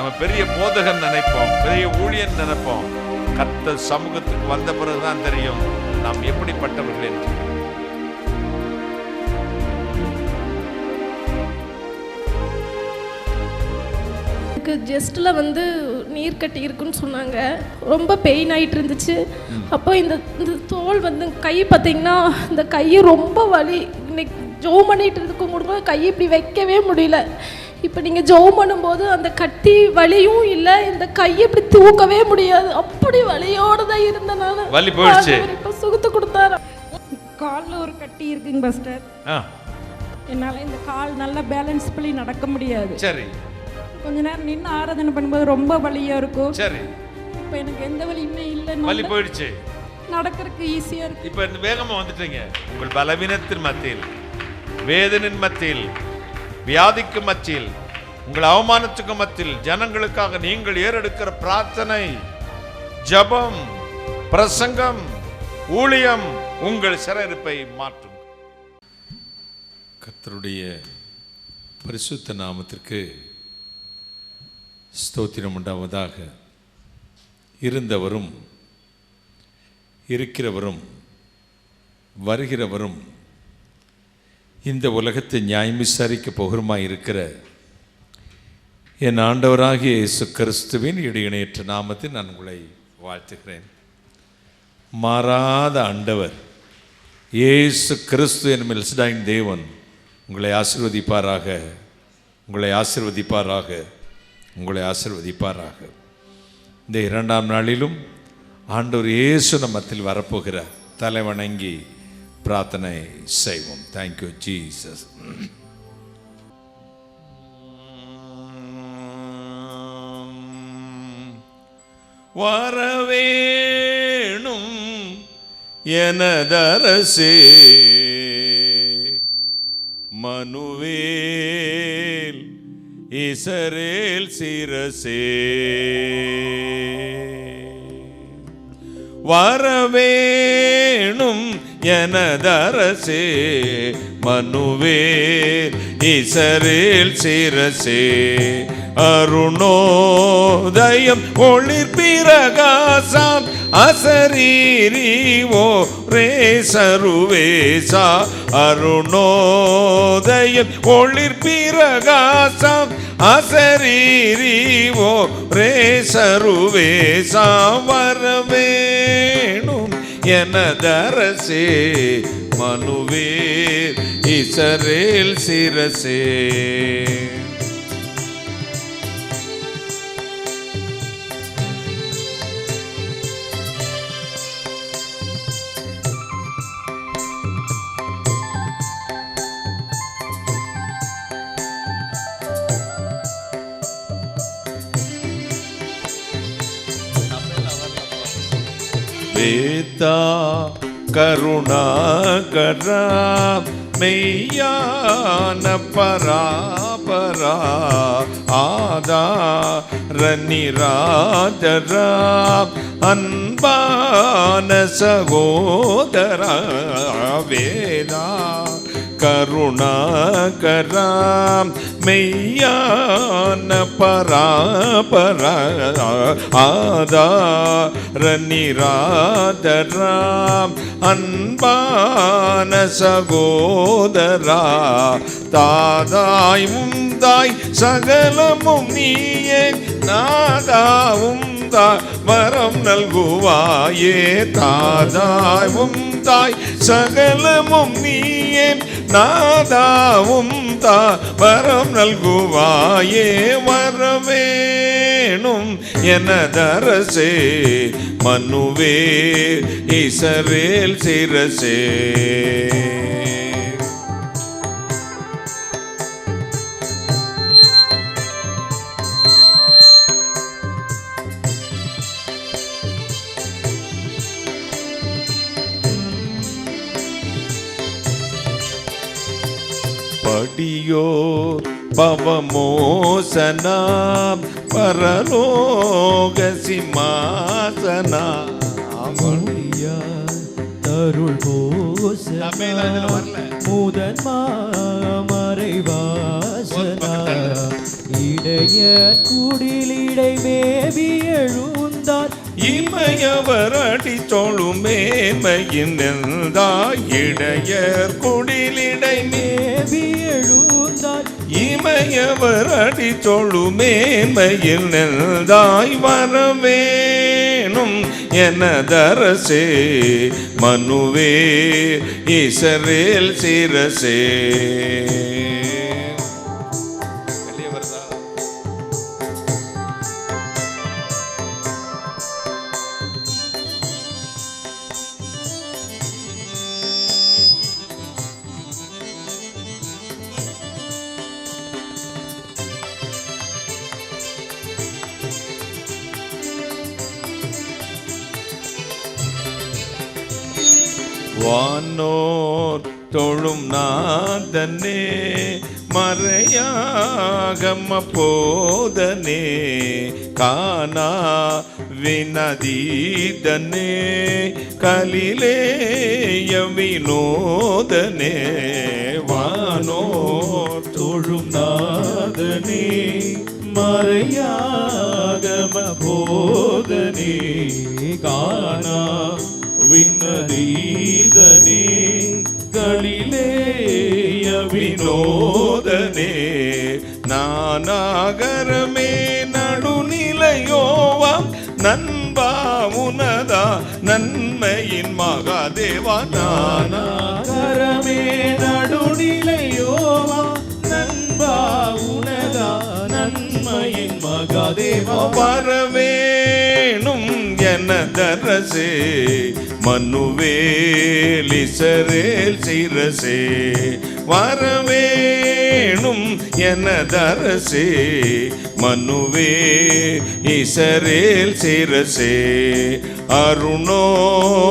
நம்ம பெரிய போதகன் நினைப்போம், பெரிய ஊழியன் நினைப்போம். கர்த்தர் சமூகத்துக்கு வந்த பிறகுதான் தெரியும் நாம் எப்படிப்பட்டவர்கள் என்று. ஜஸ்ட்ல வந்து நீர் கட்டி இருக்குன்னு சொன்னாங்க. ரொம்ப பெயின் ஆகிட்டு இருந்துச்சு. அப்போ இந்த தோல் வந்து கை பார்த்தீங்கன்னா இந்த கையை ரொம்ப வலி. இன்னைக்கு ஜோம் பண்ணிட்டு இருக்கும் போது கையை இப்படி வைக்கவே முடியல. இப்போ நீங்கள் ஜோம் பண்ணும்போது அந்த கட்டி வலியும் இல்லை, இந்த கையை இப்படி தூக்கவே முடியாது. அப்படி வலியோடு தான் இருந்தனால வலி போயிடுச்சு. இப்போ சுகத்தை கொடுத்தாரு. காலில் ஒரு கட்டி இருக்குங்க பாஸ்டர். என்னால் இந்த கால் நல்லா பேலன்ஸ் பண்ணி நடக்க முடியாது. சரி. கொஞ்ச நேரம் நின்று ஆராதனை பண்ணும்போது ரொம்ப வலியா இருக்கும். சரி. இப்போ எனக்கு எந்த வலியுமே இல்லை, வலி போயிடுச்சு, நடக்கிறதுக்கு ஈஸியா இருக்கு. இப்போ இந்த வேகமா வந்துட்டீங்க. உங்கள் பலவீனத்தின் மத்தியில், வேதனின் மத்தியில், வியாதிக்கு மத்தியில், உங்கள் அவமானத்துக்கு மத்தியில் ஜனங்களுக்காக நீங்கள் ஏறெடுக்கிற பிரார்த்தனை, ஜபம், பிரசங்கம், ஊழியம் உங்கள் சிறையிருப்பை மாற்றும். கர்த்தருடைய பரிசுத்த நாமத்திற்கு ஸ்தோத்திரம் உண்டாவதாக. இருந்தவரும் இருக்கிறவரும் வருகிறவரும் இந்த உலகத்தை நியாயம் விசாரிக்க போகிறமாய் இருக்கிற என் ஆண்டவராகிய இயேசு கிறிஸ்துவின் இடையிணையற்ற நாமத்தில் நான் உங்களை வாழ்த்துகிறேன். மாறாத ஆண்டவர் இயேசு கிறிஸ்து என்னும் எல்சடாயின் தேவன் உங்களை ஆசீர்வதிப்பாராக, உங்களை ஆசீர்வதிப்பாராக, உங்களை ஆசீர்வதிப்பாராக. இந்த 2ஆம் நாளிலும் ஆண்டவர் இயேசு நம்மத்தில் வரப்போகிறார். தலை வணங்கி பிரார்த்தனை செய்வோம். Thank you Jesus. வரவேணும் எனதரசே, மனுவேல் இஸ்ரவேல் சிரசே, வரவேணும் எனதரசே, மனுவேல் இஸ்ரவேல் சிரசே, அருணோதயம் ஒளிர் பிரகாசம் அசரீரிவோ ரே சருவேசா, அருணோதயம் ஒளிர் பிரகாசம் அசரீரிவோ ரே சருவேசா, வரவேணும் எனதரசே, மனுவேல் இஸ்ரவேல் சிரசே. வேதா கருணாகரா மெய்யான பராபரா, ஆதார நிராதரா அன்பான சகோதரா, வேதா கருணாகரா மெய்யான பராபரா, ஆதார நிராதரா அன்பான சகோதரா, தாதாய் முந்தாய் சகலமும் நீயே, நாதாவும் வரம் நல்குவாயே, தாதாய் முந்தாய் சகலமும் நீயே, நாதாவும் வரம் நல்குவாயே, வரவேணும் எனதரசே, மனுவேல் இஸ்ரவேல் சிரசே. படியோ பவமோசனா பரலோக சிம்மாசனா, படியா தருள் போசனா முதன் மாமறைவாசனா, இடைய குடிலிடை மேவி எழுந்தார் இமையவர் அடி தோளும் மேன்மையின் நெந்தாய் இடையர் குடிலிடை மேவி எழுந்தார் இமையவர் அடி தோளும் மேன்மையில் நெந்தாய் வரவேணும் எனதரசே மனுவே இஸ்ரவேல் சிரசே. வானோர் தொழும் நாதனே மறையாகம போதனே காணா வினதீதனே கலிலேய வினோதனே. வானோர் தொழும் நாதனே மறையாகம போதனே காணா விண்ணதீதனே கலிலேய வினோதனே. நானாகரமே நடுநிலையோவாம் நண்பா உனதா நன்மையின் மகாதேவா. நானாகரமே நடுநிலையோவா நண்பா உனதா நன்மையின் மகாதேவா. வரவேணும் எனதரசே மனுவேல் இஸ்ரவேல் சிரசே. வரவேணும் எனதரசே மனுவே இஸ்ரவேல் சிரசே. அருணோதயம்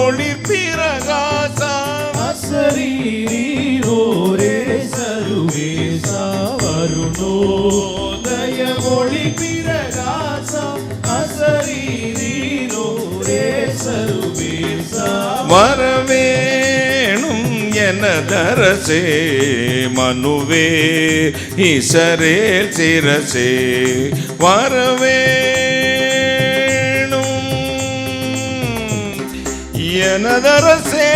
ஒளி பிரகாசா அசரீரோரே சருவேசா. அருணோதய ஒளி பிரகாசா அசரீரோரே சருவேசா. வரவேணும் எனதரசே மனுவே இஸ்ரவேல் சிரசே. வரவேணும் எனதரசே.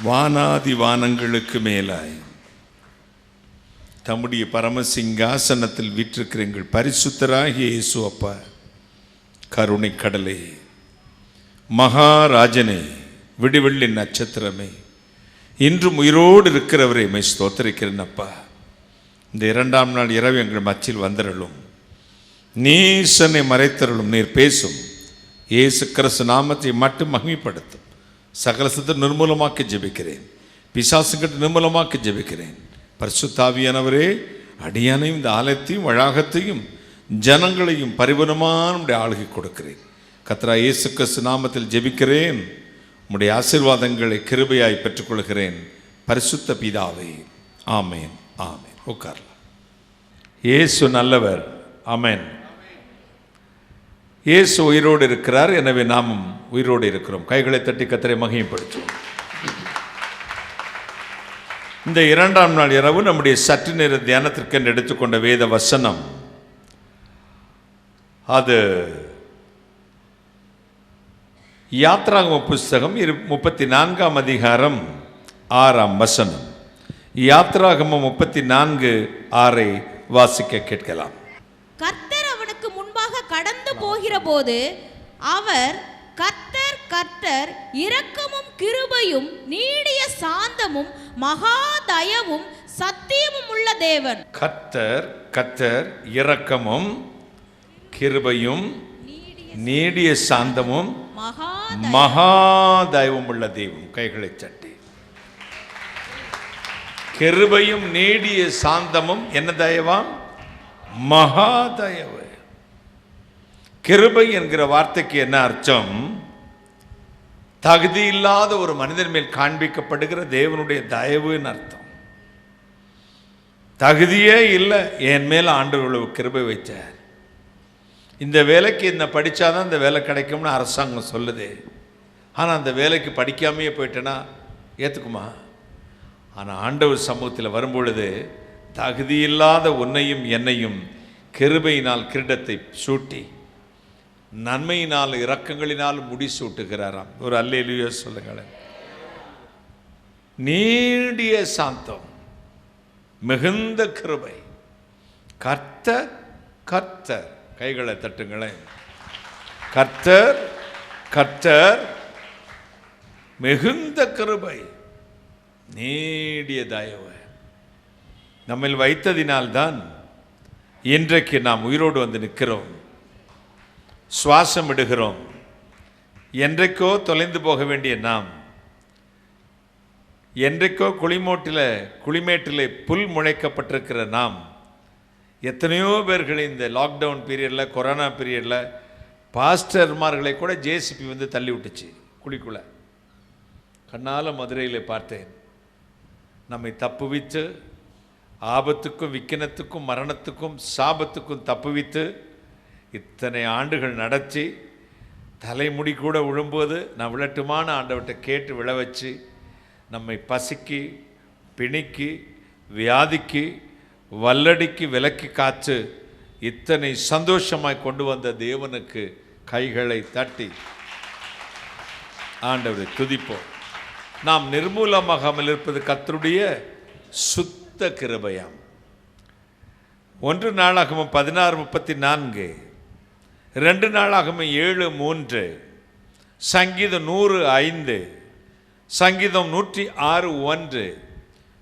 வானாதி வானங்களுக்கு மேலாய் தம்முடைய பரமசிங்காசனத்தில் வீற்றிருக்கிற எங்கள் பரிசுத்தராகிய இயேசு அப்பா, கருணை கடலே, மகாராஜனே, விடிவெள்ளி நட்சத்திரமே, இன்றும் உயிரோடு இருக்கிறவரை மெய் ஸ்தோத்திரிக்கிறேன் அப்பா. இந்த 2ஆம் நாள் இரவு எங்கள் மச்சில் வந்தருளும், நீசனை மறைத்தருளும், நீர் பேசும். இயேசு கிறிஸ்து நாமத்தை மட்டும் மகிமைப்படுத்தும். சகலசத்தை நிர்மூலமாக்கி ஜெபிக்கிறேன், பிசாசுங்கிட்ட நிர்மூலமாக்கி ஜெபிக்கிறேன். பரிசுத்தாவியானவரே, அடியானையும் இந்த ஆலயத்தையும் வளாகத்தையும் ஜனங்களையும் பரிபூர்ணமான உடைய ஆளுகை கொடுக்கிறேன். கர்த்தரா இயேசு கிறிஸ்து நாமத்தில் ஜெபிக்கிறேன். உம்முடைய ஆசீர்வாதங்களை கிருபையாய் பெற்றுக்கொள்கிறேன். பரிசுத்த பிதாவே, ஆமேன் ஆமேன். உட்காரலாம். இயேசு நல்லவர். ஆமேன். இயேசு உயிரோடு இருக்கிறார், எனவே நாமும் உயிரோடு இருக்கிறோம். கைகளை தட்டி கர்த்தரை மகிமைப்படுத்துவோம். இந்த 2ஆம் நாள் இரவு நம்முடைய சற்று நேர தியானத்திற்கு எடுத்துக்கொண்ட வேத வசனம், அது யாத்ராகம புஸ்தகம் 34ஆம் அதிகாரம் 6ஆம் வசனம். யாத்ராகமம் 34:6 வாசிக்க கேட்கலாம். கர்த்தர் அவனுக்கு முன்பாக கடந்து போகிற போது அவர், கர்த்தர் கர்த்தர் இரக்கமும் கிருபையும் நீடிய சாந்தமும் மகா தயவும் சத்தியமும் உள்ள தேவன். கர்த்தர் கர்த்தர் இரக்கமும் கிருபையும் நீடிய சாந்தமும் மகா தயவும் உள்ள தெய்வம். கைகளை தட்டி. கிருபையும் நீடிய சாந்தமும் என்ன தயவாம்? மகா தயவு. கிருபை என்கிற வார்த்தைக்கு என்ன அர்த்தம்? தகுதி இல்லாத ஒரு மனிதன் மேல் காண்பிக்கப்படுகிற தேவனுடைய தயவுன்னு அர்த்தம். தகுதியே இல்லை, என் மேல் ஆண்டவர் கிருபை வைச்சார். இந்த வேலைக்கு என்ன படித்தாதான் இந்த வேலை கிடைக்கும்னு அரசாங்கம் சொல்லுது. ஆனால் அந்த வேலைக்கு படிக்காமையே போயிட்டேன்னா ஏற்றுக்குமா? ஆனால் ஆண்டவர் சமூகத்தில் வரும்பொழுது தகுதியில்லாத உன்னையும் என்னையும் கிருபையினால் கிரீடத்தை சூட்டி நன்மையினால் இரக்கங்களினால் முடிசூட்டுகிறாராம். ஒரு அல்லேலூயா சொல்லுங்களேன். நீடிய சாந்தம், மிகுந்த கிருபை. கர்த்தர் கர்த்தர், கைகளை தட்டுங்களேன். கர்த்தர் கர்த்தர், மிகுந்த கிருபை, நீடிய தயவு நம்மில் வைத்ததினால்தான் இன்றைக்கு நாம் உயிரோடு வந்து நிற்கிறோம், சுவாசம் விடுகிறோம். என்றைக்கோ தொலைந்து போக வேண்டிய நாம், என்றைக்கோ குளிமேட்டில் புல் முளைக்கப்பட்டிருக்கிற நாம், எத்தனையோ பேர்கள் இந்த லாக்டவுன் பீரியடில், கொரோனா பீரியடில் பாஸ்டர்மார்களை கூட ஜேசிபி வந்து தள்ளி விட்டுச்சு குழிக்குள்ள. கண்ணால் மதுரையில் பார்த்தேன். நம்மை தப்புவித்து ஆபத்துக்கும் விக்கினத்துக்கும் மரணத்துக்கும் சாபத்துக்கும் தப்புவித்து இத்தனை ஆண்டுகள் நடத்தி தலைமுடி கூட விழும்போது நான் விழட்டுமான ஆண்டவர்கிட்ட கேட்டு விழ வச்சு நம்மை பசிக்கு பிணிக்கு வியாதிக்கு வல்லடிக்கு விலக்கி காத்து இத்தனை சந்தோஷமாய் கொண்டு வந்த தேவனுக்கு கைகளை தட்டி ஆண்டவரை துதிப்போம். நாம் நிர்மூலமாகாமல் இருப்பது கர்த்தருடைய சுத்த கிருபையாம். 1 நாளாகமம் 16:34, 2 நாளாகமம் 7:3, சங்கீதம் 105, சங்கீதம் 106:1,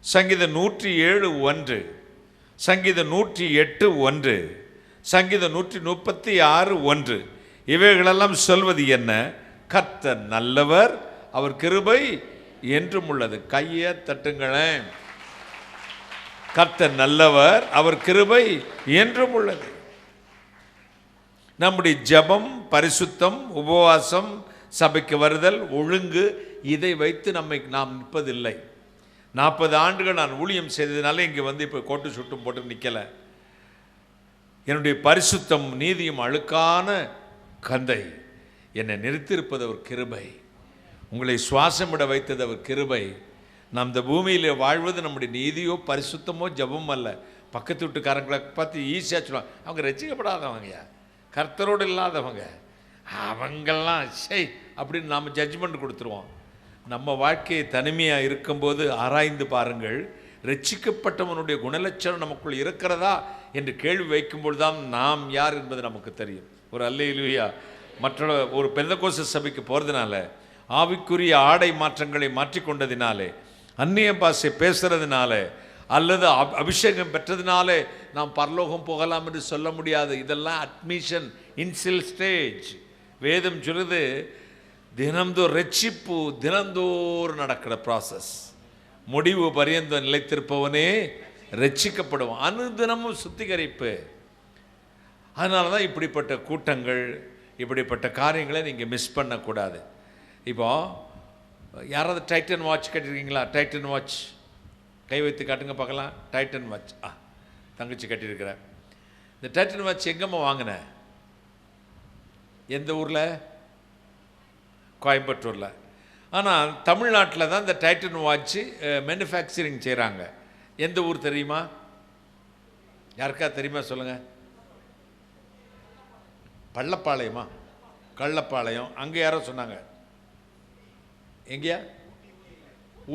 சங்கீதம் 107:1, சங்கீதம் 108:1, சங்கீதம் 136:1. இவைகளெல்லாம் சொல்வது என்ன? கர்த்தர் நல்லவர், அவர் கிருபை என்றும் உள்ளது. கையை தட்டுங்களேன். கர்த்தர் நல்லவர், அவர் கிருபை என்றும் உள்ளது. நம்முடைய ஜெபம், பரிசுத்தம், உபவாசம், சபைக்கு வருதல், ஒழுங்கு, இதை வைத்து நாம் நிற்பதில்லை. 40 ஆண்டுகள் நான் ஊழியம் செய்ததுனால இங்கே வந்து இப்போ கோட்டு சுட்டும் போட்டு நிற்கலை. என்னுடைய பரிசுத்தம், நீதியும் அழுக்கான கந்தை என்னை நிறுத்தியிருப்பது அவர் கிருபை. உங்களை சுவாசமிட வைத்தது அவர் கிருபை. நாம் இந்த பூமியில் வாழ்வது நம்முடைய நீதியோ பரிசுத்தமோ ஜபம் அல்ல. பக்கத்து வீட்டுக்காரங்களை பார்த்து ஈஸியாக சொல்லுவாங்க, அவங்க ரசிக்கப்படாதவங்க, கர்த்தரோடு இல்லாதவங்க, அவங்கெல்லாம் செய் அப்படின்னு நாம் ஜட்ஜ்மெண்ட் கொடுத்துருவோம். நம்ம வாழ்க்கையை தனிமையாக இருக்கும்போது ஆராய்ந்து பாருங்கள். ரட்சிக்கப்பட்டவனுடைய குணலட்சணம் நமக்குள் இருக்கிறதா என்று கேள்வி வைக்கும்போது தான் நாம் யார் என்பது நமக்கு தெரியும். ஒரு அல்லேலூயா. மற்ற ஒரு பெந்தகோஸ்து சபைக்கு போகிறதுனால, ஆவிக்குரிய ஆடை மாற்றங்களை மாற்றிக்கொண்டதினாலே, அந்நிய பாஷை பேசுறதுனால, அல்லது அபிஷேகம் பெற்றதுனாலே நாம் பரலோகம் போகலாம் என்று சொல்ல முடியாது. இதெல்லாம் அட்மிஷன் இன்சில் ஸ்டேஜ். வேதம் சொல்லுது, தினந்தோறும் ரட்சிப்பு தினந்தோறும் நடக்கிற ப்ராசஸ். முடிவு பரியந்த நிலைத்திருப்பவனே ரட்சிக்கப்படுவான். அனுதினமும் சுத்திகரிப்பு. அதனால தான் இப்படிப்பட்ட கூட்டங்கள், இப்படிப்பட்ட காரியங்களை நீங்கள் மிஸ் பண்ணக்கூடாது. இப்போ யாராவது டைட்டன் வாட்ச் கட்டியிருக்கீங்களா? டைட்டன் வாட்ச் கை வைத்து காட்டுங்க பார்க்கலாம். டைட்டன் வாட்ச் தங்கச்சி கட்டியிருக்கிறேன். இந்த டைட்டன் வாட்ச் எங்கம்மா வாங்கினேன்? எந்த ஊரில்? கோயம்புத்தூரில். ஆனால் தமிழ்நாட்டில் தான் இந்த டைட்டன் வாட்ச்சு மேனுஃபேக்சரிங் செய்கிறாங்க. எந்த ஊர் தெரியுமா? யாருக்கா தெரியுமா சொல்லுங்கள். பள்ளப்பாளையமா? கள்ளப்பாளையம். அங்கே யாரோ சொன்னாங்க. எங்கேயா?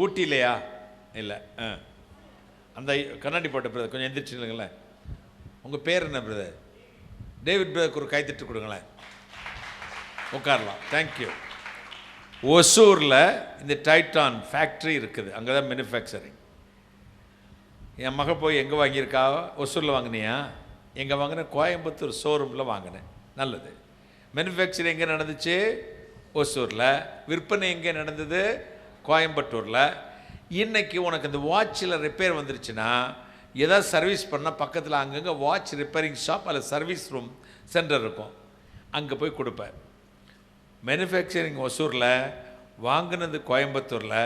ஊட்டிலையா? இல்லை. அந்த கண்ணாடி போட்ட பிரதர் கொஞ்சம் எந்திரிச்சு இல்லைங்களேன். உங்கள் பேர் என்ன பிரதர்? டேவிட் பிரதருக்கு ஒரு கைத்தட்டு கொடுங்களேன். உட்காரலாம். தேங்க்யூ. ஒசூரில் இந்த டைட்டான் ஃபேக்ட்ரி இருக்குது. அங்கே தான் மேனுஃபேக்சரிங். என் மக போய் எங்கே வாங்கியிருக்கா? ஒசூரில் வாங்கினியா? எங்கே வாங்கினேன்? கோயம்புத்தூர் ஷோரூமில் வாங்கினேன். நல்லது. மேனுஃபேக்சரிங் எங்கே நடந்துச்சு? ஒசூரில். விற்பனை எங்கே நடந்தது? கோயம்புத்தூரில். இன்றைக்கி உனக்கு இந்த வாட்சில் ரிப்பேர் வந்துருச்சுன்னா, ஏதாவது சர்வீஸ் பண்ணால் பக்கத்தில் அங்கங்கே வாட்ச் ரிப்பேரிங் ஷாப் அல்லது சர்வீஸ் ரூம் சென்டர் இருக்கும். அங்கே போய் கொடுப்பேன். மேனுஃபேக்சரிங் ஒசூரில், வாங்கினது கோயம்புத்தூரில்.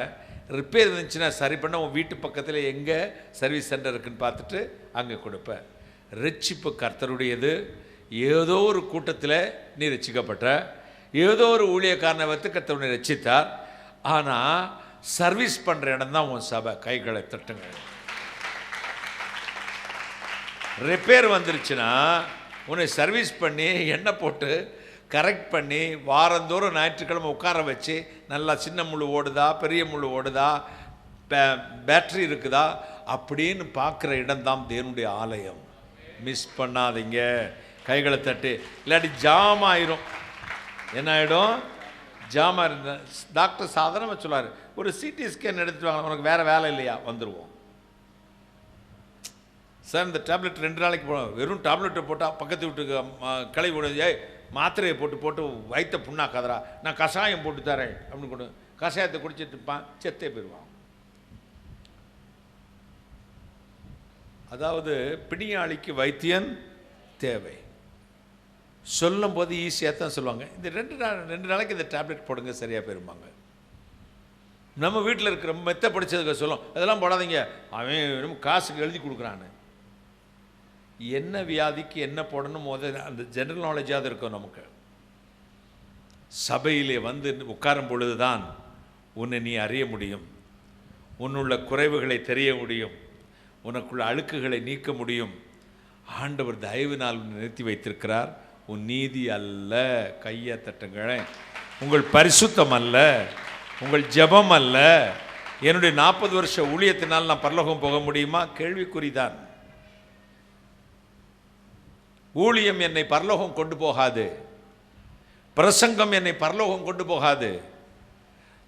ரிப்பேர் இருந்துச்சுன்னா சரி பண்ண உன் வீட்டு பக்கத்தில் எங்கே சர்வீஸ் சென்டர் இருக்குன்னு பார்த்துட்டு அங்கே கொடுப்பேன். ரட்சிப்பு கர்த்தருடையது. ஏதோ ஒரு கூட்டத்தில் நீ ரட்சிக்கப்பட்ட, ஏதோ ஒரு ஊழியக்காரனை வைத்து கர்த்தர் உன்னை ரட்சித்தார். ஆனால் சர்வீஸ் பண்ணுற இடம் தான் உன் சபை. கைகளை தட்டுங்க. ரிப்பேர் வந்துருச்சுன்னா உன்னை சர்வீஸ் பண்ணி எண்ணெய் போட்டு கரெக்ட் பண்ணி வாரந்தோறும் ஞாயிற்றுக்கிழமை உட்கார வச்சு நல்லா சின்ன முள் ஓடுதா பெரிய முள் ஓடுதா பேட்ரி இருக்குதா அப்படின்னு பார்க்குற இடம்தான் தேவனுடைய ஆலயம். மிஸ் பண்ணாதீங்க. கைகளை தட்டு. இல்லாட்டி ஜாம் ஆயிரும். என்ன ஆகிடும்? ஜாம் ஆயிரு. டாக்டர் சாதாரணமாக சொல்லுவார், ஒரு சிடி ஸ்கேன் எடுத்துட்டு வாங்க, உனக்கு வேறு வேலை இல்லையா, வந்துடுவோம். சார் இந்த டேப்லெட் 2 நாளைக்கு போடும். வெறும் டேப்லெட்டை போட்டால் பக்கத்து வீட்டுக்கு கிளை விடுது, மாத்திரையை போட்டு வயிற்ற புண்ணாக்காதரா, நான் கஷாயம் போட்டு தரேன் அப்படின்னு கொண்டு கஷாயத்தை குடிச்சிட்டு இருப்பான், செத்தே போயிடுவான். அதாவது பிணியாளிக்கு வைத்தியன் தேவை. சொல்லும் போது ஈஸியாக தான் சொல்லுவாங்க, இந்த 2 நாளைக்கு இந்த டேப்லெட் போடுங்க சரியாக போயிருப்பாங்க. நம்ம வீட்டில் இருக்கிற மெத்த படித்ததுக்கு சொல்லும், அதெல்லாம் போடாதீங்க, அவன் காசுக்கு எழுதி கொடுக்குறான்னு. என்ன வியாதிக்கு என்ன போடணும் அந்த ஜெனரல் நாலேஜாக இருக்கும் நமக்கு. சபையிலே வந்து உட்காரும் பொழுது தான் உன்னை நீ அறிய முடியும், உன்னுள்ள குறைவுகளை தெரிய முடியும், உனக்குள்ள அழுக்குகளை நீக்க முடியும். ஆண்டவர் தயவினால் நிறுத்தி வைத்திருக்கிறார். உன் நீதி அல்ல. கையை தட்டுங்களே. உங்கள் பரிசுத்தம் அல்ல, உங்கள் ஜெபம் அல்ல. என்னுடைய 40 வருஷ ஊழியத்தினால் நான் பரலோகம் போக முடியுமா? கேள்விக்குறிதான். ஊழியம் என்னை பரலோகம் கொண்டு போகாது. பிரசங்கம் என்னை பரலோகம் கொண்டு போகாது.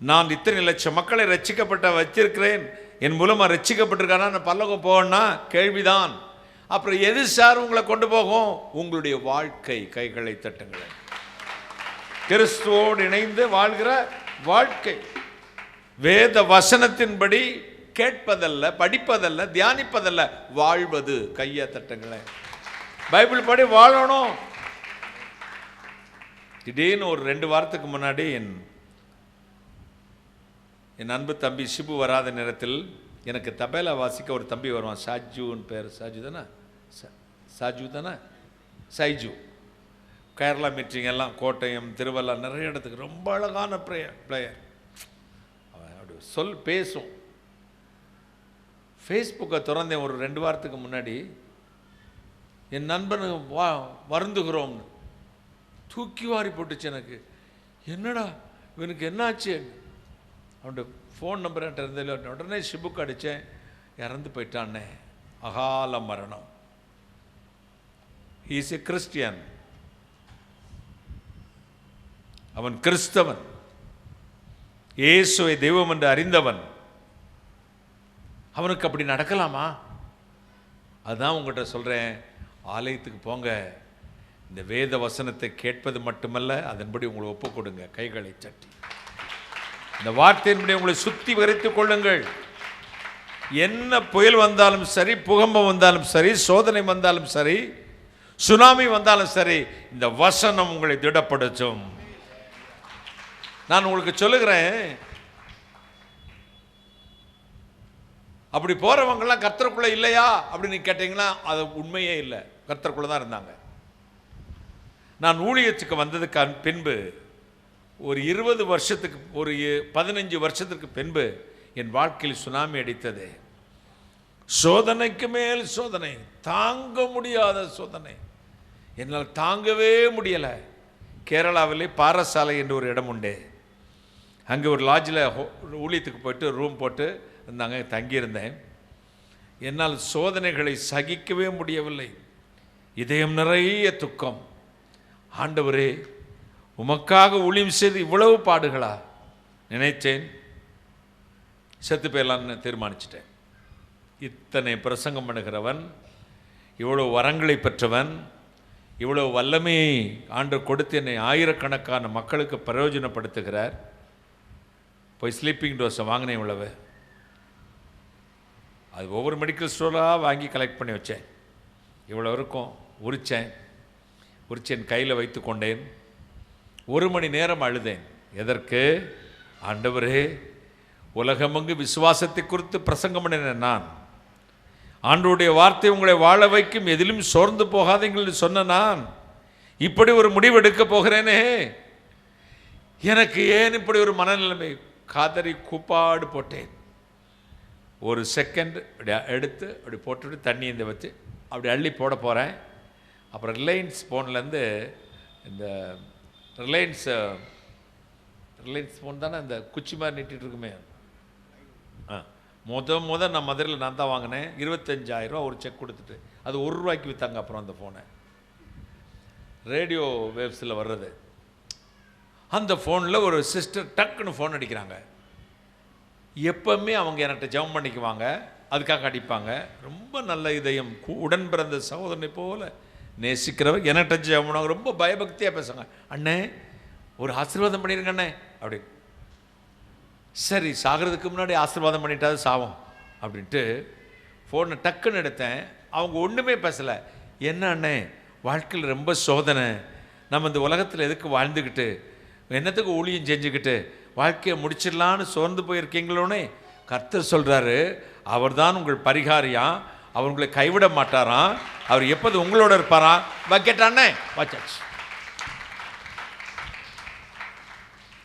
நான் இத்தனை லட்சம் மக்களை ரட்சிக்கப்பட்ட வச்சிருக்கிறேன், என் மூலமாக ரட்சிக்கப்பட்டிருக்கானா நான் பரலோகம் போகணும்னா கேள்விதான். அப்புறம் எது சார் உங்களை கொண்டு போகும்? உங்களுடைய வாழ்க்கை. கைகளை தட்டுங்களேன். கிறிஸ்துவோடு இணைந்து வாழ்கிற வாழ்க்கை. வேத வசனத்தின்படி கேட்பதல்ல, படிப்பதல்ல, தியானிப்பதல்ல, வாழ்வது. கையை தட்டுங்களேன். பைபிள் படி வாழணும். திடீர்னு ஒரு 2 வாரத்துக்கு முன்னாடி என் அன்பு தம்பி சிபு வராத நேரத்தில் எனக்கு தபேலா வாசிக்க ஒரு தம்பி வருவான். சாஜுன்னு பேர். சாஜு தானே சைஜு. கேரளா மீட்டிங் எல்லாம் கோட்டயம் திருவள்ளா நிறைய இடத்துக்கு ரொம்ப அழகான பிளேயர். அவன் அப்படி பேசும். ஃபேஸ்புக்கை திறந்தேன் ஒரு 2 வாரத்துக்கு முன்னாடி. என் நண்பனு வருந்துகிறோம்னு தூக்கி வாரி போட்டுச்சு எனக்கு. என்னடா இவனுக்கு என்னாச்சு? அவனுடைய ஃபோன் நம்பர் என்கிட்ட இருந்ததில்லை. உடனே ஷிபுக்கு அடித்தேன். இறந்து போயிட்டானே, அகால மரணம். He is a Christian. அவன் கிறிஸ்தவன், இயேசுவை தெய்வம் என்று அறிந்தவன். அவனுக்கு அப்படி நடக்கலாமா? அதுதான் உங்கள்கிட்ட சொல்கிறேன். ஆலயத்துக்கு போங்க. இந்த வேத வசனத்தை கேட்பது மட்டுமல்ல, அதன்படி உங்களை ஒப்புக் கொடுங்க. கைகளை தட்டி இந்த வார்த்தையின்படி உங்களை சுத்தி வரைத்துக் கொள்ளுங்கள். என்ன புயல் வந்தாலும் சரி, பூகம்பம் வந்தாலும் சரி, சோதனை வந்தாலும் சரி, சுனாமி வந்தாலும் சரி, இந்த வசனம் உங்களை திடப்படுத்தும். நான் உங்களுக்கு சொல்லுகிறேன், அப்படி போறவங்கெல்லாம் கர்த்தருக்குள்ள இல்லையா அப்படின்னு கேட்டீங்கன்னா அது உண்மையே இல்லை. கர்த்தருக்குள்ள தான் இருந்தாங்க. நான் ஊழியத்துக்கு வந்ததுக்கு பின்பு ஒரு 20 வருஷத்துக்கு, ஒரு 15 வருஷத்துக்கு பின்பு என் வாழ்க்கையில் சுனாமி அடித்தது. சோதனைக்கு மேல் சோதனை, தாங்க முடியாத சோதனை. என்னால் தாங்கவே முடியலை. கேரளாவிலே பாரசாலை என்று ஒரு இடம் உண்டு. அங்கே ஒரு லாட்ஜில் ஊழியத்துக்கு போயிட்டு ரூம் போட்டு இருந்தாங்க, தங்கியிருந்தேன். என்னால் சோதனைகளை சகிக்கவே முடியவில்லை. இதயம் நிறைய துக்கம். ஆண்டவரே, உமக்காக ஊழியம் செய்து இவ்வளவு பாடுகளா? நினைத்தேன், செத்து போயிடலான்னு தீர்மானிச்சிட்டேன். இத்தனை பிரசங்கம் பண்ணுகிறவன், இவ்வளோ வரங்களை பெற்றவன், இவ்வளோ வல்லமையை ஆண்டவர் கொடுத்து என்னை ஆயிரக்கணக்கான மக்களுக்கு பிரயோஜனப்படுத்துகிறார். போய் ஸ்லீப்பிங் டோஸை வாங்கினேன். இவ்வளவு அது ஒவ்வொரு மெடிக்கல் ஸ்டோராக வாங்கி கலெக்ட் பண்ணி வச்சேன். இவ்வளோ இருக்கும். உரித்தேன். என் கையில் வைத்து கொண்டேன். 1 மணி நேரம் அழுதேன். எதற்கு? ஆண்டவரே, உலகமெங்கு விசுவாசத்தை குறித்து பிரசங்கம் பண்ணினேன் நான். ஆண்டவருடைய வார்த்தை உங்களை வாழ வைக்கும், எதிலும் சோர்ந்து போகாதீங்கள்னு சொன்ன நான் இப்படி ஒரு முடிவு எடுக்க போகிறேனே, எனக்கு ஏன் இப்படி ஒரு மனநிலைமை? காதறி கூப்பாடு போட்டேன். ஒரு செகண்ட் அப்படி எடுத்து அப்படி போட்டுட்டு தண்ணி இந்த வச்சு அப்படி அள்ளி போட போகிறேன். அப்புறம் ரிலையன்ஸ் ஃபோன்லேருந்து இந்த ரிலையன்ஸ் ஃபோன் தானே இந்த குச்சி மாதிரி நீட்டிகிட்டு இருக்குமே, நான் மதுரையில் நான் தான் வாங்கினேன். 25,000 ரூபா ஒரு செக் கொடுத்துட்டு அது ₹1 விற்றாங்க. அப்புறம் அந்த ஃபோனை ரேடியோ வேவ்ஸில் வர்றது, அந்த ஃபோனில் ஒரு சிஸ்டர் டக்குன்னு ஃபோன் அடிக்கிறாங்க. எப்பவுமே அவங்க என்கிட்ட ஜெபம் பண்ணிக்குவாங்க, அதுக்காக அடிப்பாங்க. ரொம்ப நல்ல இதயம், உடன் பிறந்த சகோதரனை போல நேசிக்கிறவர். என்கிட்ட ஜெபம் பண்ணுவாங்க, ரொம்ப பயபக்தியாக பேசுவாங்க. அண்ணே ஒரு ஆசீர்வாதம் பண்ணிடுங்க அண்ணே அப்படி. சரி, சாகிறதுக்கு முன்னாடி ஆசீர்வாதம் பண்ணிட்டாது சாவோம் அப்படின்ட்டு ஃபோனை டக்குன்னு எடுத்தேன். அவங்க ஒன்றுமே பேசலை. என்ன அண்ணே, வாழ்க்கையில் ரொம்ப சோதனை, நம்ம இந்த உலகத்தில் எதுக்கு வாழ்ந்துக்கிட்டு என்னத்துக்கு ஊழியம் செஞ்சுக்கிட்டு வாழ்க்கையை முடிச்சிடலான்னு சோர்ந்து போயிருக்கீங்களோனே, கர்த்தர் சொல்கிறாரு, அவர் தான் உங்கள் பரிகாரியாம், அவர் உங்களை கைவிட மாட்டாராம், அவர் எப்போது உங்களோட இருப்பாராம். கேட்டானே வாச்சாச்சு.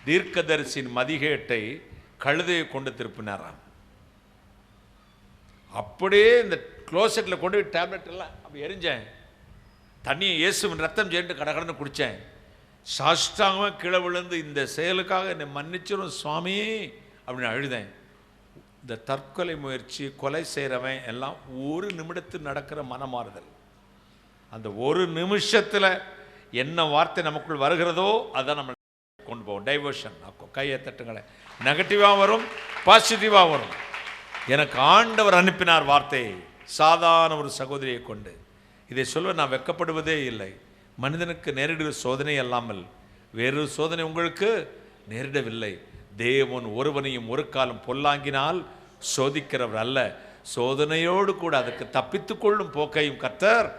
தீர்க்கதரிசியின் மதிகேட்டை கழுதையை கொண்டு திருப்பினாராம். அப்படியே இந்த க்ளோசெட்டில் கொண்டு போய் டேப்லெட் எல்லாம் அப்படி எரிஞ்சேன். தண்ணியை இயேசுவின் ரத்தம் சேர்ந்து கடகடன்னு குடித்தேன். சாஷ்டாங்கமாக கீழே விழுந்து இந்த செயலுக்காக என்னை மன்னிச்சிடும் சுவாமி அப்படின்னு அழுதேன். இந்த தற்கொலை முயற்சி, கொலை செய்கிறவன் எல்லாம் ஒரு நிமிடத்தில் நடக்கிற மனமாறுதல். அந்த ஒரு நிமிஷத்தில் என்ன வார்த்தை நமக்குள் வருகிறதோ அதான் நம்ம கொண்டு போவோம். டைவர்ஷன் ஆக்கும். கையை தட்டுங்களேன். நெகட்டிவாக வரும், பாசிட்டிவாக வரும். எனக்கு ஆண்டவர் அனுப்பினார் வார்த்தையை, சாதாரண ஒரு சகோதரியை கொண்டு. இதை சொல்ல நான் வெட்கப்படுவதே இல்லை. மனிதனுக்கு நேரிடுகிற சோதனை அல்லாமல் வேறொரு சோதனை உங்களுக்கு நேரிடவில்லை. தேவன் ஒருவனையும் ஒரு காலம் பொல்லாங்கினால் சோதிக்கிறவர் அல்ல, சோதனையோடு கூட அதுக்கு தப்பித்துக் கொள்ளும் போக்கையும் கர்த்தர்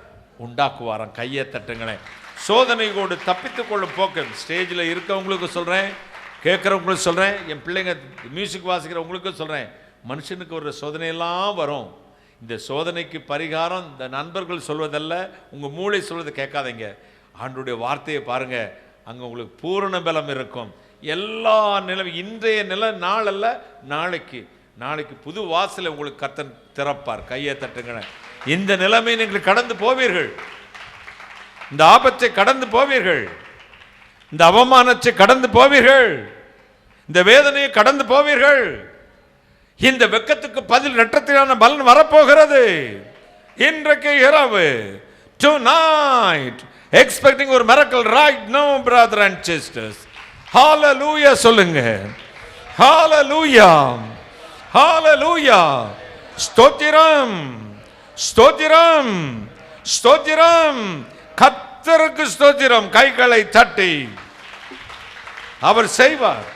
உண்டாக்குவாராம். கையை தட்டுங்களேன். சோதனையோடு தப்பித்துக் கொள்ளும் போக்கையும். ஸ்டேஜில் இருக்கவங்களுக்கு சொல்கிறேன், கேட்குறவங்களுக்கு சொல்கிறேன், என் பிள்ளைங்க மியூசிக் வாசிக்கிறவங்களுக்கு சொல்கிறேன், மனுஷனுக்கு ஒரு சோதனையெல்லாம் வரும். இந்த சோதனைக்கு பரிகாரம் இந்த நண்பர்கள் சொல்வதல்ல, உங்கள் மூளை சொல்வதை கேட்காதீங்க. ஆண்டவருடைய வார்த்தையை பாருங்கள், அங்கே உங்களுக்கு பூரண பலம் இருக்கும். எல்லா நிலைமை, இன்றைய நிலை நாள் அல்ல, நாளைக்கு புது வாசலை உங்களுக்கு கர்த்தர் திறப்பார். கையை தட்டுங்க. இந்த நிலைமை நீங்கள் கடந்து போவீர்கள், இந்த ஆபத்தை கடந்து போவீர்கள், இந்த அவமானத்தை கடந்து போவீர்கள், இந்த வேதனையை கடந்து போவீர்கள். இந்த வெக்கத்துக்கு பதில் இரட்டத்திலான பலன் வரப்போகிறது. இன்றைக்கு இரவு, tonight, expecting ஒரு miracle right now, brother and sisters. Hallelujah சொல்லுங்க. Hallelujah, hallelujah. ஸ்தோத்திரம், ஸ்தோத்திரம், ஸ்தோத்திரம். கர்த்தருக்கு ஸ்தோத்திரம். கைகளை தட்டி அவர் செய்வார்.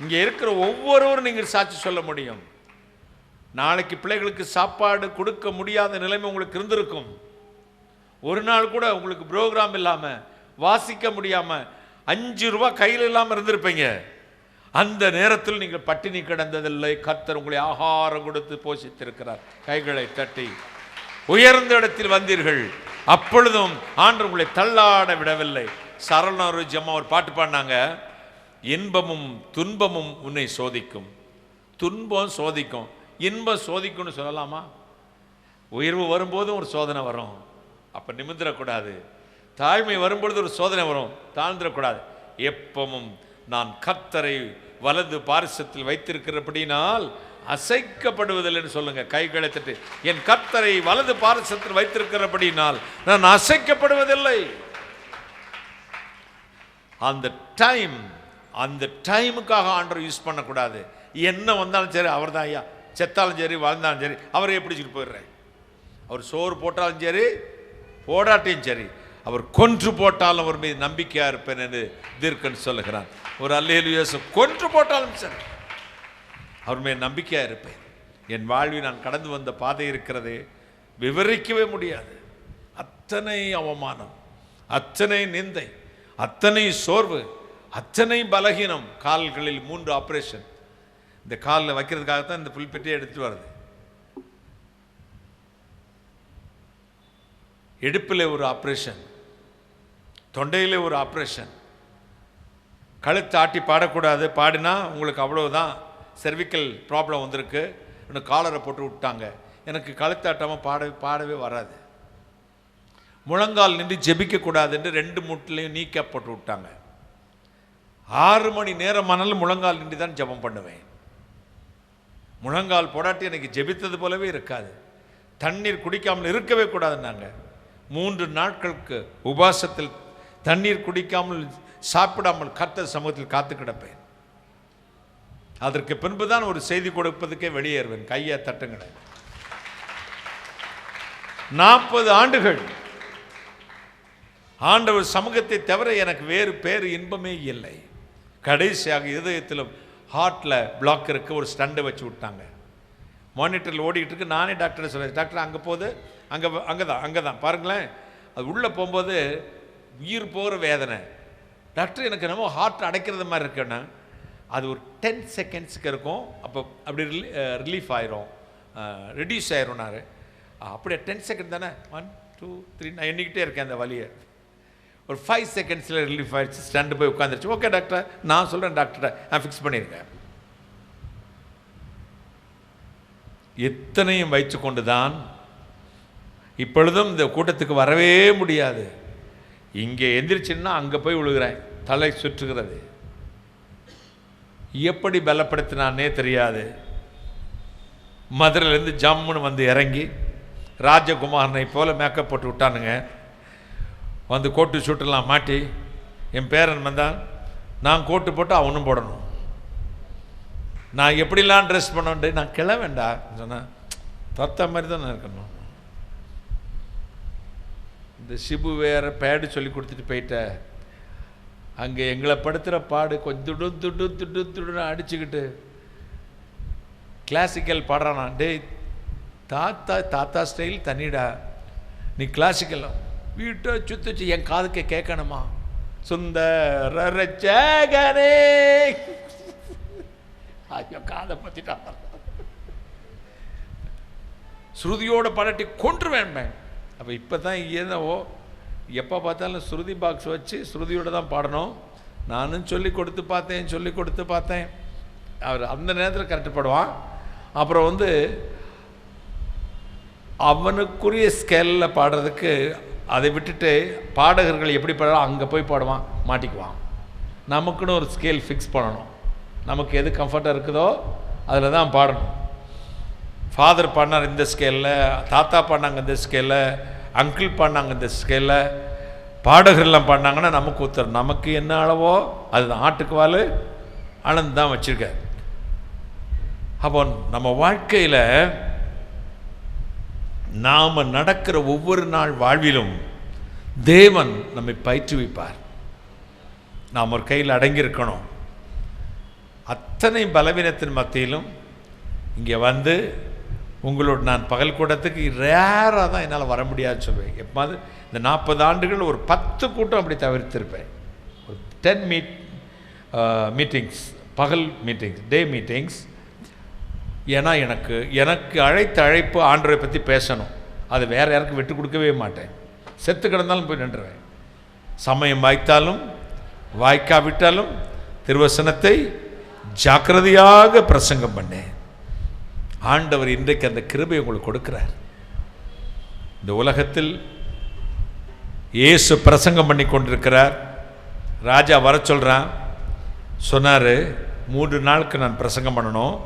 இங்கே இருக்கிற ஒவ்வொருவரும் நீங்கள் சாட்சி சொல்ல முடியும். நாளைக்கு பிள்ளைகளுக்கு சாப்பாடு கொடுக்க முடியாத நிலைமை உங்களுக்கு இருந்திருக்கும். ஒரு நாள் கூட உங்களுக்கு ப்ரோக்ராம் இல்லாமல், வாசிக்க முடியாமல், 5 ரூபா கையில் இல்லாமல் இருந்திருப்பீங்க. அந்த நேரத்தில் நீங்கள் பட்டினி கிடந்ததில்லை. கர்த்தர் உங்களை ஆகாரம் கொடுத்து போஷித்திருக்கிறார். கைகளை தட்டி உயர்ந்த இடத்தில் வந்தீர்கள். அப்பொழுதும் ஆண்டவர் உங்களை தள்ளாட விடவில்லை. சரளஜம்மா ஒரு பாட்டு பாடினாங்க, இன்பமும் துன்பமும் உன்னை சோதிக்கும். துன்பம் சோதிக்கும், இன்பம் சோதிக்கும்னு சொல்லலாமா? உயர்வு வரும்போதும் ஒரு சோதனை வரும், அப்போ நிமிர்ந்துடக்கூடாது. தாழ்மை வரும்பொழுது ஒரு சோதனை வரும், தாழ்ந்துடக்கூடாது. எப்பவும் நான் கர்த்தரை வலது பாரிசத்தில் வைத்திருக்கிறபடினால் அசைக்கப்படுவதில்லைன்னு சொல்லுங்க. கைகளை தட்டு. என் கர்த்தரை வலது பாரிசத்தில் வைத்திருக்கிறபடினால் நான் அசைக்கப்படுவதில்லை. அந்த டைமுக்காக ஆண்டவர் யூஸ் பண்ணக்கூடாது. என்ன வந்தாலும் சரி, அவர் தான் ஐயா. செத்தாலும் சரி, வாழ்ந்தாலும் சரி, அவரை பிடிச்சிட்டு போயிடுறேன். அவர் சோறு போட்டாலும் சரி, போடாட்டியும் சரி, அவர் கொன்று போட்டாலும் அவர் மீது நம்பிக்கையாக இருப்பேன் என்று தீர்க்கன் சொல்லுகிறான். ஒரு அல்லேலூயா. கொன்று போட்டாலும் சரி, அவர் மீது நம்பிக்கையாக இருப்பேன். என் வாழ்வில் நான் கடந்து வந்த பாதை இருக்கிறதே, விவரிக்கவே முடியாது. அத்தனை அவமானம், அத்தனை நிந்தை, அத்தனை சோர்வு, அத்தனை பலகீனம். கால்களில் 3 ஆப்ரேஷன். இந்த காலில் வைக்கிறதுக்காகத்தான் இந்த புல்பெட்டியை எடுத்துட்டு வருது. இடுப்பில் ஒரு ஆப்ரேஷன், தொண்டையில் ஒரு ஆப்ரேஷன். கழுத்து ஆட்டி பாடக்கூடாது, பாடினா உங்களுக்கு அவ்வளோதான், செர்விக்கல் ப்ராப்ளம் வந்திருக்கு, இன்னும் காலரை போட்டு விட்டாங்க. எனக்கு கழுத்தாட்டாமல் பாடவே வராது. முழங்கால் நின்று ஜெபிக்கக்கூடாதுன்னு 2 மூட்டிலையும் நீக்கா போட்டு விட்டாங்க. 6 மணி நேரமானாலும் முழங்கால் நின்று தான் ஜெபம் பண்ணுவேன். முழங்கால் போடாட்டி எனக்கு ஜெபித்தது போலவே இருக்காது. தண்ணீர் குடிக்காமல் இருக்கவே கூடாதுன்னாங்க. 3 நாட்களுக்கு உபாசத்தில் தண்ணீர் குடிக்காமல் சாப்பிடாமல் கர்த்தர் சமூகத்தில் காத்து கிடப்பேன். அதற்கு பின்புதான் ஒரு செய்தி கொடுப்பதுக்கே வெளியேறுவேன். கையை தட்டுங்களேன். 40 ஆண்டுகள் ஆண்டவர் சமூகத்தை தவிர எனக்கு வேறு பேரு இன்பமே இல்லை. கடைசியாக இதயத்திலும் ஹார்ட்டில் பிளாக் இருக்க ஒரு ஸ்டண்டை வச்சு விட்டாங்க. மானிட்டரில் ஓடிக்கிட்டு இருக்கு. நானே டாக்டர் சொல்கிறேன், டாக்டர் அங்கே போகுது, அங்கே தான் பாருங்களேன். அது உள்ளே போகும்போது உயிர் போகிற வேதனை. டாக்டர் எனக்கு என்னமோ ஹார்ட் அடைக்கிறது மாதிரி இருக்குன்னா, அது ஒரு 10 செகண்ட்ஸுக்கு இருக்கும். அப்போ அப்படி ரிலீஃப் ஆயிரும், ரெடியூஸ் ஆயிரும்னாரு. அப்படியே 10 செகண்ட் தானே, 1 2 3 நான் எண்ணிக்கிட்டே இருக்கேன் அந்த வலியை. ஒரு 5 செகண்ட்ஸில் ரிலீஃப் ஆகிடுச்சு. ஸ்டாண்டு போய் உட்காந்துருச்சு. ஓகே டாக்டர், நான் சொல்கிறேன் டாக்டரை, நான் ஃபிக்ஸ் பண்ணியிருக்கேன். எத்தனையும் வைத்து கொண்டு தான் இப்பொழுதும் இந்த கூட்டத்துக்கு வரவே முடியாது. இங்கே எந்திரிச்சுன்னா அங்கே போய் விழுகிறேன், தலை சுற்றுகிறது. எப்படி பலப்படுத்தினானே தெரியாது. மதுரையிலேருந்து ஜம்முன்னு வந்து இறங்கி ராஜகுமாரனை போல மேக்கப் போட்டு விட்டானுங்க. வந்து கோட்டு சூட்டெல்லாம் மாட்டி, என் பேரன் வந்தான், நான் கோட்டு போட்டு அவனும் போடணும். நான் எப்படிலாம் ட்ரெஸ் பண்ணோன்ட்டு நான் கிளவேண்டா சொன்னேன். தத்த மாதிரி தான் நான் இருக்கணும். இந்த சிபு வேற பேடு சொல்லி கொடுத்துட்டு போயிட்ட. அங்கே எங்களை படுத்துகிற பாடு கொஞ்சம் துடு அடிச்சுக்கிட்டு கிளாசிக்கல் பாடுறானா. டேய் தாத்தா ஸ்டைல் தண்ணிடா, நீ கிளாசிக்கல் வீட்டை சுத்திச்சு என் காதுக்கு கேட்கணுமா. சுந்தர சேகனே, ஐயோ காதை பத்திட்டா. ஸ்ருதியோட பாடாட்டி கொன்றுவேன். அப்போ இப்போ தான் என்னவோ எப்போ பார்த்தாலும் ஸ்ருதி பாக்ஸ் வச்சு ஸ்ருதியோடு தான் பாடணும். நானும் சொல்லி கொடுத்து பார்த்தேன். அவர் அந்த நேரத்தில் கரெக்டு பாடுவான். அப்புறம் வந்து அவனுக்குரிய ஸ்கேலில் பாடுறதுக்கு அதை விட்டுட்டு பாடகர்கள் எப்படி பாடுறோம் அங்கே போய் பாடுவான், மாட்டிக்குவான். நமக்குன்னு ஒரு ஸ்கேல் ஃபிக்ஸ் பண்ணணும். நமக்கு எது கம்ஃபர்ட்டாக இருக்குதோ அதில் தான் பாடணும். ஃபாதர் பாடினார் இந்த ஸ்கேலில், தாத்தா பாடினாங்க இந்த ஸ்கேலில், அங்கிள் பாடினாங்க இந்த ஸ்கேலில், பாடகர்லாம் பாடினாங்கன்னா நமக்கு ஒருத்தர் நமக்கு என்ன அளவோ அதுதான். ஆட்டுக்கு வால் அளந்து தான் வச்சுருக்க. அப்போ நம்ம வாழ்க்கையில் நாம் நடக்கிற ஒவ்வொரு நாள் வாழ்விலும் தேவன் நம்மை பயிற்றுவிப்பார். நாம் ஒரு கையில் அடங்கியிருக்கணும். அத்தனை பலவீனத்தின் மத்தியிலும் இங்கே வந்து உங்களோட நான் பகல் கூட்டத்துக்கு ரேராக தான் என்னால் வர முடியாதுன்னு சொல்லுவேன். எப்போது இந்த 40 ஆண்டுகள் ஒரு 10 கூட்டம் அப்படி தவிர்த்திருப்பேன். ஒரு 10 மீட்டிங்ஸ், பகல் மீட்டிங்ஸ், டே மீட்டிங்ஸ். ஏன்னா எனக்கு அழைத்த அழைப்பு ஆண்டவரை பற்றி பேசணும். அது வேறு யாருக்கும் விட்டு கொடுக்கவே மாட்டேன். செத்து கிடந்தாலும் போய் நின்றுவேன். சமயம் வாய்த்தாலும் வாய்க்காவிட்டாலும் திருவசனத்தை ஜாக்கிரதையாக பிரசங்கம் பண்ணேன். ஆண்டவர் இன்றைக்கு அந்த கிருபை உங்களுக்கு கொடுக்கிறார். இந்த உலகத்தில் இயேசு பிரசங்கம் பண்ணி கொண்டிருக்கிறார். ராஜா வர சொல்கிறான். சொன்னார், 3 நாளுக்கு நான் பிரசங்கம் பண்ணணும்.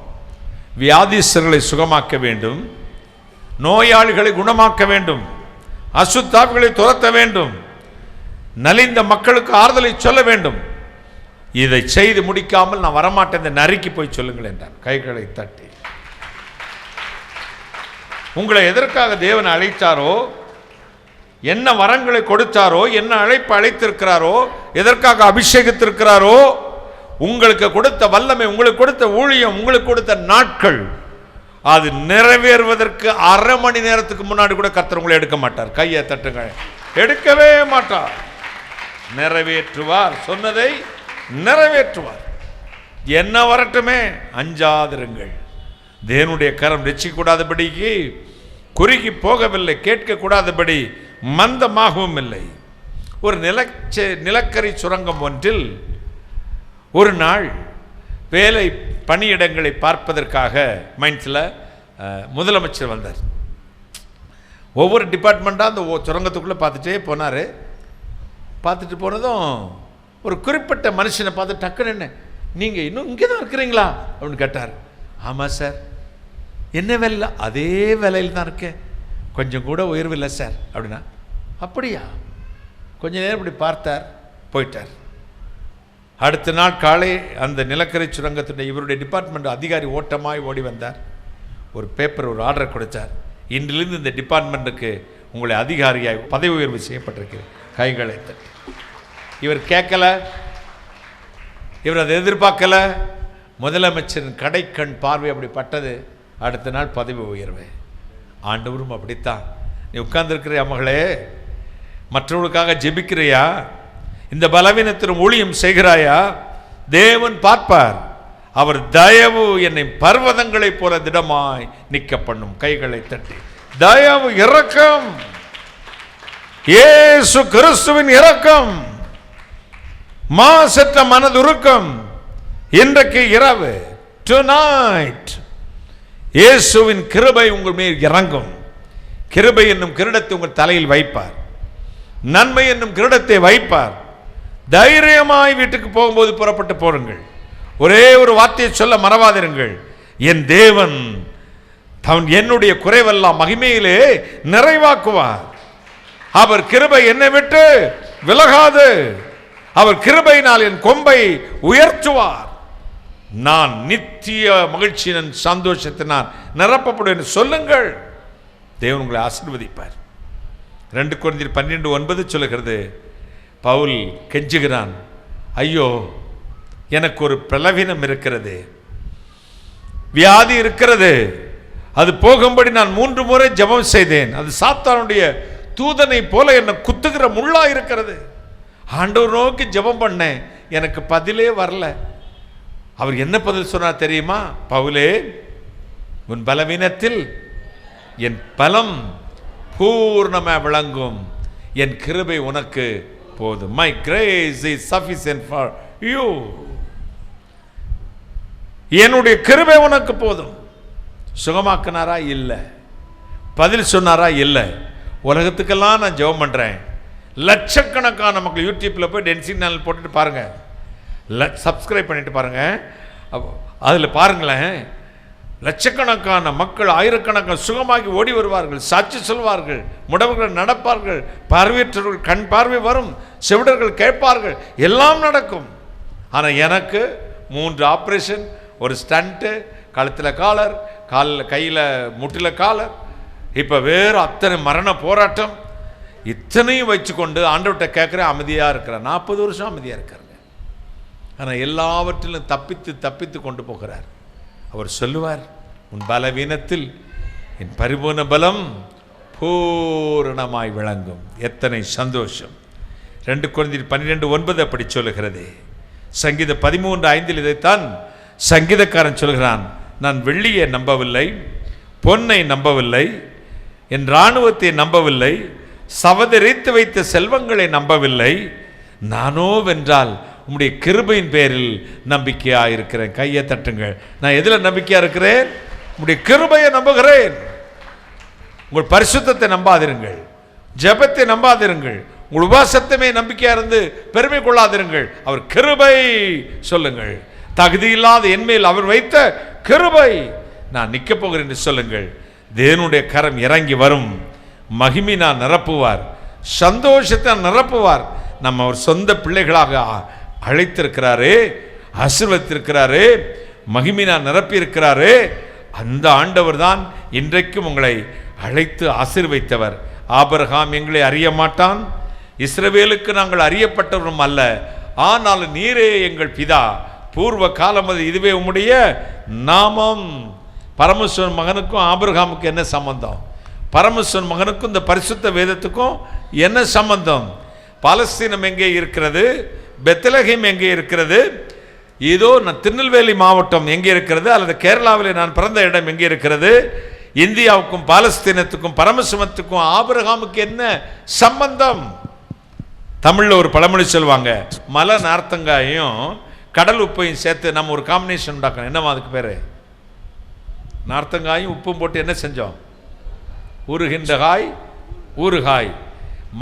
வியாதிஸ்தர்களை சுகமாக்க வேண்டும், நோயாளிகளை குணமாக்க வேண்டும், அசுத்தாவிகளை துரத்த வேண்டும், நலிந்த மக்களுக்கு ஆறுதலை சொல்ல வேண்டும். இதை செய்து முடிக்காமல் நான் வரமாட்டேன், இந்த நரிக்கு போய் சொல்லுங்கள் என்றான் கைகளை தட்டி. உங்களை எதற்காக தேவன் அழைத்தாரோ, என்ன வரங்களை கொடுத்தாரோ, என்ன அழைப்பு அழைத்திருக்கிறாரோ, எதற்காக அபிஷேகித்திருக்கிறாரோ, உங்களுக்கு கொடுத்த வல்லமை, உங்களுக்கு கொடுத்த ஊழியம், உங்களுக்கு கொடுத்த நாட்கள், அது நிறைவேறுவதற்கு அரை மணி நேரத்துக்கு முன்னாடி கூட கர்த்தர் உங்களை எடுக்க மாட்டார். கையை தட்டுங்கள். எடுக்கவே மாட்டார். நிறைவேற்றுவார். சொன்னதை நிறைவேற்றுவார். என்ன வரட்டுமே, அஞ்சாதிருங்கள். தேவனுடைய கரம் ரட்சிக்க கூடாதபடிக்கு, குறுகி போகவில்லை, கேட்க கூடாதபடி மந்தமாகவும் இல்லை. ஒரு நிலக்கரி சுரங்கம் ஒன்றில் ஒரு நாள் வேலை பணியிடங்களை பார்ப்பதற்காக மைன்ஸில் முதலமைச்சர் வந்தார். ஒவ்வொரு டிபார்ட்மெண்ட்டாக அந்த சுரங்கத்துக்குள்ளே பார்த்துட்டே போனார். பார்த்துட்டு போனதும் ஒரு குறிப்பிட்ட மனுஷனை பார்த்து டக்குன்னு, என்ன நீங்கள் இன்னும் இங்கே தான் இருக்கிறீங்களா அப்படின்னு கேட்டார். ஆமாம் சார். என்ன வேலை? அதே வேலையில் தான் இருக்கேன், கொஞ்சம் கூட உயர்வு இல்லை சார் அப்படின்னா. அப்படியா? கொஞ்ச நேரம் இப்படி பார்த்தார், போயிட்டார். அடுத்த நாள் காலை அந்த நிலக்கரி சுரங்கத்துடைய இவருடைய டிபார்ட்மெண்ட் அதிகாரி ஓட்டமாய் ஓடி வந்தார். ஒரு பேப்பர், ஒரு ஆர்டர் கொடுத்தார். இன்றிலிருந்து இந்த டிபார்ட்மெண்ட்டுக்கு உங்களை அதிகாரியாய் பதவி உயர்வு செய்யப்பட்டிருக்கு. கைகளை தட்டி. இவர் கேட்கல, இவர் அதை எதிர்பார்க்கல. முதலமைச்சரின் கடைக்கண் பார்வை அப்படி பட்டது. அடுத்த நாள் பதவி உயர்வு. ஆண்டவரும் அப்படித்தான். நீ உட்கார்ந்துருக்கிறியா மகளே? மற்றவர்களுக்காக ஜெபிக்கிறியா? இந்த பலவீனத்திலும் ஊழியம் செய்கிறாயா? தேவன் பார்ப்பார். அவர் தயவு என்னை பர்வதங்களைப் போல திடமாய் நிற்க பண்ணும். கைகளை தட்டி. தயவு, இரக்கம், இயேசு கிறிஸ்துவின் இரக்கம், மாசற்ற மனதுருக்கம். இன்றைக்கு இரவு, டுநைட், இயேசுவின் கிருபை உங்கள் மேல் இறங்கும். கிருபை என்னும் கிரீடத்தை உங்கள் தலையில் வைப்பார். நன்மை என்னும் கிரீடத்தை வைப்பார். தைரியமாய் வீட்டுக்கு போகும்போது புறப்பட்டு போருங்கள். ஒரே ஒரு வார்த்தையை சொல்ல மறவாதிருங்கள். என் தேவன் என்னுடைய குறைவெல்லாம் மகிமையிலே நிறைவாக்குவார். அவர் கிருபை என்னை விட்டு விலகாது. அவர் கிருபையினால் என் கொம்பை உயர்த்துவார். நான் நித்திய மகிழ்ச்சியின் சந்தோஷத்தினால் நிரப்பப்படுவேன் சொல்லுங்கள். தேவன் உங்களை ஆசீர்வதிப்பார். 2 கொரிந்தியர் 12:9 சொல்லுகிறது. பவுல் கெஞ்சுகிறான், ஐயோ எனக்கு ஒரு பலவீனம் இருக்கிறது, வியாதி இருக்கிறது, அது போகும்படி நான் 3 முறை ஜெபம் செய்தேன். அது சாத்தானுடைய தூதனை போல என்னை குத்துகிற முள்ளா இருக்கிறது. ஆண்டவர் நோக்கி ஜெபம் பண்ணேன், எனக்கு பதிலே வரல. அவர் என்ன பதில் சொன்னார் தெரியுமா? பவுலே, உன் பலவீனத்தில் என் பலம் பூர்ணமாக விளங்கும், என் கிருபை உனக்கு போதும். My grace is sufficient for you. என்னுடைய கிருபை உனக்கு போதும். சுகமாக்குனாரா? இல்லை. பதில் சொன்னாரா? இல்லை. உலகத்துக்கெல்லாம் நான் ஜெபம் பண்ணுறேன். லட்சக்கணக்கான மக்கள் யூடியூப்பில் போய் டென்சிங் சேனல் போட்டுட்டு பாருங்கள், சப்ஸ்கிரைப் பண்ணிட்டு பாருங்கள், அதில் பாருங்களேன். லட்சக்கணக்கான மக்கள், ஆயிரக்கணக்கான சுகமாகி ஓடி வருவார்கள், சாட்சி சொல்வார்கள், முடவர்கள் நடப்பார்கள், பார்வையற்றவர்கள் கண் பார்வை வரும், செவிடர்கள் கேட்பார்கள், எல்லாம் நடக்கும். ஆனால் எனக்கு 3 ஆப்ரேஷன், ஒரு ஸ்டண்ட்டு, கழுத்தில் காலர், காலில் கையில் முட்டில் காலர், இப்போ வேறு அத்தனை மரண போராட்டம், இத்தனையும் வச்சு கொண்டு ஆண்டவர்கிட்ட கேட்குறேன், அமைதியாக இருக்கிறேன். 40 வருஷம் அமைதியாக இருக்கிறாங்க. ஆனால் எல்லாவற்றிலும் தப்பித்து கொண்டு போகிறார். அவர் சொல்லுவார், உன் பலவீனத்தில் என் பரிபூர்ண பலம் பூரணமாய் விளங்கும். எத்தனை சந்தோஷம். 2 கொரிந்தியர் 12:9 அப்படி சொல்லுகிறது. சங்கீதம் 13:5 இதைத்தான் சங்கீதக்காரன் சொல்கிறான். நான் வெள்ளியை நம்பவில்லை, பொன்னை நம்பவில்லை, என் இராணுவத்தை நம்பவில்லை, சவதரித்து வைத்த செல்வங்களை நம்பவில்லை, நானோ வென்றால் உம்முடைய கிருபையின் பேரில் நம்பிக்கையாக இருக்கிறேன். கையை தட்டுங்கள். நான் எதில் நம்பிக்கையாக இருக்கிறேன்? உம்முடைய கிருபையை நம்புகிறேன். உங்கள் பரிசுத்தத்தை நம்பாதிருங்கள், ஜெபத்தை நம்பாதிருங்கள், உங்கள் உபவாசத்தமே நம்பிக்கையாக இருந்து பெருமை கொள்ளாதிருங்கள். அவர் கிருபை சொல்லுங்கள். தகுதியில்லாத என்மேல் அவர் வைத்த கிருபை, நான் நிற்கப் போகிறேன் என்று சொல்லுங்கள். தேவனுடைய கரம் இறங்கி வரும். மகிமை நான் நிரப்புவார், சந்தோஷத்தை நிரப்புவார். நம்ம அவர் சொந்த பிள்ளைகளாக அழைத்திருக்கிறாரே, ஆசீர்வதித்திருக்கிறாரே, மகிமை நான் நிரப்பியிருக்கிறாரே. அந்த ஆண்டவர் தான் இன்றைக்கும் உங்களை அழைத்து ஆசீர்வதித்தவர். ஆபிரகாம் எங்களை அறிய மாட்டான், இஸ்ரவேலுக்கு நாங்கள் அறியப்பட்டவரும் அல்ல, ஆனால் நீரே எங்கள் பிதா, பூர்வ காலம் அது இதுவே உம்முடைய நாமம். பரமேஸ்வரன் மகனுக்கும் ஆபிரகாமுக்கும் என்ன சம்பந்தம்? பரமேஸ்வரன் மகனுக்கும் இந்த பரிசுத்த வேதத்துக்கும் என்ன சம்பந்தம்? பாலஸ்தீனம் எங்கே இருக்கிறது? பெத்லகேம் எங்கே இருக்கிறது? இதோ நான் திருநெல்வேலி மாவட்டம் எங்கே இருக்கிறது? அல்லது கேரளாவில் நான் பிறந்த இடம் எங்கே இருக்கிறது? இந்தியாவுக்கும் பாலஸ்தீனத்துக்கும் பரமசிவத்துக்கும் ஆபிரகாமுக்கு என்ன சம்பந்தம்? தமிழ்ல ஒரு பழமொழி சொல்லுவாங்க, மலை நார்த்தங்காயும் கடல் உப்பையும் சேர்த்து நம்ம ஒரு காம்பினேஷன் உண்டாக்கணும். என்னவா அதுக்கு பேரு? நார்த்தங்காயும் உப்பும் போட்டு என்ன செஞ்சோம்? ஊறுகின்ற காய் ஊறுகாய்.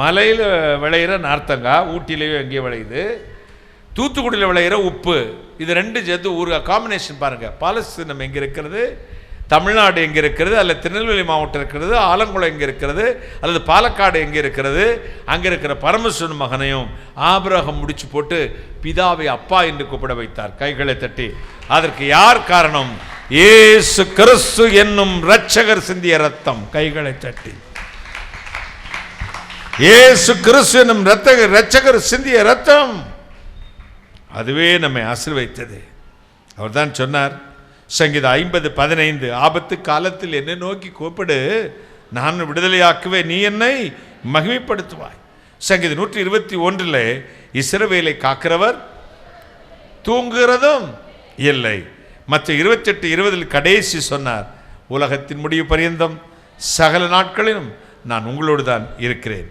மலையில் விளையிற நார்த்தங்காய் ஊட்டிலேயும் எங்கேயும் விளையுது, தூத்துக்குடியில் விளையிற உப்பு, இது ரெண்டு சேர்த்து ஊறுகாய் காம்பினேஷன் பாருங்கள். பாலஸ்தீனம் எங்கே இருக்கிறது, தமிழ்நாடு எங்கே இருக்கிறது, அல்லது திருநெல்வேலி மாவட்டம் இருக்கிறது, ஆலங்குளம் எங்கே இருக்கிறது, அல்லது பாலக்காடு எங்கே இருக்கிறது, அங்கே இருக்கிற பரமசிவன் மகனையும் ஆபிரகாம் முடிச்சு போட்டு பிதாவை அப்பா என்று கூப்பிட வைத்தார். கைகளை தட்டி. அதற்கு யார் காரணம்? இயேசு கிறிஸ்து என்னும் இரட்சகர் சிந்திய ரத்தம். கைகளை தட்டி. இயேசு கிறிஸ்து என்னும் இரட்சகர் சிந்திய ரத்தம், அதுவே நம்மை ஆசீர்வதித்தது. அவர் தான் சொன்னார், சங்கீதம் 50:15, ஆபத்து காலத்தில் என்னை நோக்கி கூப்பிடு, நான் விடுதலையாக்குவேன், நீ என்னை மகிமைப்படுத்துவாய். சங்கீதம் 121, இஸ்ரவேலை காக்கிறவர் தூங்குகிறதும் இல்லை. மற்ற 28:20 கடைசி சொன்னார், உலகத்தின் முடிவு பரியந்தம் சகல நாட்களிலும் நான் உங்களோடு தான் இருக்கிறேன்.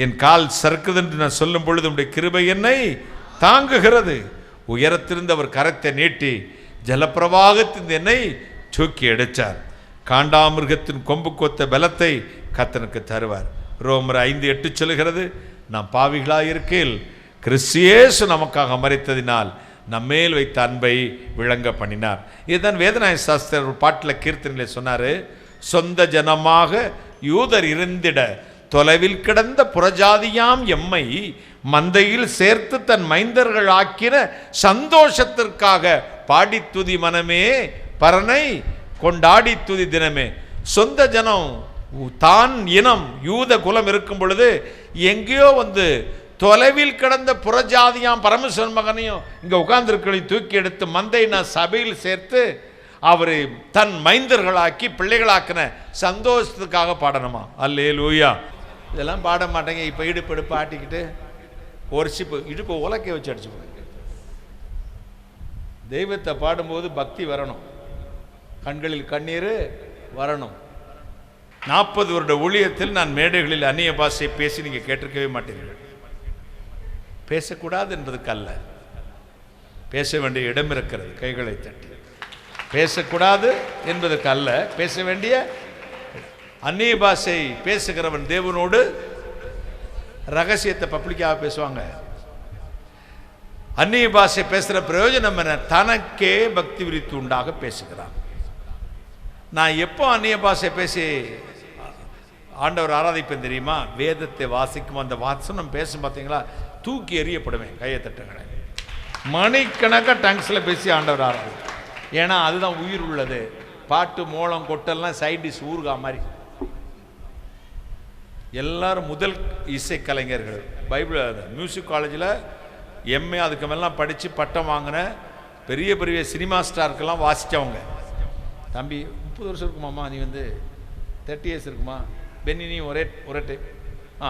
என் கால் சறுக்குது என்று நான் சொல்லும் பொழுது உடைய கிருபை என்னை தாங்குகிறது. உயரத்திலிருந்து அவர் கரத்தை நீட்டி ஜலப்பிரவாகத்தின் என்னை தூக்கி எடுத்தார். காண்டாமிருகத்தின் கொம்பு கொத்த பலத்தை கர்த்தனுக்கு தருவார். ரோமர் 5:8 சொல்லுகிறது, நாம் பாவிகளாக இருக்கையில் கிறிஸ்து இயேசு நமக்காக மரித்ததினால் நம்மேல் வைத்த அன்பை விளங்க பண்ணினார். இதுதான் வேதநாய சாஸ்திரர் ஒரு பாட்டில் கீர்த்தனையிலே சொன்னார், சொந்த ஜனமாக யூதர் இருந்திட தொலைவில் கிடந்த புறஜாதியாம் எம்மை மந்தையில் சேர்த்து தன் மைந்தர்கள் ஆக்கின சந்தோஷத்திற்காக பாடி துதி மனமே பரனை கொண்டாடி துதி தினமே. சொந்த ஜனம் தான் இனம் யூத குலம் இருக்கும் பொழுது எங்கேயோ வந்து தொலைவில் கிடந்த புறஜாதியாம் பரமசிவன் மகனையும் இங்கே உட்கார்ந்துருக்களையும் தூக்கி எடுத்து மந்தையின சபையில் சேர்த்து அவரை தன் மைந்தர்களாக்கி பிள்ளைகளாக்கின சந்தோஷத்துக்காக பாடணுமா? அல்லேலூயா. இதெல்லாம் பாட மாட்டேங்க. இப்போ இடுப்பு ஆட்டிக்கிட்டு ஒரு சிப்பு இடுப்பு உலக்கை வச்சு அடிச்சுக்கோங்க. தெய்வத்தை பாடும்போது பக்தி வரணும், கண்களில் கண்ணீர் வரணும். 40 வருட ஊழியத்தில் நான் மேடைகளில் அந்நிய பாஷை பேசி நீங்கள் கேட்டிருக்கவே மாட்டீர்கள். பேசக்கூடாது என்பதுக்கு அல்ல, பேச வேண்டிய இடம் இருக்கிறது. கைகளை தட்டி. பேசக்கூடாது என்பதற்கு அல்ல, பேச வேண்டிய. அந்நிய பாஷை பேசுகிறவன் தேவனோடு ரகசியத்தை பப்ளிக்காக பேசுவாங்க. அந்நிய பாஷை பேசுகிற பிரயோஜனம் என்ன? தனக்கே பக்தி விருத்தி உண்டாக பேசுகிறான். நான் எப்போ அந்நிய பாஷை பேசி ஆண்டவர் ஆராதிப்பேன் தெரியுமா? வேதத்தை வாசிக்கும் அந்த வாசனம் பேசும் பார்த்தீங்களா, தூக்கி எறியப்படுவேன். கையை தட்டுங்களேன். மணிக்கணக்காக டங்ஸில் பேசி ஆண்டவர் ஆராதி. ஏன்னா அதுதான் உயிர் உள்ளது. பாட்டு மூலம் கொட்டெல்லாம் சைட் டிஷ் ஊறுகா மாதிரி. எல்லாரும் முதல் இசைக்கலைஞர்கள். பைபிள் மியூசிக் காலேஜில் எம்ஏ அதுக்கு மேலாம் படித்து பட்டம் வாங்கின பெரிய பெரிய சினிமா ஸ்டாருக்கெல்லாம் வாசித்தவங்க. தம்பி 30 வருஷம் இருக்குமாம்மா, நீ வந்து 30 இயர்ஸ் இருக்குமா? பென்னி நீ ஒரே டைம்.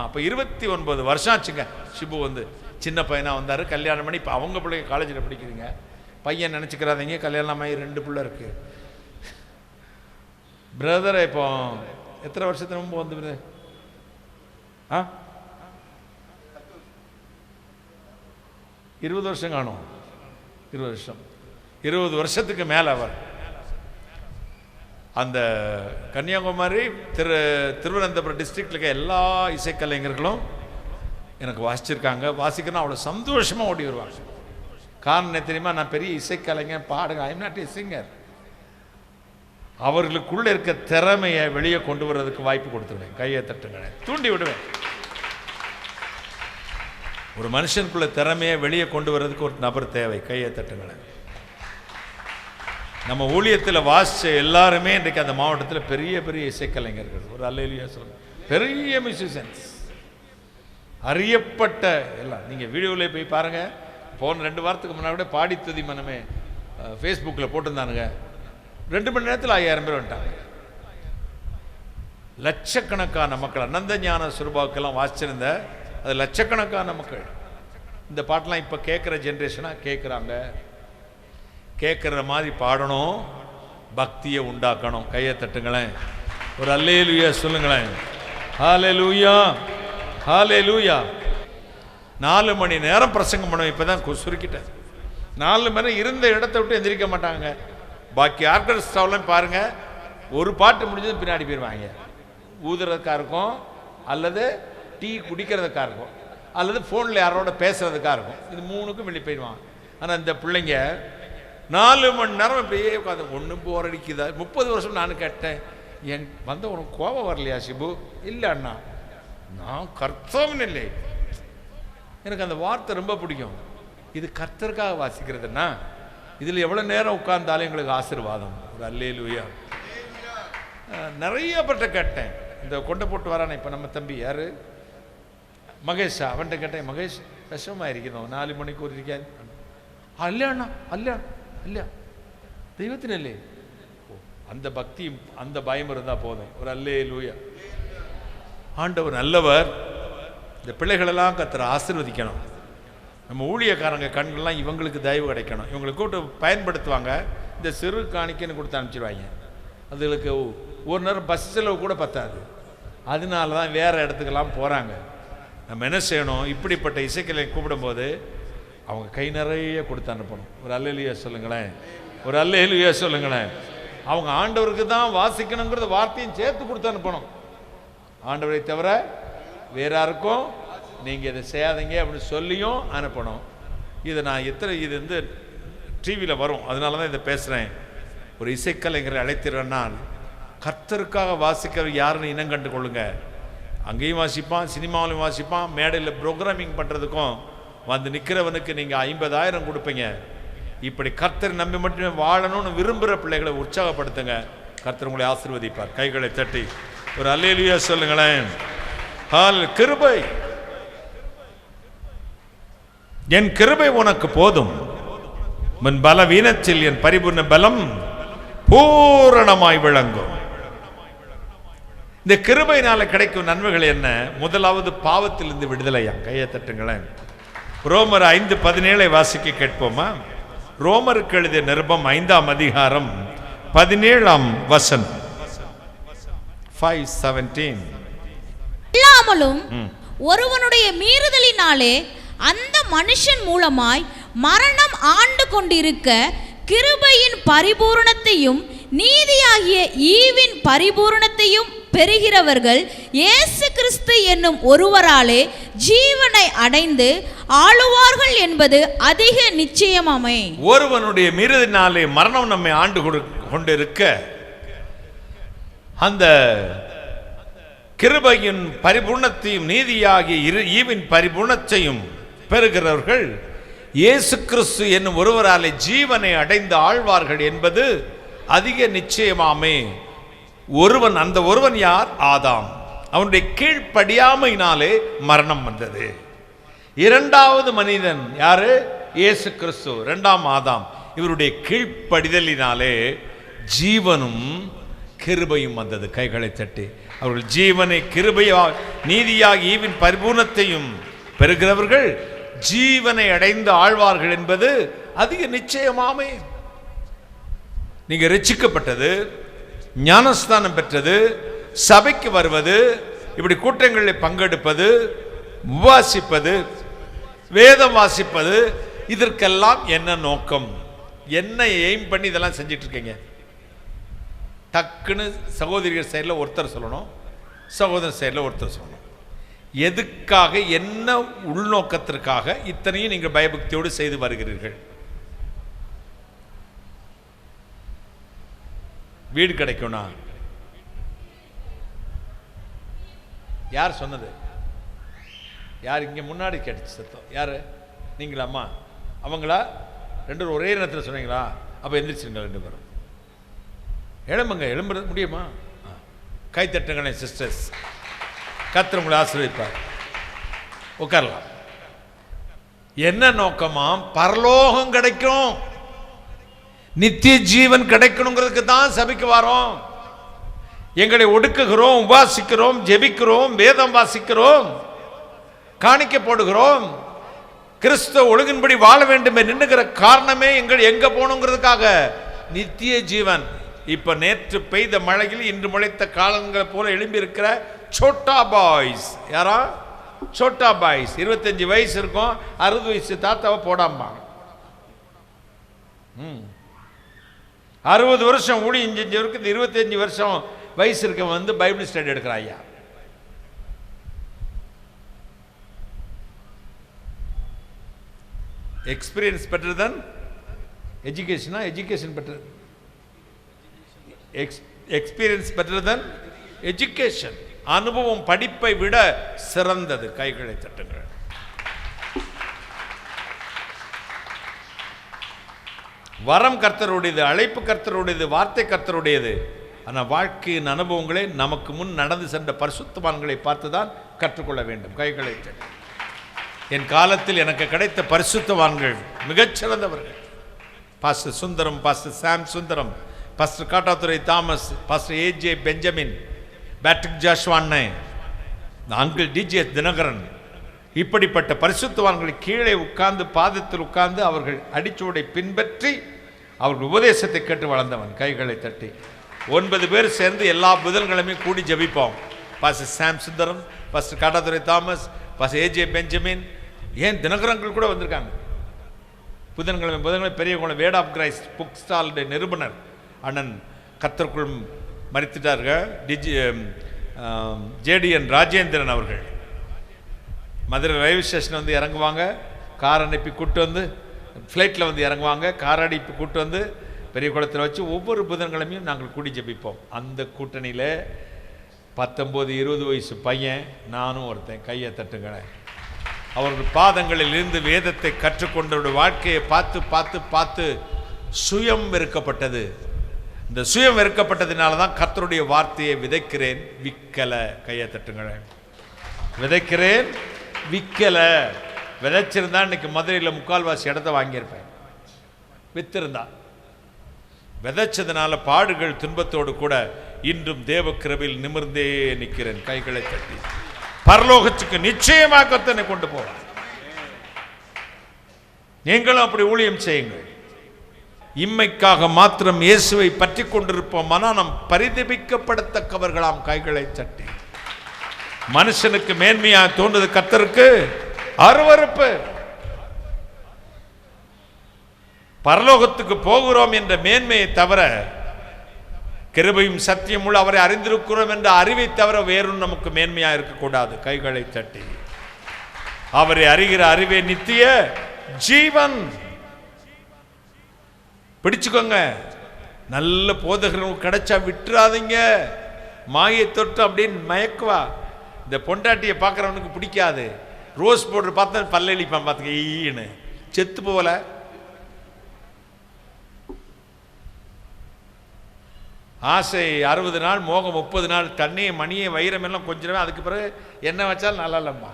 அப்போ 29 வருஷம் ஆச்சுங்க. ஷிபு வந்து சின்ன பையனாக வந்தார், கல்யாணம் பண்ணி இப்போ அவங்க பிள்ளைங்க காலேஜில் படிக்கிறீங்க. பையன் நினச்சிக்கிறாதீங்க, கல்யாணம் ஆகி 2 பிள்ளை இருக்குது. பிரதர் இப்போ எத்தனை வருஷத்துக்கு முன்பு வந்து 20 வருஷம் காணும். 20 வருஷம் 20 வருஷத்துக்கு மேலே அவர் அந்த கன்னியாகுமரி திருவனந்தபுரம் டிஸ்ட்ரிக்டில் இருக்க எல்லா இசைக்கலைஞர்களும் எனக்கு வாசிச்சிருக்காங்க. வாசிக்கணும் அவ்வளோ சந்தோஷமாக ஓடி வருவாங்க. காரணம் தெரியுமா? நான் பெரிய இசைக்கலைஞர், பாடுங்க, I am not a singer. அவர்களுக்குள்ளே இருக்க திறமையை வெளியே கொண்டு வர்றதுக்கு வாய்ப்பு கொடுத்துருவேன். கையை தட்டுங்களேன், தூண்டி விடுவேன். ஒரு மனுஷனுக்குள்ள திறமையை வெளியே கொண்டு வர்றதுக்கு ஒரு நபர் தேவை. கையை தட்டுங்களேன். நம்ம ஊழியத்தில் வாசித்த எல்லாருமே இன்றைக்கு அந்த மாவட்டத்தில் பெரிய பெரிய இசைக்கலைஞர்கள். ஒரு அல்லேலூயா சொல்லுங்க. பெரிய மியூசிஷியன்ஸ், அறியப்பட்ட எல்லாம். நீங்கள் வீடியோவில் போய் பாருங்கள். போன 2 வாரத்துக்கு முன்னாடி பாடி துதி மனமே ஃபேஸ்புக்கில் போட்டிருந்தானுங்க. 2 மணி நேரத்தில் 5000 பேர் வந்துட்டாங்க. லட்சக்கணக்கான மக்கள். அனந்த ஞான சுரூபாவுக்கெல்லாம் வாசிச்சிருந்த அது லட்சக்கணக்கான மக்கள். இந்த பாட்டெலாம் இப்போ கேட்குற ஜென்ரேஷனாக கேட்குறாங்க. கேட்குற மாதிரி பாடணும், பக்தியை உண்டாக்கணும். கையை தட்டுங்களேன். ஒரு அல்லேலூயா சொல்லுங்களேன். ஹல்லேலூயா, ஹல்லேலூயா. 4 மணி நேரம் பிரசங்கம் பண்ணுவேன். இப்பதான் சுருக்கிட்டேன். 4 மணி நேரம் இருந்த இடத்த விட்டு எந்திரிக்க மாட்டாங்க. பாக்கி ஆர்கெஸ்ட்ராவெல்லாம் பாருங்க, ஒரு பாட்டு முடிஞ்சது பின்னாடி போயிடுவாங்க. ஊதுறதுக்காக இருக்கும், அல்லது டீ குடிக்கிறதுக்காக இருக்கும், அல்லது ஃபோனில் யாரோட பேசுறதுக்காக இருக்கும். இது 3க்கும் வெளியே போயிடுவாங்க. ஆனால் இந்த பிள்ளைங்க 4 மணி நேரம் இப்படியே உட்காந்து ஒன்றும் போர் அடிக்குதா. 30 வருஷம் நான் கேட்டேன், என் வந்த உனக்கு கோபம் வரலையா சிபு? இல்லை அண்ணா, நான் கர்த்தவன் இல்லை. எனக்கு அந்த வார்த்தை ரொம்ப பிடிக்கும். இது கர்த்தருக்காக வாசிக்கிறதுன்னா இதில் எவ்வளோ நேரம் உட்கார்ந்தாலும் எங்களுக்கு ஆசீர்வாதம். ஒரு அல்லேலூயா. நிறைய பட்ட கேட்டேன். இந்த கொண்டை போட்டு வரானே இப்போ நம்ம தம்பி யார், மகேஷா, அவன்கிட்ட கேட்டேன், மகேஷ் விஷமாக இருக்கணும் 4 மணிக்கு ஒரு இருக்கேன். அல்ல அண்ணா, அல்ல அல்ல தெய்வத்தினல்லே. அந்த பக்தியும் அந்த பயம் இருந்தால் போதும். ஒரு அல்லேலூயா. ஆண்டவர் நல்லவர். இந்த பிள்ளைகளெல்லாம் கர்த்தர் ஆசீர்வதிக்கணும். நம்ம ஊழியக்காரங்க கண்கள்லாம் இவங்களுக்கு தயவு கிடைக்கணும். இவங்களை கூட்டு பயன்படுத்துவாங்க. இந்த சிறு காணிக்கைன்னு கொடுத்து அனுப்பிச்சிடுவாங்க. அதுகளுக்கு ஒரு நேரம் பஸ் செலவு கூட பத்தாது. அதனால தான் வேறு இடத்துக்கெல்லாம் போகிறாங்க. நம்ம என்ன செய்யணும், இப்படிப்பட்ட இசைக்கலை கூப்பிடும்போது அவங்க கை நிறைய கொடுத்து அனுப்பணும். ஒரு அல்லேலூயா சொல்லுங்களேன், ஒரு அல்லேலூயா சொல்லுங்களேன். அவங்க ஆண்டவருக்கு தான் வாசிக்கணுங்கிறத வார்த்தையும் சேர்த்து கொடுத்து அனுப்பணும். ஆண்டவரை தவிர வேற யாருக்கும் நீங்கள் இதை செய்யாதீங்க அப்படின்னு சொல்லியும் அனுப்பணும். இதை நான் இது வந்து டிவியில் வரும், அதனால தான் இதை பேசுகிறேன். ஒரு இசைக்கலைஞரை அழைத்திருன்னா கர்த்தருக்காக வாசிக்கிற யாருன்னு இனம் கண்டு கொள்ளுங்க. அங்கேயும் வாசிப்பான், சினிமாவிலையும் வாசிப்பான். மேடையில் ப்ரோக்ராமிங் பண்ணுறதுக்கும் வந்து நிற்கிறவனுக்கு நீங்கள் 50,000 கொடுப்பீங்க. இப்படி கர்த்தர் நம்பி மட்டுமே வாழணும்னு விரும்புகிற பிள்ளைகளை உற்சாகப்படுத்துங்க. கர்த்தர் உங்களை ஆசீர்வதிப்பார். கைகளை தட்டி ஒரு அல்லேலூயா சொல்லுங்களேன். கிருபை, என் கிருபை உனக்கு போதும், உன் பலவீனத்தில் என் பரிபூர்ண பலம் பூரணமாய் விளங்கும். இந்த கிருபையினால கிடைக்கும் நன்மைகள் என்ன? முதலாவது பாவத்திலிருந்து விடுதலையா. கையை தட்டுங்களேன். ரோமர் 5:17 வாசிக்க கேட்போமா? ரோமருக்கு எழுதிய நிருபம் 5ஆம் அதிகாரம் 17ஆம் வசனம். 5:17. இல்லாமலும் ஒருவனுடைய மீறுதலினாலே அந்த மனுஷன் மூலமாய் மரணம் ஆண்டு கொண்டிருக்க கிருபையின் பரிபூரணத்தையும் நீதியாகிய ஈவின் பரிபூரணத்தையும் பெறுகிறவர்கள் இயேசு கிறிஸ்து என்னும் ஒருவராலே ஜீவனை அடைந்து ஆளுவார்கள் என்பது அதிக நிச்சயமாமே. ஒருவனுடைய மீறுதலினாலே மரணம் நம்மை ஆண்டு கொண்டிருக்க அந்த கிருபையின் பரிபூர்ணத்தையும் நீதியாகிய ஈவின் பரிபூர்ணத்தையும் பெறுகிறவர்கள் இயேசு கிறிஸ்து என்னும் ஒருவராலே ஜீவனை அடைந்து ஆழ்வார்கள் என்பது அதிக நிச்சயமாமே. ஒருவன், அந்த ஒருவன் யார்? ஆதாம். அவனுடைய கீழ்ப்படியாமையினாலே மரணம் வந்தது. இரண்டாவது மனிதன் யாரு? இயேசு கிறிஸ்து, 2ஆம் ஆதாம். இவருடைய கீழ்ப்படிதலினாலே ஜீவனும் கிருபையும் வந்தது. கைகளை தட்டி அவர்கள் ஜீவனை கிருபையாக நீதியாக ஈவின் பரிபூர்ணத்தையும் பெறுகிறவர்கள் ஜீவனை அடைந்து ஆழ்வார்கள் என்பது அதிக நிச்சயமாமே. நீங்க ரட்சிக்கப்பட்டது, ஞானஸ்தானம் பெற்றது, சபைக்கு வருவது, இப்படி கூட்டங்களில் பங்கெடுப்பது, உபாசிப்பது, வேதம் வாசிப்பது, இதற்கெல்லாம் என்ன நோக்கம்? என்ன எய்ம் பண்ணி இதெல்லாம் செஞ்சிட்டு இருக்கீங்க? டக்குன்னு சகோதரிகள் சைடில் ஒருத்தர் சொல்லணும், சகோதரர் சைடில் ஒருத்தர் சொல்லணும். எதுக்காக, என்ன உள்நோக்கத்திற்காக இத்தனையும் நீங்கள் பயபக்தியோடு செய்து வருகிறீர்கள்? வீடு கிடைக்கும்னா யார் சொன்னது? யார் இங்கே முன்னாடி கேட்டுச்சு சத்தம்? யார்? நீங்களா அம்மா? அவங்களா? 2 பேரும் ஒரே நேரத்தில் சொன்னீங்களா? அப்போ எந்திரிச்சிருங்க 2 பேரும். எழும்புங்க. எழும்புற முடியுமா? கை தட்டுங்களேன் சிஸ்டர்ஸ். கர்த்தர் உங்களை ஆசீர்வதிப்பார். உட்காரலாம். என்ன நோக்கமா? பரலோகம் கிடைக்கும், நித்திய ஜீவன் கிடைக்கணுங்கிறதுக்கு தான் சபைக்கு வரோம். எங்களை ஒடுக்குகிறோம், உபாசிக்கிறோம், ஜெபிக்கிறோம், வேதம் வாசிக்கிறோம், காணிக்கை போடுகிறோம். கிறிஸ்துவ ஒழுங்கின்படி வாழ வேண்டும் என்கிற காரணமே எங்க போகணுங்கிறதுக்காக. நித்திய ஜீவன் இப்ப நேற்று பெய்த மழையில் இன்று முளைத்த காலங்களை போல எழும்பி இருக்கிற சோட்டா பாய்ஸ். யாரா? சோட்டா பாய்ஸ். 25 வயசு இருக்கும், 60 வயசு தாத்தாவை போடாம்பாங்க. 60 வருஷம் ஊழியம் செஞ்சவருக்கு இந்த 25 வருஷம் வயசு இருக்க வந்து பைபிள் ஸ்டடி எடுக்கிற ஐயா. எக்ஸ்பீரியன்ஸ் பெட்டர் தன் எஜுகேஷனா? Education better, experience better than education. அனுபவம் படிப்பை விட சிறந்தது. கைகளை தட்டுங்கள். வரம் கர்த்தருடையது, அழைப்பு கர்த்தருடையது, வார்த்தை கர்த்தருடையது. ஆனால் வாழ்க்கையின் அனுபவங்களை நமக்கு முன் நடந்து சென்ற பரிசுத்தவான்களை பார்த்து தான் கற்றுக்கொள்ள வேண்டும். கைகளை தட்டு. என் காலத்தில் எனக்கு கிடைத்த பரிசுத்தவான்கள் மிகச்சிறந்தவர்கள். Pastor Sundaram, pastor Sam Sundaram, pastor Kattathurai Thomas, pastor AJ Benjamin, Patrick ஜாஷ்வான்னை, அங்கிள் டிஜிஎஸ் தினகரன், இப்படிப்பட்ட பரிசுத்தவான்களை கீழே உட்கார்ந்து பாதத்தில் உட்கார்ந்து அவர்கள் அடிச்சுவடை பின்பற்றி அவர்கள் உபதேசத்தை கேட்டு வளர்ந்தவன். கைகளை தட்டி 9 பேர் சேர்ந்து எல்லா புதன்கிழமையும் கூடி ஜபிப்போம். Pastor Sam Sundaram, pastor Kattathurai Thomas, pastor AJ Benjamin, ஏன் தினகரங்கள் கூட வந்திருக்காங்க. புதன்கிழமை Periyakulam Word of Christ book ஸ்டாலுடைய நிறுவனர் அண்ணன் கர்த்தருக்குள் மரித்துட்டார்கள் ஜேடிஎன் ராஜேந்திரன் அவர்கள் மதுரை ரயில்வே ஸ்டேஷன் வந்து இறங்குவாங்க, கார் அனுப்பி கூட்டு வந்து, ஃப்ளைட்டில் வந்து இறங்குவாங்க, கார் அனுப்பி கூட்டு வந்து பெரிய குளத்தில் வச்சு ஒவ்வொரு புதன்கிழமையும் நாங்கள் கூடி ஜபிப்போம். அந்த கூட்டணியில் 19-20 வயசு பையன், நானும் ஒருத்தன். கையை தட்டுங்களேன். அவர்கள் பாதங்களில் இருந்து வேதத்தை கற்றுக்கொண்டவருடைய வாழ்க்கையை பார்த்து பார்த்து பார்த்து சுயம் வெறுக்கப்பட்டது. இந்த சுயம் வெறுக்கப்பட்டதுனால தான் கர்த்தருடைய வார்த்தையை விதைக்கிறேன் விக்கல. கையை தட்டுங்களேன். விதைக்கிறேன் விக்கல. விதைச்சிருந்தா இன்னைக்கு மதுரையில் 3/4 இடத்த வாங்கியிருப்பேன். வித்திருந்தா. விதைச்சதுனால பாடுகள் துன்பத்தோடு கூட இன்றும் தேவ கிருபையில் நிமிர்ந்தே நிற்கிறேன். கைகளை தட்டி பரலோகத்துக்கு நிச்சயமாக கர்த்தனை கொண்டு போவார். நீங்களும் அப்படி ஊழியம் செய்யுங்கள். இம்மைக்காக மாத்திரம் இயேசுவை பற்றி கொண்டிருப்போம். நாம் பரிதபிக்கப்படத்தக்கவர்களாம். கைகளை தட்டி மனுஷனுக்கு மேன்மையா தோன்றது, கர்த்தருக்கு அருவருப்பு. பரலோகத்துக்கு போகிறோம் என்ற மேன்மையை தவிர, கிருபையும் சத்தியம் உள்ள அவரை அறிந்திருக்கிறோம் என்ற அறிவை தவிர வேறும் நமக்கு மேன்மையா இருக்கக்கூடாது. கைகளை தட்டி அவரை அறிகிற அறிவே நித்திய ஜீவன். பிடிச்சுக்கோங்க. நல்ல போதகர்கள் கிடைச்சா விட்டுறாதீங்க. மாயை தொட்டு அப்படின்னு மயக்குவா. இந்த பொண்டாட்டியை பார்க்குறவனுக்கு பிடிக்காது. ரோஸ் பவுடர் பார்த்தா பல்லளிப்பான். பார்த்துக்க ஈன்னு செத்து போகல. ஆசை 60 நாள், மோகம் 30 நாள், தண்ணியை மணியை வைரம் எல்லாம் கொஞ்சமே. அதுக்கு பிறகு என்ன வச்சாலும் நல்லா இல்லைம்மா.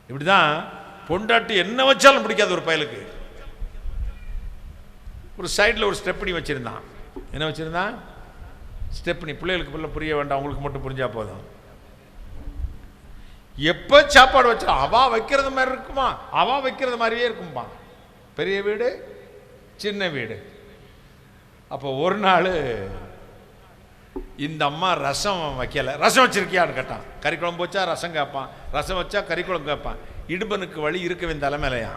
இப்படிதான் பொண்டாட்டி என்ன வச்சாலும் பிடிக்காது ஒரு பயலுக்கு. ஒரு சைடில் ஒரு ஸ்டெப்னி வச்சுருந்தான். என்ன வச்சுருந்தான்? ஸ்டெப்னி. பிள்ளைகளுக்கு பிள்ளை புரிய வேண்டாம், அவங்களுக்கு மட்டும் புரிஞ்சா போதும். எப்போ சாப்பாடு வச்சா அவா வைக்கிறது மாதிரி இருக்குமா, அவா வைக்கிறது மாதிரியே இருக்கும்பா. பெரிய வீடு, சின்ன வீடு. அப்போ ஒரு நாள் இந்த அம்மா ரசம் வைக்கலை. ரசம் வச்சிருக்கியான்னு கேட்டான். கறி குழம்பு வச்சா ரசம் கேட்பான், ரசம் வச்சா கறி குழம்பு கேட்பான். இடுபனுக்கு வழி இருக்கவின் தலைமையிலையா.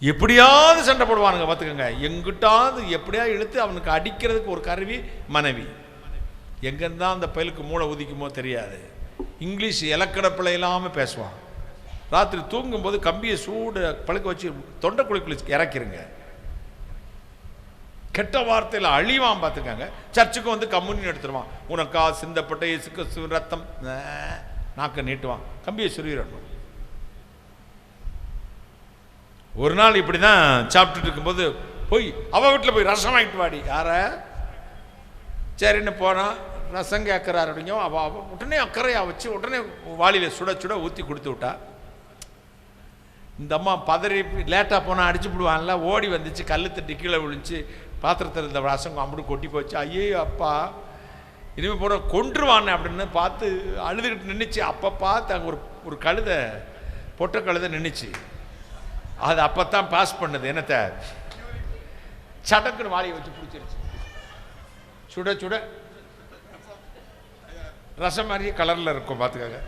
எப்படியாவது சண்டை போடுவானுங்க பார்த்துக்கோங்க. எங்கிட்டாவது எப்படியாவது இழுத்து அவனுக்கு அடிக்கிறதுக்கு ஒரு கருவி மனைவி. எங்கேருந்தான் அந்த பயலுக்கு மூளை உதிக்குமோ தெரியாது. இங்கிலீஷ் இலக்கண பிள்ளை இல்லாமல் பேசுவான். ராத்திரி தூங்கும்போது கம்பியை சூடு பழுக்க வச்சு தொண்டை குழிக்குள்ளி இறக்கிருங்க. கெட்ட வார்த்தையில் அழிவான் பார்த்துக்காங்க. சர்ச்சுக்கு வந்து கம்யூனியன் எடுத்துருவான். உனக்கா சிந்தப்பட்ட இயேசுக்கு ரத்தம் நாக்க நீட்டுவான், கம்பியை சுருகிடணும். ஒரு நாள் இப்படி தான் சாப்பிட்டுட்டு இருக்கும்போது போய் அவள் வீட்டில் போய் ரசம் வாங்கிட்டு வாடி. யார? சரின்னு போனான். ரசம் கேட்குறாரு அப்படிங்க. அவள் உடனே அக்கறையாக வச்சு உடனே வாளியில் சுட சுட ஊற்றி கொடுத்து விட்டா. இந்த அம்மா பதறி லேட்டாக போனால் அடிச்சு விடுவான்ல, ஓடி வந்துச்சு. கல் தட்டி கீழே விழுந்துச்சு. பாத்திரத்தில் இருந்த ரசம் அப்படி கொட்டி போச்சு. ஐயே அப்பா, இனிமேல் போட கொன்றுவானே அப்படின்னு பார்த்து அழுதுகிட்டு நின்றுச்சு. அப்போ பார்த்து அங்கே ஒரு கழுதை, பொட்டை கழுதை நின்றுச்சு. அது அப்போ தான் பாஸ் பண்ணுது. என்னத்தை சடக்குன்னு வாளியை வச்சு பிடிச்சிருச்சு. சுட சுட ரசம் மாதிரியே கலரில் இருக்கும், பார்த்துக்காங்க,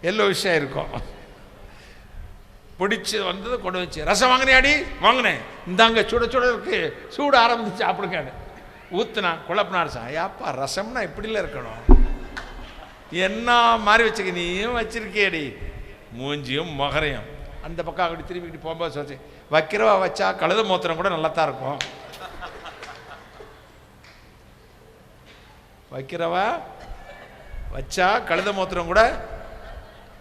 எல்லோ விஷயம் இருக்கும். பிடிச்சி வந்தது கொண்டு வச்சு, ரசம் வாங்கினியாடி? வாங்கினேன். இந்தாங்க சுட சுட இருக்கு, சூட ஆரம்பிச்சு சாப்பிடுங்க. ஊத்துனா குழப்பினார் சார். ஐயாப்பா ரசம்னா இப்படில இருக்கணும், என்ன மாதிரி வச்சுக்க, நீயும் வச்சிருக்கேடி, மூஞ்சியும் மொகரையும். அந்த பக்கம் அப்படி திரும்பிக்கிட்டு போகும்போது சொல்லிச்சு, வைக்கிறவா வச்சா கழுத மூத்திரம் கூட நல்லா தான் இருக்கும். வைக்கிறவா வச்சா கழுத மூத்திரம் கூட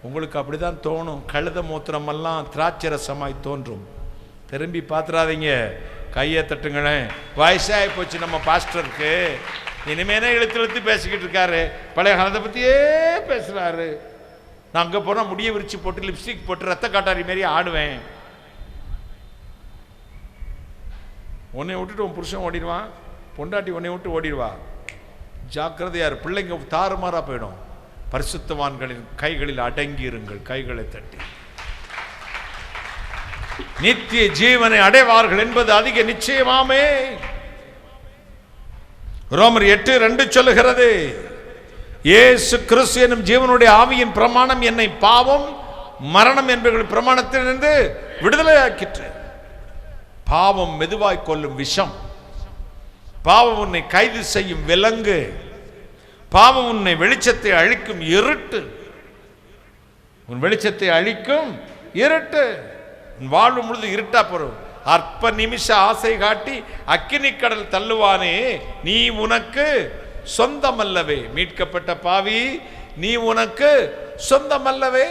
உங்களுக்கு அப்படிதான் தோணும். கழுத மூத்திரமெல்லாம் திராட்சை ரசமாய் தோன்றும். திரும்பி பார்த்துடாதீங்க, கையை தட்டுங்களேன். வயசாகி போச்சு நம்ம பாஸ்டருக்கு, இனிமேனே இழுத்து இழுத்து பேசிக்கிட்டு இருக்காரு, பழைய காலத்தை பற்றியே பேசுகிறாரு. நான் அங்கே போனால் முடிய விரிச்சு போட்டு லிப்ஸ்டிக் போட்டு ரத்த காட்டாரி மாரி ஆடுவேன். உன்னை விட்டுட்டு உன் புருஷன் ஓடிடுவான், பொண்டாட்டி உன்னை விட்டு ஓடிடுவா. ஜாக்கிரதையார், பிள்ளைங்க தாறுமாறா போயிடும். பரிசுத்தவான்களின் கைகளில் அடங்கி இருங்கள், கைகளை தட்டி. நித்திய ஜீவனை அடைவார்கள் என்பது அதிக நிச்சயமாமே. ரோமர் 8:2 சொல்லுகிறது, இயேசு கிறிஸ்து எனும் ஜீவனுடைய ஆவியின் பிரமாணம் என்னை பாவம் மரணம் என்பவர்கள் பிரமாணத்திலிருந்து விடுதலையாக்கிற்று. பாவம் மெதுவாய் கொள்ளும் விஷம், பாவம் உன்னை கைது செய்யும் விலங்கு, பாவம் உன்னை வெளிச்சத்தை அழிக்கும் இருட்டு, உன் வெளிச்சத்தை அழிக்கும் இருட்டு. உன் வாழ்வு முழுது இருட்டா போறோம். அற்ப நிமிஷ ஆசை காட்டி அக்கினி கடல் தள்ளுவானே, நீ உனக்கு சொந்தமல்லவே. மீட்கப்பட்ட பாவி, நீ உனக்கு சொந்தமல்லவே.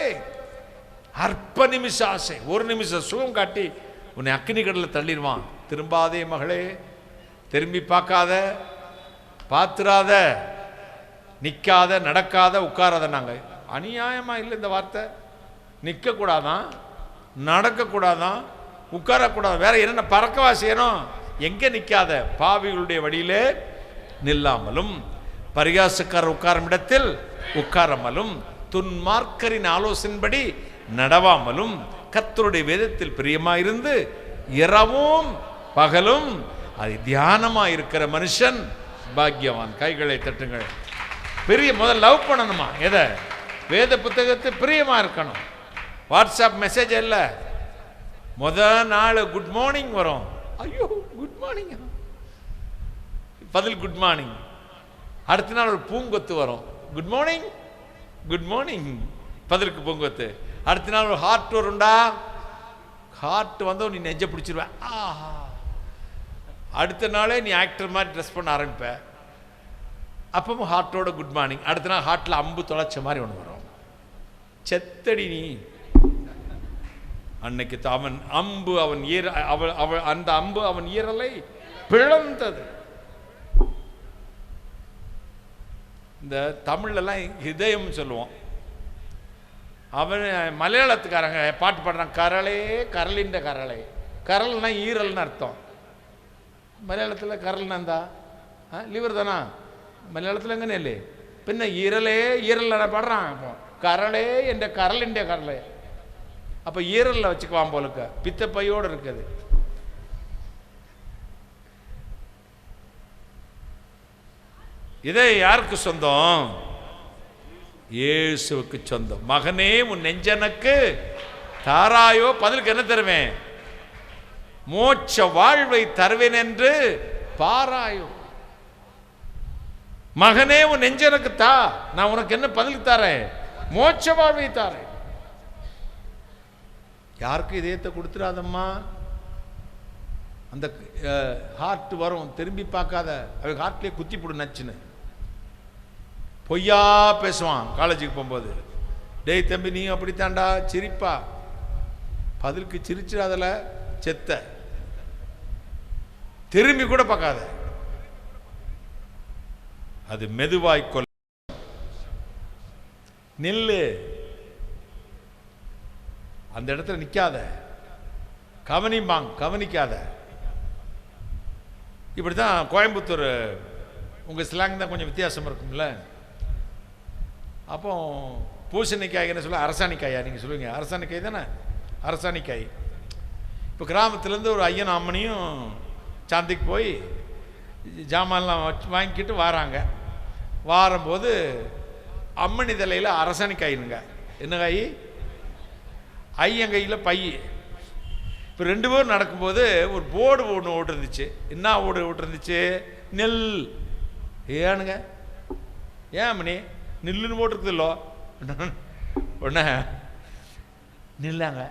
அற்ப நிமிஷ ஆசை, ஒரு நிமிஷம் சுகம் காட்டி உன்னை அக்கினி கடலில் தள்ளிடுவான். திரும்பாதே மகளே, திரும்பி பார்க்காத, பார்த்துராத, நிற்காத, நடக்காத, உட்காராத. நாங்கள் அநியாயமாக இல்லை இந்த வார்த்தை. நிற்கக்கூடாதான், நடக்கக்கூடாதான், உட்காரக்கூடாது, வேற என்னென்ன பறக்கவா செய்யணும்? எங்கே நிற்காத? பாவிகளுடைய வழியிலே நில்லாமலும், பரிகாசக்காரர் உட்காரும் இடத்தில் உட்காராமலும், துன்மார்க்கரின் ஆலோசனைப்படி நடவாமலும், கர்த்தருடைய வேதத்தில் பிரியமாயிருந்து இரவும் பகலும் அது தியானமாக இருக்கிற மனுஷன் பாக்கியவான். கைகளை தட்டுங்கள். பெரிய முதல் லவ் பண்ணணுமா? எதை? வேத புத்தகத்தை பிரியமாக இருக்கணும். வாட்ஸ்அப் மெசேஜ் இல்லை, முதல் நாள் குட் மார்னிங் வரும், ஐயோ குட் மார்னிங், பதில் குட் மார்னிங். அடுத்த நாள் ஒரு பூங்கொத்து வரும், குட் மார்னிங் குட் மார்னிங், பதிலுக்கு பூங்கொத்து. அடுத்த நாள் ஒரு ஹார்ட் வரும்டா, ஹார்ட் வந்தோ நீ நெஞ்ச பிடிச்சிருவேன். ஆஹா, அடுத்த நாளே நீ ஆக்டர் மாதிரி ட்ரெஸ் பண்ண ஆரம்பிப்ப, அப்பவும் ஹார்ட்டோட குட் மார்னிங். அடுத்த நாள் ஹார்ட்டில் அம்பு தொலைச்ச மாதிரி ஒன்று வரும், செத்தடி நீ. அன்னைக்கு அவன் அம்பு அவன் அந்த அம்பு அவன் ஈரலை பிளந்தது. இந்த தமிழ்லாம் ஹிதயம் சொல்லுவோம். அவன் மலையாளத்துக்காரங்க பாட்டு பாடுறான், கரளே கரளின்ற கரளை. கரல்னா ஈரல்னு அர்த்தம். மலையாளத்தில் கரல்னா இருந்தா லிவர் தானா? மலையாளத்தில் எங்கே இல்லை பின்ன ஈரலே ஈரல் பாடுறான். அப்போ கரளே என்ற கரளின்ற கரளை. அப்போ ஈரலில் வச்சுக்குவான் போலுக்க, பித்த பையோடு இருக்குது. இதை யாருக்கு சொந்தம்? இயேசுவுக்கு சொந்தம். மகனே உன் நெஞ்சனுக்கு தாராயோ, பதிலுக்கு என்ன தருவேன்? மோட்ச வாழ்வை தருவேன் என்று பாராயோ. மகனே உன் நெஞ்சனுக்கு தா, நான் உனக்கு என்ன பதில் தரேன்? மோட்ச வாழ்வை தாரேன். யாருக்கும் இதயத்தை கொடுத்துடாதம்மா. அந்த ஹார்ட் வரும், திரும்பி பார்க்காத. அவன் ஹார்ட்லேயே குத்தி போடு நச்சுன்னு. பொய்யா பேசுவான் காலேஜுக்கு போகும்போது. டேய் தம்பி நீ அப்படித்தாண்டா, சிரிப்பா. பதிலுக்கு சிரிச்சிடாதல, செத்த. திரும்பி கூட பார்க்காத. அது மெதுவாய் கொல்ல. நில்லு, அந்த இடத்துல நிற்காத, கவனிப்பாங்க, கவனிக்காத. இப்படி தான் கோயம்புத்தூர், உங்கள் ஸ்லாங் தான் கொஞ்சம் வித்தியாசம் இருக்கும்ல. அப்போ பூசணிக்காய் என்ன சொல்ல, அரசாணிக்காயா நீங்கள் சொல்லுவீங்க? அரசாணிக்காய் தானே, அரசாணிக்காய். இப்போ கிராமத்துலேருந்து ஒரு ஐயன் அம்மனியும் சாந்திக்கு போய் ஜாமான்லாம் வாங்கிக்கிட்டு வராங்க. வாரும்போது அம்மணி தலையில் அரசணிக்காயினுங்க. என்ன காய்? ஐயங்கையில் பை. இப்போ 2 பேரும் நடக்கும்போது ஒரு போர்டு ஒன்று ஓட்டுருந்துச்சு. என்ன ஓடு ஓட்டுருந்துச்சு? நெல். ஏனுங்க, ஏன் அம்மணி நெல்லுன்னு போட்டிருக்குதுல்லோ? ஒன்று நில்லாங்க.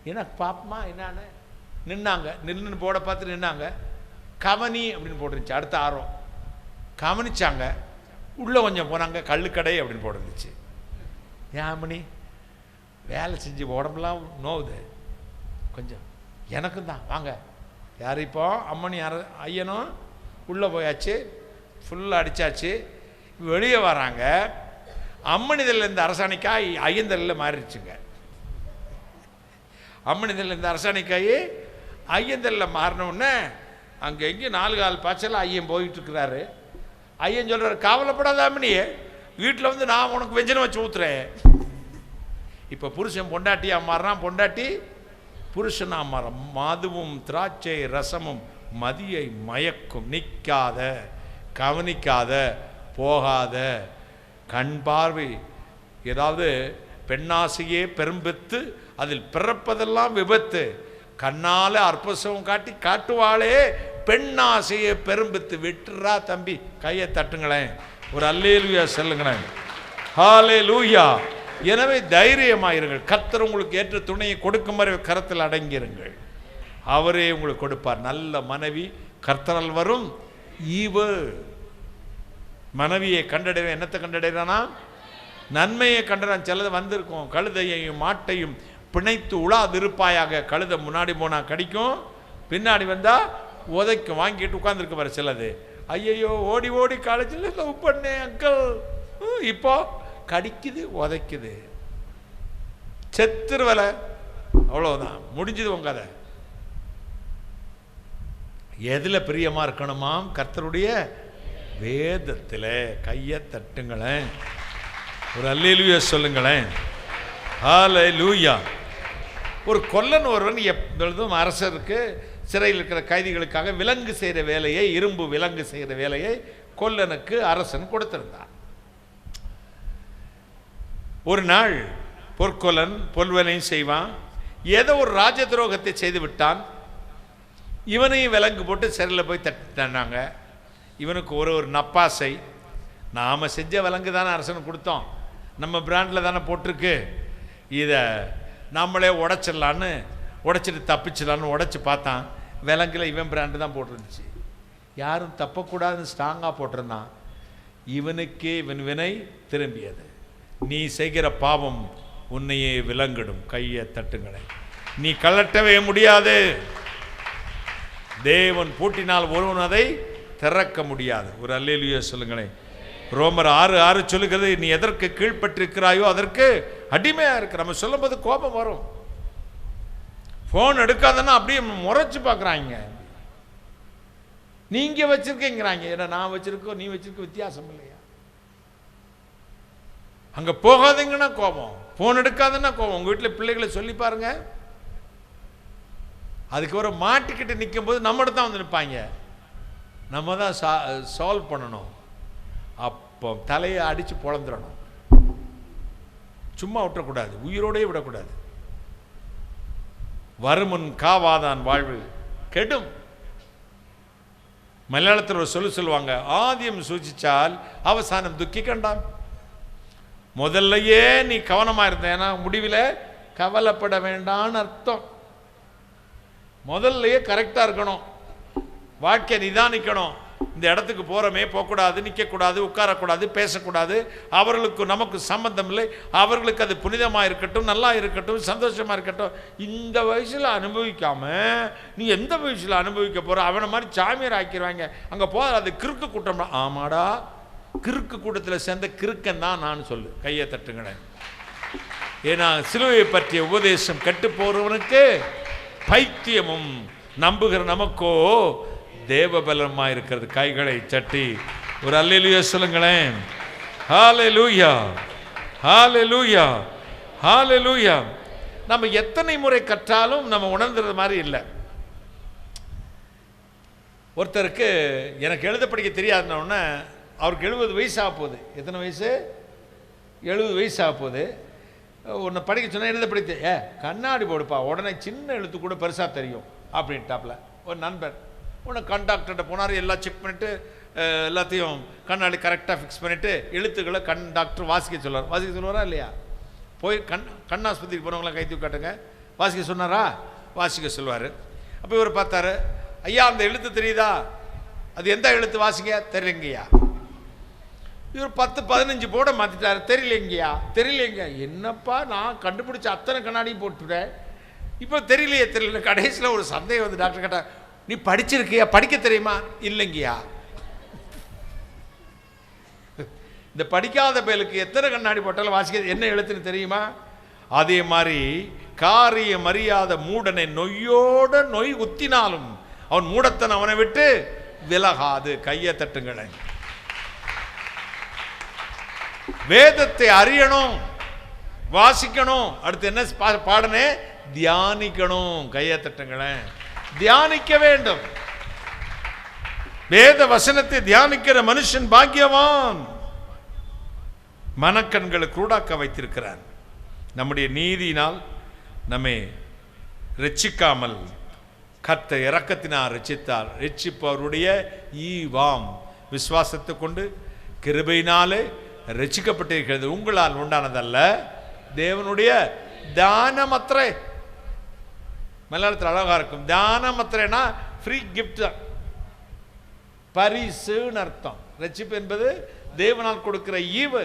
ஏன்னா பாப்பமா என்னான்னு நின்னாங்க. நில்லுன்னு போட பார்த்து நின்னாங்க. கவனி அப்படின்னு போட்டுருந்துச்சு. அடுத்த ஆரம் கவனிச்சாங்க. உள்ளே கொஞ்சம் போனாங்க. கள்ளுக்கடை அப்படின்னு போட்டுருந்துச்சு. ஏன் அம்மணி வேலை செஞ்சு உடம்புலாம் நோவுது கொஞ்சம், எனக்கும் தான் வாங்க. யார் இப்போ? அம்மணி ஐயனும் உள்ளே போயாச்சு, ஃபுல்லாக அடித்தாச்சு. வெளியே வராங்க. அம்மனிதழில் இந்த அரசாணிக்காய் ஐயந்தலில் மாறிடுச்சுங்க. அம்மனிதழில் இந்த அரசாணிக்காய் ஐயந்தலில் மாறினோடனே அங்கே எங்கேயும் 4 கால் பாய்ச்சல் ஐயன் போயிட்டுருக்கிறாரு. ஐயன் சொல்கிறார், கவலைப்படாத அம்மனியே, வீட்டில் வந்து நான் உனக்கு வெஞ்சனம் வச்சு ஊற்றுறேன். இப்போ புருஷன் பொண்டாட்டியாக மாறுறான், பொண்டாட்டி புருஷனாக மாறும். மதுவும் திராட்சை ரசமும் மதியை மயக்கும். நிற்காத, கவனிக்காத, போகாத, கண் பார்வை. ஏதாவது பெண்ணாசையே பெரும்பெத்து, அதில் பிறப்பதெல்லாம் விபத்து. கண்ணால் அற்புதம் காட்டி காட்டுவாளே பெண்ணாசையே பெரும்பெத்து. விட்டுறா தம்பி, கையை தட்டுங்களேன், ஒரு அல்லேலூயா சொல்லுங்களேன். ஹல்லேலூயா. எனவே தைரியமாயிருங்கள். கர்த்தர் உங்களுக்கு ஏற்ற துணையை கொடுக்கும் வரை கரத்தில் அடங்கிருங்கள். அவரே உங்களுக்கு கொடுப்பார். நல்ல மனைவி கர்த்தரால் வரும் ஈவு. மனைவியை கண்டடைவேன். என்னத்தை கண்டடைறானா? நன்மையை கண்டறான். சிலது வந்திருக்கும். கழுதையையும் மாட்டையும் பிணைத்து உலாதிருப்பாயாக. கழுதை முன்னாடி போனால் கடிக்கும், பின்னாடி வந்தால் உதைக்கும். வாங்கிட்டு உட்காந்துருக்க பாரு சிலது. ஐயையோ ஓடி ஓடி காலேஜில் லவ் பண்ணேன் அங்கிள், இப்போ கடிக்குது உதைக்குது, செத்துருவலை, அவ்வளோதான், முடிஞ்சது உங்க கதை. எதில் பிரியமாக இருக்கணுமாம்? கர்த்தருடைய வேதத்தில். கையை தட்டுங்களேன், ஒரு அல்லேலூயா சொல்லுங்களேன். ஹல்லேலூயா. ஒரு கொல்லன் ஒருவன் எப்பொழுதும் அரசருக்கு சிறையில் இருக்கிற கைதிகளுக்காக விலங்கு செய்கிற வேலையை, இரும்பு விலங்கு செய்கிற வேலையை கொல்லனுக்கு அரசன் கொடுத்திருந்தான். ஒரு நாள் பொற்கொல்லன் பொல்வனையும் செய்வான். ஏதோ ஒரு ராஜ துரோகத்தை செய்து விட்டான். இவனையும் விலங்கு போட்டு சிறையில் போய் தட்டினாங்க. இவனுக்கு ஒரு நப்பாசை. நாம் செஞ்ச விலங்கு தானே அரசனுக்கு கொடுத்தோம், நம்ம பிராண்டில் தானே போட்டிருக்கு, இதை நம்மளே உடைச்சிடலான்னு உடைச்சிட்டு தப்பிச்சிடலான்னு உடைச்சி பார்த்தான். விலங்கில் இவன் பிராண்டு தான் போட்டிருந்துச்சு. யாரும் தப்பக்கூடாதுன்னு ஸ்ட்ராங்காக போட்டிருந்தான். இவனுக்கே இவன் வினை திரும்பியது. நீ செய்கிற பாவம் உன்னையே விலங்கிடும். கையை தட்டுங்களேன். நீ கலட்டவே முடியாது. தேவன் பூட்டினால் ஒருவன் அதை திறக்க முடியாது. ஒரு அல்லேலூயா சொல்லுங்களேன். ரோமர் 6:6 சொல்லுகிறது, நீ எதற்கு கீழ்பட்டிருக்கிறாயோ அதற்கு அடிமையா இருக்கு. நம்ம சொல்லும் போது கோபம் வரும். போன் எடுக்காதன்னா அப்படியே முறைச்சு பார்க்குறாங்க. நீங்க வச்சிருக்கீங்கிறாங்க. ஏன்னா நான் வச்சிருக்கோம் நீ வச்சிருக்க வித்தியாசம் இல்லையா? அங்க போகாதீங்கன்னா கோபம், போன் எடுக்காதுன்னா கோபம். உங்க வீட்டில் பிள்ளைகளை சொல்லி பாருங்க. அதுக்கு ஒரு மாட்டிக்கிட்டு நிற்கும் போது நம்மகிட்ட தான் வந்து நிற்பாங்க. நம்ம தான் சால்வ் பண்ணணும். அப்போ தலையை அடித்து பொழந்துடணும். சும்மா விட்டுறக்கூடாது, உயிரோடே விடக்கூடாது. வருமுன் காவாதான் வாழ்வு கெடும். மலையாளத்தில் ஒரு சொல்லுவாங்க, ஆதியம் சூச்சிச்சால் அவசானம் துக்கி கண்டான். முதல்லையே நீ கவனமா இருந்த, ஏன்னா முடிவில் கவலைப்பட வேண்டான்னு அர்த்தம். முதல்லையே கரெக்டா இருக்கணும், வாழ்க்கை நிதானிக்கணும். இந்த இடத்துக்கு போறமே, போகக்கூடாது, நிற்கக்கூடாது, உட்காரக்கூடாது, பேசக்கூடாது, அவர்களுக்கு நமக்கு சம்பந்தம் இல்லை, அவர்களுக்கு அது புனிதமாக இருக்கட்டும், நல்லா இருக்கட்டும், சந்தோஷமா இருக்கட்டும். இந்த வயசுல அனுபவிக்காம நீ எந்த வயசுல அனுபவிக்க போற? அவனை மாதிரி சாமியார் ஆக்கிடுவாங்க. அங்கே போற அது கிறுக்கு கூட்டம். ஆமாடா, கிறுக்கு கூட்டத்தில் சேர்ந்த கிறுக்கன் தான் நான் சொல்லு. கையை தட்டுங்களேன். ஏன்னா சிலுவையை பற்றிய உபதேசம் கெட்டு போறவனுக்கு பைத்தியமும், நம்புகிற நமக்கோ தேவபலமா இருக்கிறது. கைகளை தட்டி ஒரு அல்லேலூயா சொல்லுங்களேன். ஹல்லேலூயா, ஹல்லேலூயா, ஹல்லேலூயா. நம்ம எத்தனை முறை கற்றாலும் நம்ம உணர்ந்துறது மாதிரி இல்லை. ஒருத்தருக்கு எனக்கு எழுத படிக்க தெரியாதுன்னொன்னே அவருக்கு 70 வயசு ஆக போகுது. எத்தனை வயசு? 70 வயசு ஆக போகுது. உன்னை படிக்க சொன்னால் எழுத படிக்க கண்ணாடி போடுப்பா, உடனே சின்ன எழுத்து கூட பெருசாக தெரியும் அப்படின்ட்டாப்புல ஒரு நண்பர். உன்னை கண்டாக்டர்கிட்ட போனார், எல்லாம் செக் பண்ணிவிட்டு எல்லாத்தையும் கண்ணாடி கரெக்டாக ஃபிக்ஸ் பண்ணிவிட்டு எழுத்துக்களை டாக்டர் வாசிக்க சொல்லுவாரா இல்லையா? போய் கண்ணாஸ்பத்திரிக்கு போனவங்களாம் கை தூக்கி காட்டுங்க, வாசிக்க சொன்னாரா? வாசிக்க சொல்லுவார். அப்போ இவர் பார்த்தாரு, ஐயா அந்த எழுத்து தெரியுதா? அது எந்த எழுத்து? வாசிக்க தெரியலங்கய்யா. இவர் 10-15 போட மாற்றிட்டாரு, தெரியலைங்க. என்னப்பா நான் கண்டுபிடிச்ச அத்தனை கண்ணாடியும் போட்டுட்டேன், இப்போ தெரியல. கடைசியில் ஒரு சந்தேகம் வந்து டாக்டர் கேட்டா, நீ படிச்சிருக்கியா, படிக்க தெரியுமா? இல்லைங்கய்யா. இந்த படிக்காத பயலுக்கு எத்தனை கண்ணாடி போட்டாலும் வாசிக்க என்ன எழுத்துன்னு தெரியுமா? அதே மாதிரி காரியம் அறியாத மூடனை நொய்யோட நொய் குத்தினாலும் அவன் மூடத்தன் அவனை விட்டு விலகாது. கையை தட்டுங்களேன். வேதத்தை அறியணும், வாசிக்கணும். அடுத்து என்ன பாடனே? தியானிக்கணும். கையை தட்டுங்களேன். தியானிக்க வேண்டும். வேத வசனத்தை தியானிக்கிற மனுஷன் பாக்கியவான். மனக்கண்களை கூடாக்க வைத்திருக்கிறார். நம்முடைய நீதியினால் நம்மை ரட்சிக்காமல் கர்த்தர் இரக்கத்தினால் ரட்சித்தார். ரட்சிப்பவருடைய ஈவாம் விசுவாசத்தை கொண்டு கிருபையினாலே ரட்சிக்கப்பட்டிருக்கிறது. உங்களால் உண்டானதல்ல, தேவனுடைய தானமத்திரை. மலையாளத்தில் அழகா இருக்கும். தானமத்திரைனா ஃப்ரீ கிஃப்ட், பரிசுன்னு அர்த்தம். ரட்சிப்பு என்பது தேவனால் கொடுக்கிற ஈவு.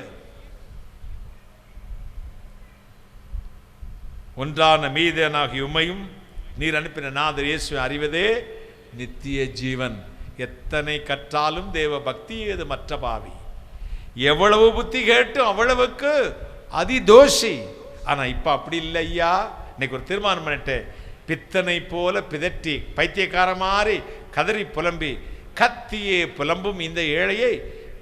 ஒன்றான மீதனாகிய உம்மையும் நீர் அனுப்பின நாதர் இயேசுவை அறிவதே நித்திய ஜீவன். எத்தனை கற்றாலும் தேவ பக்தி ஏது மற்ற பாவி. எவ்வளவு புத்தி கேட்டும் அவ்வளவுக்கு அதிதோஷி. ஆனா இப்ப அப்படி இல்லை ஐயா. இன்னைக்கு ஒரு தீர்மானம் பண்ணிட்டேன், பித்தனை போல பிதற்றி பைத்தியக்கார மாதிரி கதறி புலம்பி கத்தியே புலம்பும் இந்த ஏழையை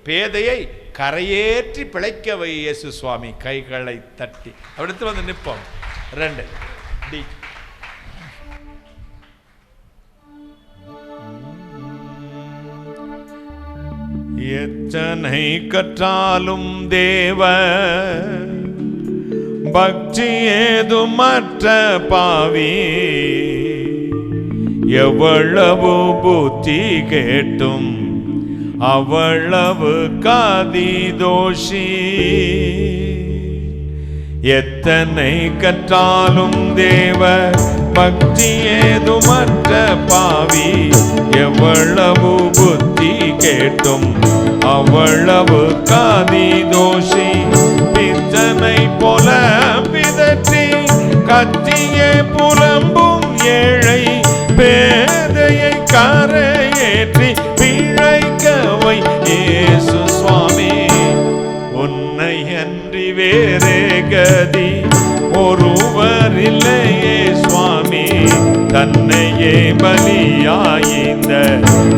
பேதையை கரையேற்றி பிழைக்கவை இயேசு சுவாமி. கைகளை தட்டி அடுத்து வந்து நிற்போம். 2 டி. எத்தனை கற்றாலும் தேவ பக்தி ஏதுமற்ற பாவி, எவ்வளவு புத்தி கேட்டும் அவ்வளவு காதி தோஷி. எத்தனை கற்றாலும் தேவ பக்தி ஏதுமற்ற பாவி, எவ்வளவு புத்தி கேட்டும் அவ்வளவு காதி தோஷி. பித்தனை போல பிதற்றி கத்தியே புலம்பும் ஏழை பேதையை கரையேற்றி பிழைக்கவை இயேசு சுவாமி. உன்னை அன்றி வேறே கதி ஒருவர் இல்லையே சுவாமி. தன்னையே பலியாயிந்த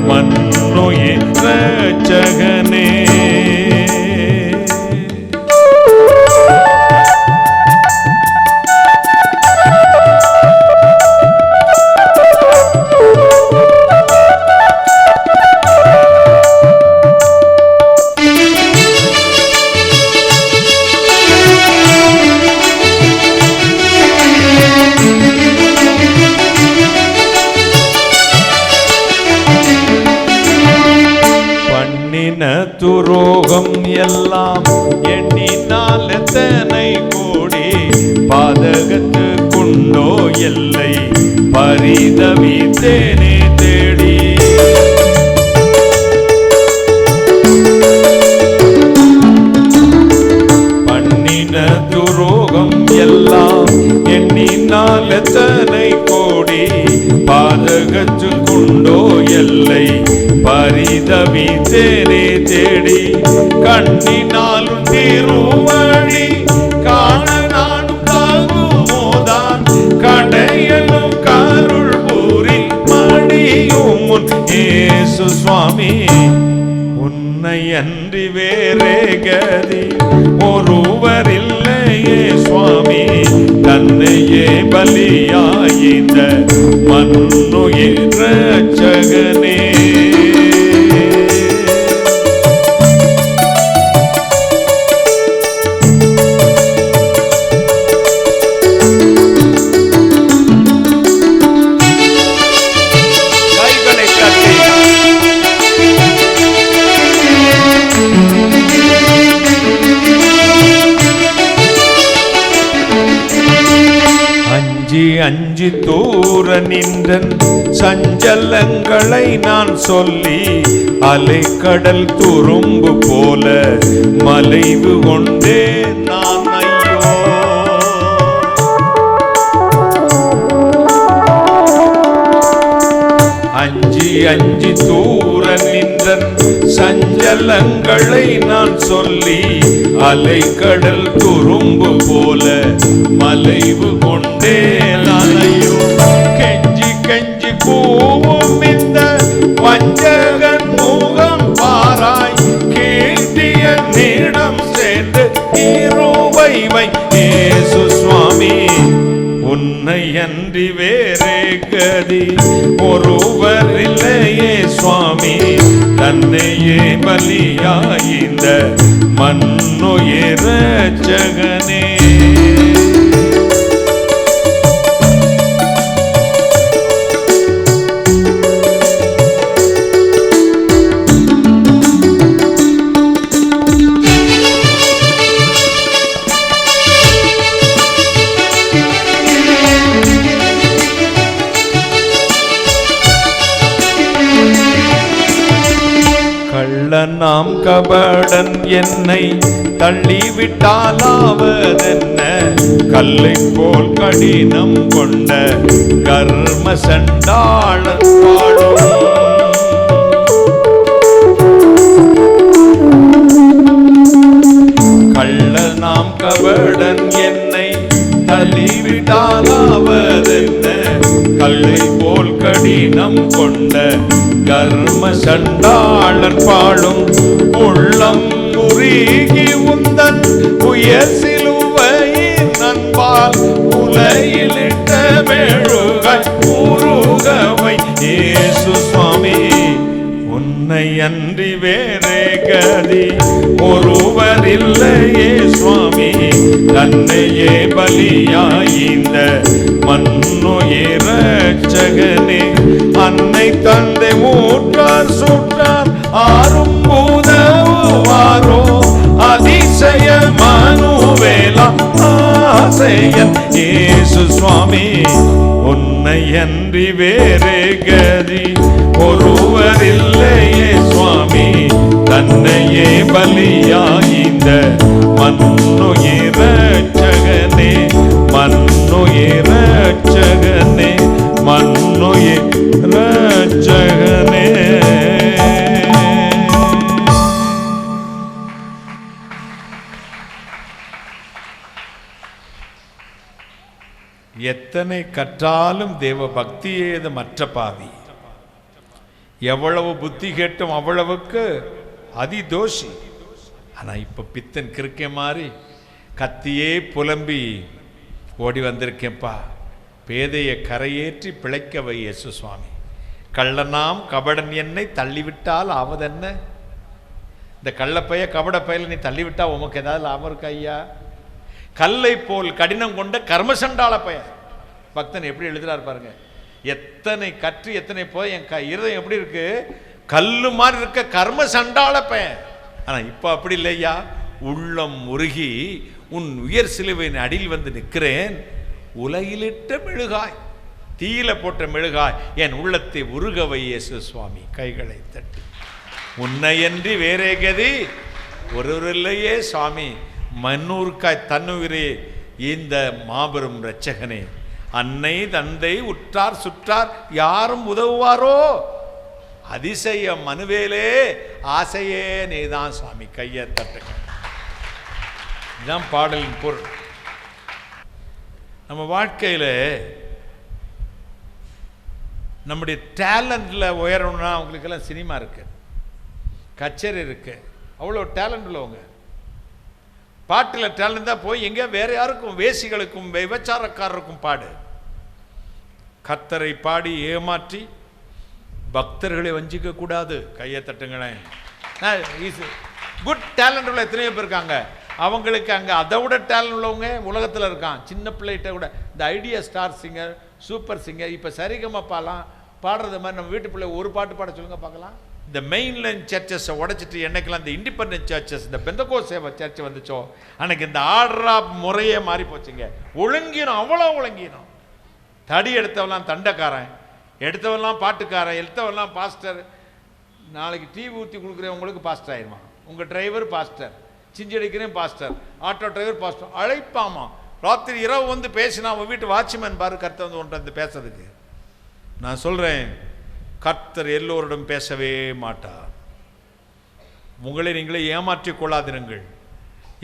மன்னுயிர் இரட்சகனே. துரோகம் எல்லாம் எண்ணினால் எத்தனை கோடி, பாதகத்து குண்டோ எல்லை பரிதவித்தேனே தேடி. பண்ணின துரோகம் எல்லாம் எண்ணினால் எத்தனை கோடி, பாதகத்து குண்டோ எல்லை பரிதவித்தேனே தேடி. கண்ணினாலும் திருவழி காண நானும் தாகுமோதான், கடையலும் கருள் பூரி மடியும் முன் இயேசு சுவாமி. உன்னை அன்றி வேறே கதி ஒருவர் இல்லையே சுவாமி. தன்னையே பலியாயிந்த மன்னுயிர் இரட்சகனே. அஞ்சி தூர நின்றன் சஞ்சலங்களை நான் சொல்லி அலைக்கடல் துரும்பு போல மலைவு கொண்டே நான் ஐயோ. அஞ்சி தூர நின்றன் சஞ்சலங்களை நான் சொல்லி அலைக்கடல் துரும்பு போல மலைவு கொண்டே நான் ஐயோ. கெஞ்சி கூவும் இந்த வஞ்சகன் முகம் பாராய் கீழ்த்திய நீடம் சேர்ந்து இருவை வை இயேசு சுவாமி. உன்னை அன்றி வேறே கதி ஒருவர் இல்லையே சுவாமி. தன்னையே பலியாய்ந்த மண்ணுயிர் இரட்சகனே. நாம் கபடன் என்னை தள்ளிவிட்டாலாவதென்ன கல்லை போல் கடினம் கொண்ட கர்ம சண்டாளன் பாடும். கள்ள நாம் கபடன் என்னை தள்ளிவிட்டாலாவதென்ன கல்லை போல் கடினம் கொண்ட கர்ம சண்டாளன் பாடும். உள்ளம் உருகி உந்தன் உயர் சிலுவையின் அன்பால் உலையிலிட்ட மெழுகாய் உருகவை இயேசு சுவாமி. உன்னை அன்றி வேறே கதி ஒருவர் இல்லையே சுவாமி. தன்னையே பலியாய்ந்த மண்ணுயிர் இரட்சகனே. அன்னை தந்தை ஊற்றார் சுற்றார் ஆறும் உதவுவாரோ அதிசய மனுவேலா ஆசையன் இயேசு சுவாமி. உன்னை அன்றி வேறே கதி ஒருவர் இல்லையே சுவாமி. தன்னையே பலியாய்ந்த மண்ணுயிர் இரட்சகனே. மண்ணுயிர் இரட்சகனே. மண்ணுயிர் இரட்சகனே. எத்தனை கற்றாலும் தேவ பக்தியேது மற்ற பாவி. எவ்வளவு புத்தி கேட்டும் அவ்வளவுக்கு அதிதோஷி. ஆனா இப்ப பித்தன் கிறுக்கே மாறி கத்தியே புலம்பி ஓடி வந்திருக்கேன்ப்பா. பேதையை கரையேற்றி பிழைக்க வை இயேசு சுவாமி. கள்ளனாம் கபடன் என்னை தள்ளிவிட்டால் ஆவதென்ன. இந்த கள்ளப்பைய கபட பையில நீ தள்ளிவிட்டா உமக்கு ஏதாவது லாபம் இருக்கா ஐயா? கல்லை போல் கடினம் கொண்ட கர்மசண்டாள பையன். பக்தன் எப்படி எழுதுறாரு பாருங்க. எத்தனை கற்று எத்தனை போய் என் இருதயம் எப்படி இருக்கு, கல்லு மாதிரி இருக்க கர்ம சண்டாள பையன். ஆனா இப்ப அப்படி இல்லையா. உள்ளம் உருகி உன் உயர் சிலுவையின் அடியில் வந்து நிற்கிறேன். உலகிலிட்ட மெழுகாய், தீயில போட்ட மெழுகாய் என் உள்ளத்தை உருகவை இயேசு சுவாமி. கைகளை தட்டி உன்னையன்றி வேறே கதி ஒருவரில்லையே சுவாமி. மன்னூர்க்காய் தன்னுயிரே இந்த மாபெரும் இரட்சகனே. அன்னை தந்தை உற்றார் சுற்றார் யாரும் உதவுவாரோ அதிசய மனுவேலே ஆசையே நீதான் சுவாமி. கையை தட்டுங்க. இதுதான் பாடலின் பொருள். நம்ம வாழ்க்கையில் நம்முடைய டேலண்ட்ல உயரணும்னா அவங்களுக்கெல்லாம் சினிமா இருக்கு, கச்சேரி இருக்கு, அவ்வளோ டேலண்ட் உள்ளவங்க. பாட்டில் டேலண்ட் தான் போய் எங்கே வேற யாருக்கும் வேசிகளுக்கும் விபச்சாரக்காரருக்கும் பாடு. கர்த்தரை பாடி ஏமாற்றி பக்தர்களை வஞ்சிக்க கூடாது. கையை தட்டுங்களேன். குட் டேலண்ட் உள்ள எத்தனையோ பேர் இருக்காங்க. அவங்களுக்கு அங்கே அதை விட டேலண்ட் உள்ளவங்க உலகத்தில் இருக்கான். சின்ன பிள்ளைகிட்ட கூட இந்த idea star singer, super singer, இப்போ சரிகமப்பாலாம் பாடுறது மாதிரி நம்ம வீட்டு பிள்ளை ஒரு பாட்டு பாட சொல்லுங்க பார்க்கலாம். இந்த மெயின்லைன் சர்ச்சஸை உடைச்சிட்டு என்னைக்கெல்லாம் இந்த இண்டிபெண்டன்ட் சர்ச்சஸ், இந்த பெந்தகோஸ்தே சர்ச் வந்துச்சோ அன்னைக்கு இந்த ஆர்டர் ஆஃப் முறையே மாறி போச்சுங்க. ஒழுங்கினோம், அவ்வளோ ஒழுங்கினோம். தடி எடுத்தவெல்லாம் தண்டைக்காரன், எடுத்தவெல்லாம் பாட்டுக்காரன், எடுத்தவெல்லாம் பாஸ்டர். நாளைக்கு டீ ஊற்றி கொடுக்குறவங்களுக்கு பாஸ்டர் ஆயிடுமா? உங்கள் டிரைவர் பாஸ்டர், சிஞ்சி அடிக்கிறேன் பாஸ்டர், ஆட்டோ டிரைவர் பாஸ்டர் அழைப்பாமா. ராத்திரி இரவு வந்து பேசினா அவன் வீட்டு வாட்ச்மேன் பாரு கர்த்தர் வந்து ஒன்று வந்து பேசுறதுக்கு. நான் சொல்கிறேன், கர்த்தர் எல்லோரிடம் பேசவே மாட்டார். உங்களை நீங்களே ஏமாற்றிக் கொள்ளாதிருங்கள்.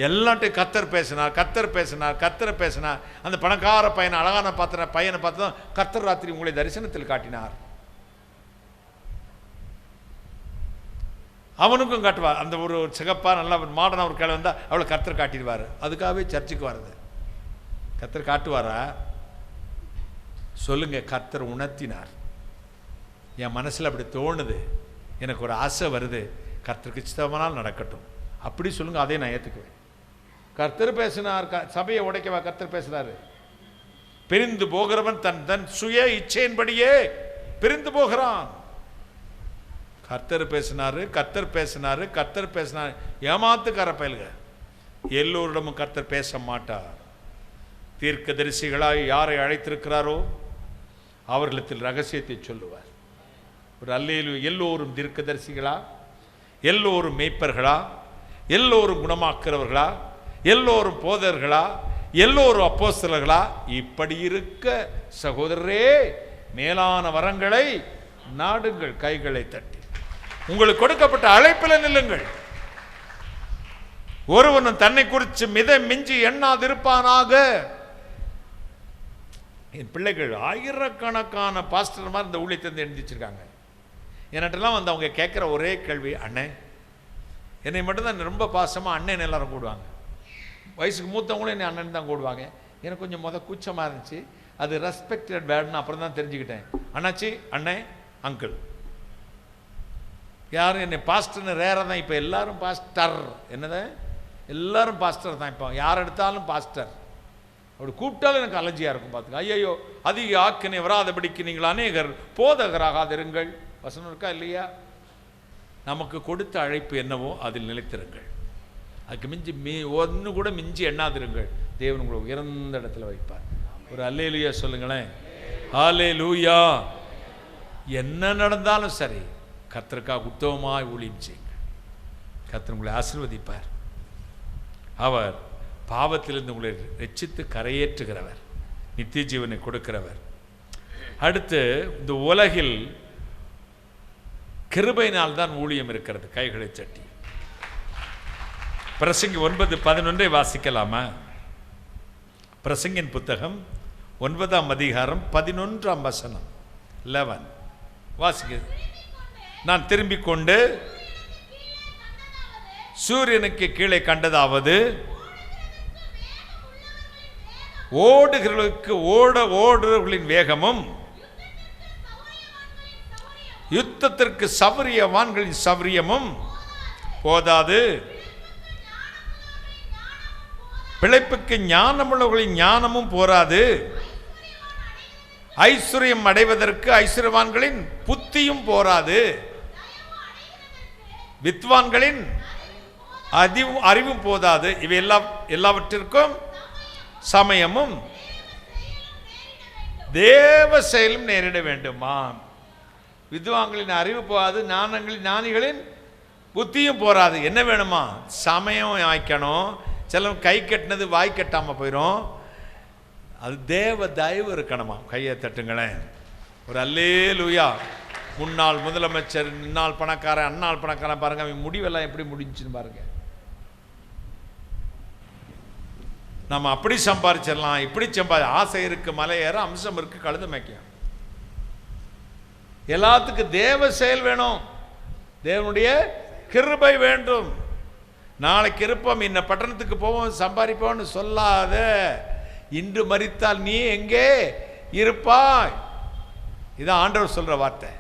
எல்லாட்டையும் கர்த்தர் பேசினார், கர்த்தர் பேசினார், கர்த்தரை பேசினார். அந்த பணக்கார பையனை, அழகான பையனை பார்த்து தான் கர்த்தர் ராத்திரி உங்களை தரிசனத்தில் காட்டினார். அவனுக்கும் காட்டுவார். அந்த ஒரு சிகப்பா நல்லா மாடர்னா ஒரு கிளை வந்தால் அவளை கர்த்தர் காட்டிடுவார். அதுக்காகவே சர்ச்சுக்கு வருது. கர்த்தர் காட்டுவாரா? சொல்லுங்க. கர்த்தர் உணர்த்தினார். என் மனசில் அப்படி தோணுது, எனக்கு ஒரு ஆசை வருது, கர்த்தருக்கு சித்தமானால் நடக்கட்டும் அப்படி சொல்லுங்க. அதே நான் ஏற்றுக்குவேன். கர்த்தர் பேசினார். சபையை உடைக்கவா கர்த்தர் பேசுறாரு? பிரிந்து போகிறவன் தன் தன் சுய இச்சையின்படியே பிரிந்து போகிறான். கர்த்தர் பேசினாரு, கர்த்தர் பேசினாரு, கர்த்தர் பேசினார். ஏமாத்துக்கார பயலுக. எல்லோரிடமும் கர்த்தர் பேச மாட்டார். தீர்க்கதரிசிகளாய் யாரை அழைத்திருக்கிறாரோ அவர்களிடத்தில் ரகசியத்தை சொல்லுவார். ஒரு அல்லேலூயா. எல்லோரும் தீர்க்கதரிசிகளா? எல்லோரும் மேய்ப்பர்களா? எல்லோரும் குணமாக்குறவர்களா? எல்லோரும் போதர்களா? எல்லோரும் அப்போஸ்தலர்களா? இப்படி இருக்க சகோதரரே, மேலான வரங்களை நாடுங்கள். கைகளை தட்டி உங்களுக்கு கொடுக்கப்பட்ட அழைப்பில் நில்லுங்கள். ஒருவனும் தன்னை குறித்து மித மிஞ்சி எண்ணாதிருப்பானாக. என் பிள்ளைகள் ஆயிரக்கணக்கான பாஸ்டர் மாதிரி இந்த ஊழியத்தை எழுந்திச்சிருக்காங்க. என்கிட்டலாம் வந்து அவங்க கேட்குற ஒரே கேள்வி, அண்ணே. என்னை மட்டும்தான் ரொம்ப பாசமாக அண்ணன் எல்லாரும் கூடுவாங்க. வயசுக்கு மூத்தவங்களும் என்னை அண்ணன் தான் கூடுவாங்க. எனக்கு கொஞ்சம் கூச்சமாக இருந்துச்சு. அது ரெஸ்பெக்டட் வேர்டுன்னு அப்புறம் தான் தெரிஞ்சுக்கிட்டேன். அண்ணாச்சி, அண்ணே, அங்கிள். யாரும் என்னை பாஸ்டர்னு ரேராக தான். இப்போ எல்லாரும் பாஸ்டர். என்னதான் எல்லாரும் பாஸ்டர் தான். இப்போ யார் எடுத்தாலும் பாஸ்டர். அப்படி கூப்பிட்டாலும் எனக்கு அலர்ஜியாக இருக்கும். பார்த்துக்க. ஐயோ, அதிக ஆக்கினை வராதபடிக்கு நீங்கள் அநேகர் போதகராகாதிருங்கள். வசனம் இருக்கா இல்லையா? நமக்கு கொடுத்த அழைப்பு என்னவோ அதில் நிலைத்திருங்கள். அதுக்கு மிஞ்சி ஒன்று கூட மிஞ்சி எண்ணாதிருங்கள். தேவன் உங்களை உயர்ந்த இடத்துல வைப்பார். ஒரு அல்லேலூயா சொல்லுங்களேன். அல்லேலூயா. என்ன நடந்தாலும் சரி, கர்த்தருக்காக உத்தமமாய் ஊழியம் செய்யுங்க. கர்த்தர் உங்களை ஆசீர்வதிப்பார். அவர் பாவத்திலிருந்து உங்களை ரட்சித்து கரையேற்றுகிறவர், நித்திய ஜீவனை கொடுக்கிறவர். அடுத்து, இந்த உலகில் கிருபையினால் தான் ஊழியம் இருக்கிறது. கைகளை தட்டி பிரசங்கி 9:11 வாசிக்கலாமா? பிரசங்கின் புத்தகம் 9ஆம் அதிகாரம் 11ஆம் வசனம். 11 வாசிக்க. நான் திரும்பிக் கொண்டு சூரியனுக்கு கீழே கண்டதாவது, ஓடுகிறவர்களுக்கு ஓடுறவர்களின் வேகமும் யுத்தத்திற்கு சௌரியவான்களின் சௌரியமும் போதாது, பிழைப்புக்கு ஞானமுள்ளவர்களின் ஞானமும் போராது, ஐஸ்வர்யம் அடைவதற்கு ஐஸ்வர்யவான்களின் புத்தியும் போராது, வித்வான்களின் அறிவும் போதாது. இவை எல்லாவற்றிற்கும் சமயமும் தேவ செயலும் நேரிட வேண்டுமா? வித்வான்களின் அறிவு போகாது, ஞானிகளின் புத்தியும் போராது. என்ன வேணுமா? சமயம் வாய்க்கணும். சிலர் கை கட்டினது வாய் கட்டாமல் போயிடும். அது தேவ தயவு இருக்கணுமா? கையை தட்டுங்களேன். ஒரு அல்லேலூயா. முன்னாள் முதலமைச்சர், இந்நாள் பணக்காரன், அந்நாள் பணக்காரன் பாருங்க, அவன் முடிவெல்லாம் எப்படி முடிஞ்சுன்னு பாருங்க. நம்ம அப்படி சம்பாதிச்சிடலாம், இப்படி ஆசை இருக்கு, மலை ஏற, அம்சம் இருக்கு, கழுது மேய்க்க. எல்லாத்துக்கும் தேவ செயல் வேணும். தேவனுடைய கிருபை வேண்டும். நாளைக்கு இருப்போம், இன்ன பட்டணத்துக்கு போவோம், சம்பாதிப்போம்னு சொல்லாத. இன்று மரித்தால் நீ எங்கே இருப்பாய்? இதான் ஆண்டவர் சொல்ற வார்த்தை.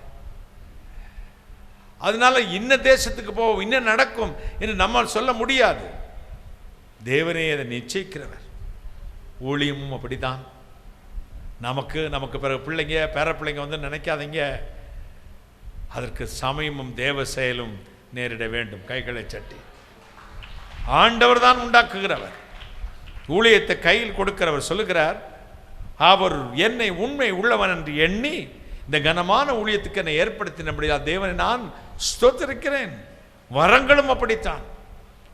அதனால இன்ன தேசத்துக்கு போவோம், இன்ன நடக்கும் என்று நம்மால் சொல்ல முடியாது. தேவனே அதை நிச்சயிக்கிறவர். ஊழியமும் அப்படித்தான். நமக்கு பிறகு பிள்ளைங்க, பேர பிள்ளைங்க வந்து நினைக்காதீங்க. அதற்கு சமயமும் தேவ செயலும் நேரிட வேண்டும். கைகளை சட்டி. ஆண்டவர் தான் உண்டாக்குகிறவர், ஊழியத்தை கையில் கொடுக்கிறவர். சொல்லுகிறார், அவர் என்னை உண்மை உள்ளவன் என்று எண்ணி இந்த கனமான ஊழியத்துக்கு என்னை ஏற்படுத்தினபடியால் தேவனை நான் ஸ்தோத்திரிக்கிறேன். வரங்களும் அப்படித்தான்.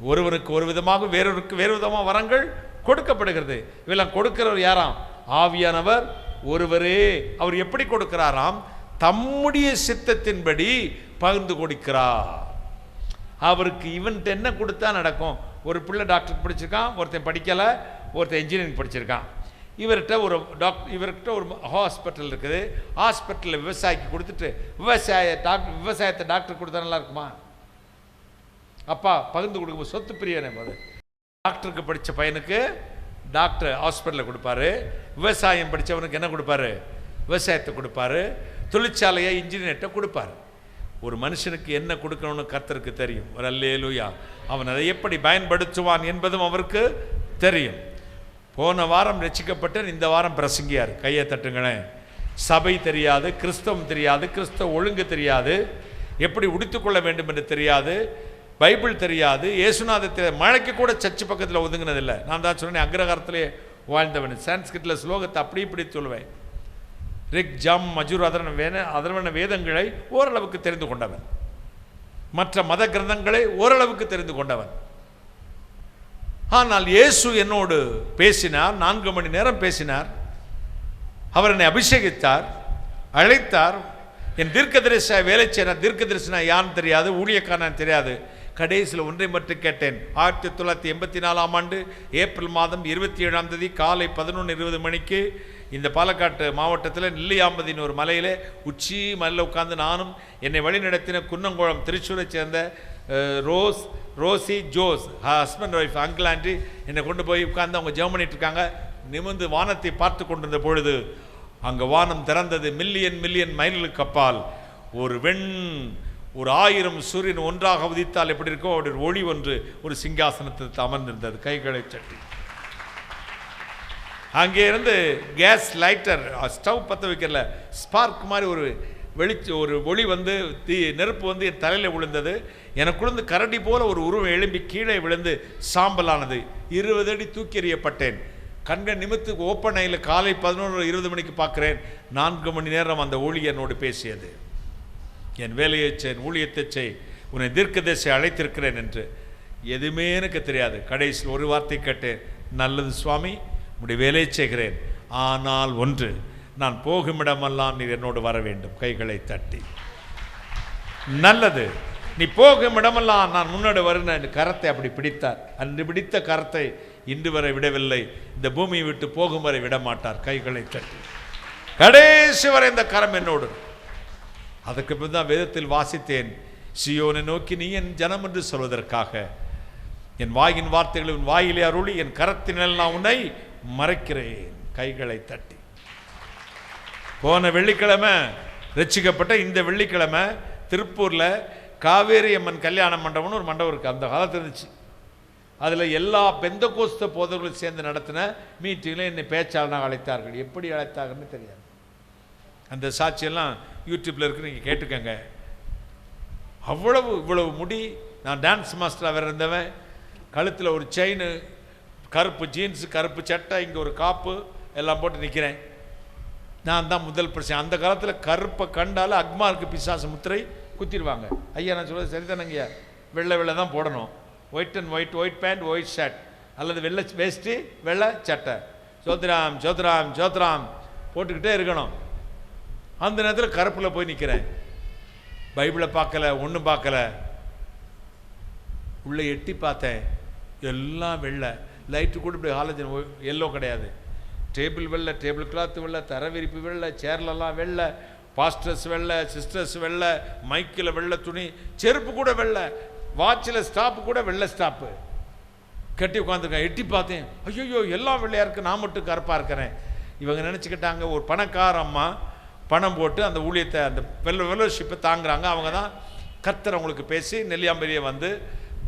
ஒருவருக்கு ஒரு விதமாக வேறொருக்கு வேறு விதமாக வரங்கள் கொடுக்கப்படுகிறது. இவெல்லாம் கொடுக்கிறவர் யாராம்? ஆவியானவர் ஒருவரே. அவர் எப்படி கொடுக்கிறாராம்? தம்முடைய சித்தத்தின்படி பகிர்ந்து கொடுக்கிறார். அவருக்கு இவன்ட்டு என்ன கொடுத்தா நடக்கும்? ஒரு பிள்ளை டாக்டருக்கு படிச்சிருக்கான், ஒருத்தன் படிக்கலை, ஒருத்தன் இன்ஜினியரிங் படிச்சிருக்கான். இவர்கிட்ட ஒரு ஹாஸ்பிட்டல் இருக்குது. ஹாஸ்பிட்டலில் விவசாயிக்கு கொடுத்துட்டு விவசாயத்தை டாக்டர் கொடுத்தா நல்லா இருக்குமா? அப்பா பகிர்ந்து கொடுக்கும் சொத்து பிரியனே போது. டாக்டருக்கு படித்த பையனுக்கு டாக்டர் ஹாஸ்பிட்டலில் கொடுப்பாரு. விவசாயம் படித்தவனுக்கு என்ன கொடுப்பாரு? விவசாயத்தை கொடுப்பாரு. தொழிற்சாலையை இன்ஜினியர்கிட்ட கொடுப்பாரு. ஒரு மனுஷனுக்கு என்ன கொடுக்கணும்னு கர்த்தருக்கு தெரியும். ஒரு அல்லேலூயா. அவன் அதை எப்படி பயன்படுத்துவான் என்பதும் அவருக்கு தெரியும். போன வாரம் ரட்சிக்கப்பட்டு இந்த வாரம் பிரசங்கியார். கையை தட்டுங்களேன். சபை தெரியாது, கிறிஸ்தவம் தெரியாது, கிறிஸ்தவ ஒழுங்கு தெரியாது, எப்படி உடுத்துக்கொள்ள வேண்டும் என்று தெரியாது, பைபிள் தெரியாது, இயேசுநாதத்தை மழைக்கு கூட சர்ச்சு பக்கத்தில் ஒதுங்கினதில்லை. நான் தான் சொன்னேன், அக்ரகாரத்திலே வாழ்ந்தவன். சான்ஸ்கிரிட்டில் ஸ்லோகத்தை அப்படி இப்படி சொல்லுவேன். ரிக் ஜம் மஜூர் அதர்வன வேதங்களை ஓரளவுக்கு தெரிந்து கொண்டவன். மற்ற மத கிரந்தங்களை ஓரளவுக்கு தெரிந்து கொண்டவன். ஆனால் இயேசு என்னோடு பேசினார். 4 மணி நேரம் பேசினார். அவர் என்னை அபிஷேகித்தார், அழைத்தார். என் தீர்க்கதரிசியாக வேலை செய்ய தீர்க்கதரிசனா யான்னு தெரியாது, ஊழியக்காரன் தெரியாது. கடைசியில் ஒன்றை மட்டும் கேட்டேன். 1984ஆம் ஆண்டு ஏப்ரல் மாதம் 27ஆம் தேதி காலை 11:20 மணிக்கு இந்த பாலக்காட்டு மாவட்டத்தில் நெல்லியாம்பதியின் ஒரு மலையில் உச்சி மலையில் உட்கார்ந்து நானும் என்னை வழிநடத்தின குன்னங்குளம் திருச்சூரை சேர்ந்த Rosy Jose husband wife uncle aunty என்னை கொண்டு போய் உட்கார்ந்து அவங்க ஜெபம் பண்ணிட்டு இருக்காங்க. நிமிர்ந்து வானத்தை பார்த்து கொண்டிருந்த பொழுது அங்கே வானம் திறந்தது. மில்லியன் மைல்களுக்கு அப்பால் ஒரு 1000 சூரியன் ஒன்றாக உதித்தால் எப்படி இருக்கோ அவருடைய ஒளி ஒன்று ஒரு சிங்காசனத்தில் அமர்ந்திருந்தது, கைகளை சட்டி. அங்கே இருந்து கேஸ் லைட்டர், ஸ்டவ் பற்ற வைக்கல, ஸ்பார்க் மாதிரி ஒரு ஒளி வந்து நெருப்பு வந்து என் தலையில் விழுந்தது. எனக்குழுந்து கரடி போல ஒரு உருவம் எழும்பி கீழே விழுந்து சாம்பலானது. 20 அடி தூக்கி எறியப்பட்டேன். கண்கள் நிமித்து ஓப்பன் ஆயில் காலை 11:20 மணிக்கு பார்க்குறேன். 4 மணி நேரம் அந்த ஒளி என்னோடு பேசியது. என் வேலையை செய், ஊழியத்தை செய், உன்னை தீர்க்கதரிசி அழைத்திருக்கிறேன் என்று. எதுவுமே எனக்கு தெரியாது. கடைசியில் ஒரு வார்த்தை கேட்டேன், நல்லது சுவாமி, உடைய வேலையை செய்கிறேன். ஆனால் ஒன்று, நான் போகும் இடமெல்லாம் நீர் என்னோடு வர வேண்டும். கைகளை தட்டி, நல்லது, நீ போகும் இடமெல்லாம் நான் முன்னோடு வருகிறேன். கரத்தை அப்படி பிடித்தார். அன்று பிடித்த கரத்தை இன்று வரை விடவில்லை. இந்த பூமியை விட்டு போகும் வரை விட மாட்டார். கைகளை தட்டி, கடைசி வரை இந்த கரம் என்னோடு. அதுக்கு பின் தான் வேதத்தில் வாசித்தேன், சியோனை நோக்கி நீ என் ஜனம் என்று சொல்வதற்காக என் வாயின் வார்த்தைகளை உன் வாயிலே அருளி என் கரத்தினால் நான் உன்னை மறைக்கிறேன். கைகளை தட்டி. போன வெள்ளிக்கிழமை ரட்சிக்கப்பட்ட இந்த வெள்ளிக்கிழமை திருப்பூரில் காவேரி அம்மன் கல்யாண மண்டபம்னு ஒரு மண்டபம் இருக்குது. அந்த காலத்தில் இருந்துச்சு. அதில் எல்லா பெந்தகோஸ்த போதவர்களும் சேர்ந்து நடத்தின மீட்டிங்கில் என்னை பேச்சாளனாக அழைத்தார்கள். எப்படி அழைத்தாங்கன்னு தெரியாது. அந்த சாட்சியெல்லாம் யூடியூப்பில் இருக்குது, நீங்கள் கேட்டுக்கங்க. இவ்வளவு முடி, நான் டான்ஸ் மாஸ்டராக வேறு இருந்தவன். கழுத்தில் ஒரு செயின், கருப்பு ஜீன்ஸு, கருப்பு சட்டை, இங்கே ஒரு காப்பு எல்லாம் போட்டு நிற்கிறேன். நான் தான் முதல் பிரச்சனை. அந்த காலத்தில் கருப்பை கண்டால் அக்மாருக்கு பிசாசு முத்திரை குத்திடுவாங்க. ஐயா நான் சொல்கிறது சரிதானங்கய்யா, வெள்ளை தான் போடணும். White and white pant, white shirt, அல்லது வெள்ளை வேஷ்டி, வெள்ளை சட்டை, ஜோத்ராம் போட்டுக்கிட்டே இருக்கணும். அந்த நேரத்தில் கருப்பில் போய் நிற்கிறேன். பைபிளை பார்க்கல, ஒன்றும் பார்க்கல. உள்ளே எட்டி பார்த்தேன், எல்லாம் வெள்ளை. லைட்டு கூட இப்படி ஹாலஜன் எல்லோ கிடையாது. டேபிள் வெள்ளை, டேபிள் கிளாத்து வெள்ளை, தர விரிப்பு வெள்ளை, சேர்லெல்லாம் வெள்ளை, பாஸ்டர்ஸ் வெள்ளை, சிஸ்டர்ஸ் வெள்ளை, மைக்கில் வெள்ளை துணி, செருப்பு கூட வெள்ளை, வாட்சில் ஸ்டாப்பு கூட வெள்ளை ஸ்டாப்பு கட்டி உட்காந்துருக்கேன். எட்டி பார்த்தேன், ஐயோ எல்லாம் வெள்ளையாக இருக்குது, நான் மட்டும் கருப்பாக இருக்கிறேன். இவங்க நினச்சிக்கிட்டாங்க ஒரு பணக்கார அம்மா பணம் போட்டு அந்த ஊழியத்தை, அந்த ஃபெல்லோஷிப்பை தாங்குறாங்க. அவங்க தான் கர்த்தர் அவங்களுக்கு பேசி நெல்லியாம்பதியை வந்து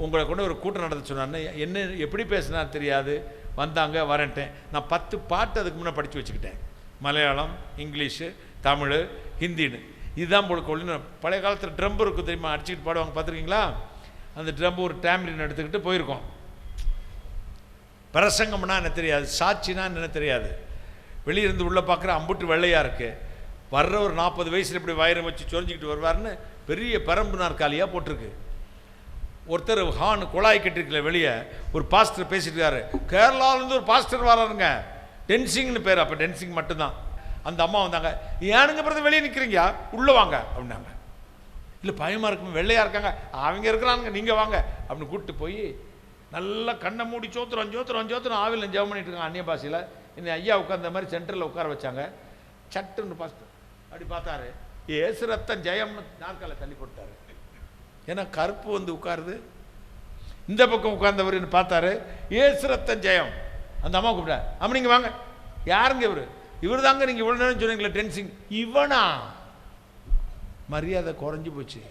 உங்களை கொண்டு ஒரு கூட்டம் நடத்த சொன்னான்னு. என்ன எப்படி பேசினா தெரியாது. வந்தாங்க, வரேன்ட்டேன். நான் 10 பாட்டு அதுக்கு முன்னே படித்து வச்சுக்கிட்டேன். மலையாளம், இங்கிலீஷு, தமிழ், ஹிந்தின்னு. இதுதான் போல கொள்ளு. பழைய காலத்தில் ட்ரம்பு இருக்குது தெரியுமா, அடிச்சுக்கிட்டு பாடுவாங்க, பார்த்துருக்கீங்களா? அந்த ட்ரம்பு ஒரு டேம்லின் எடுத்துக்கிட்டு போயிருக்கோம். பிரசங்கம்னா என்ன தெரியாது, சாட்சினா என்ன தெரியாது. வெளியிருந்து உள்ளே பார்க்குற அம்புட்டு வெள்ளையாக இருக்கு. வர்ற ஒரு 40 வயசில் இப்படி வயிறு வச்சு சொரிஞ்சிக்கிட்டு வருவார்னு பெரிய பரம்பு நாற்காலியாக போட்டிருக்கு. ஒருத்தர் ஹான் குழாய் கட்டிருக்கல வெளியே ஒரு பாஸ்டர் பேசிட்டு இருக்காரு. கேரளாவிலேருந்து ஒரு பாஸ்டர் வராருங்க, டென்சிங்னு பேர். அப்போ டென்சிங் மட்டும்தான். அந்த அம்மா வந்தாங்க, ஏனுங்க பிறகு வெளியே நிற்கிறீங்க, உள்ளே வாங்க அப்படின்னாங்க. இல்லை பயமாக இருக்கும், வெள்ளையாக இருக்காங்க, அவங்க இருக்கிறாங்க, நீங்கள் வாங்க அப்படின்னு கூப்பிட்டு போய் நல்லா கண்ணை மூடி சோத்துறோம் ஆவியில் ஜெபம் பண்ணிட்டு இருக்காங்க அந்நிய பாஷையில். இந்த ஐயா உட்காந்த மாதிரி சென்டரில் உட்கார வச்சாங்க. சட்டுன்னு பாஸ்டர் அப்படி பார்த்தாரு, ஏசு ரத்தம் ஜெயம்னு நாற்கால தள்ளி போட்டாரு. ஏன்னா கருப்பு வந்து உட்காருது. இந்த பக்கம் உட்கார்ந்தவர் பார்த்தாரு, ஏசு ரத்தம் ஜெயம். அந்த அம்மா கூப்பிட்டா, அம்மா நீங்கள் வாங்க. யாருங்க இவர் தாங்க நீங்கள் இவ்வளோ நேரம் சொன்னீங்களே டென்சிங். இவனா? மரியாதை குறைஞ்சி போச்சு.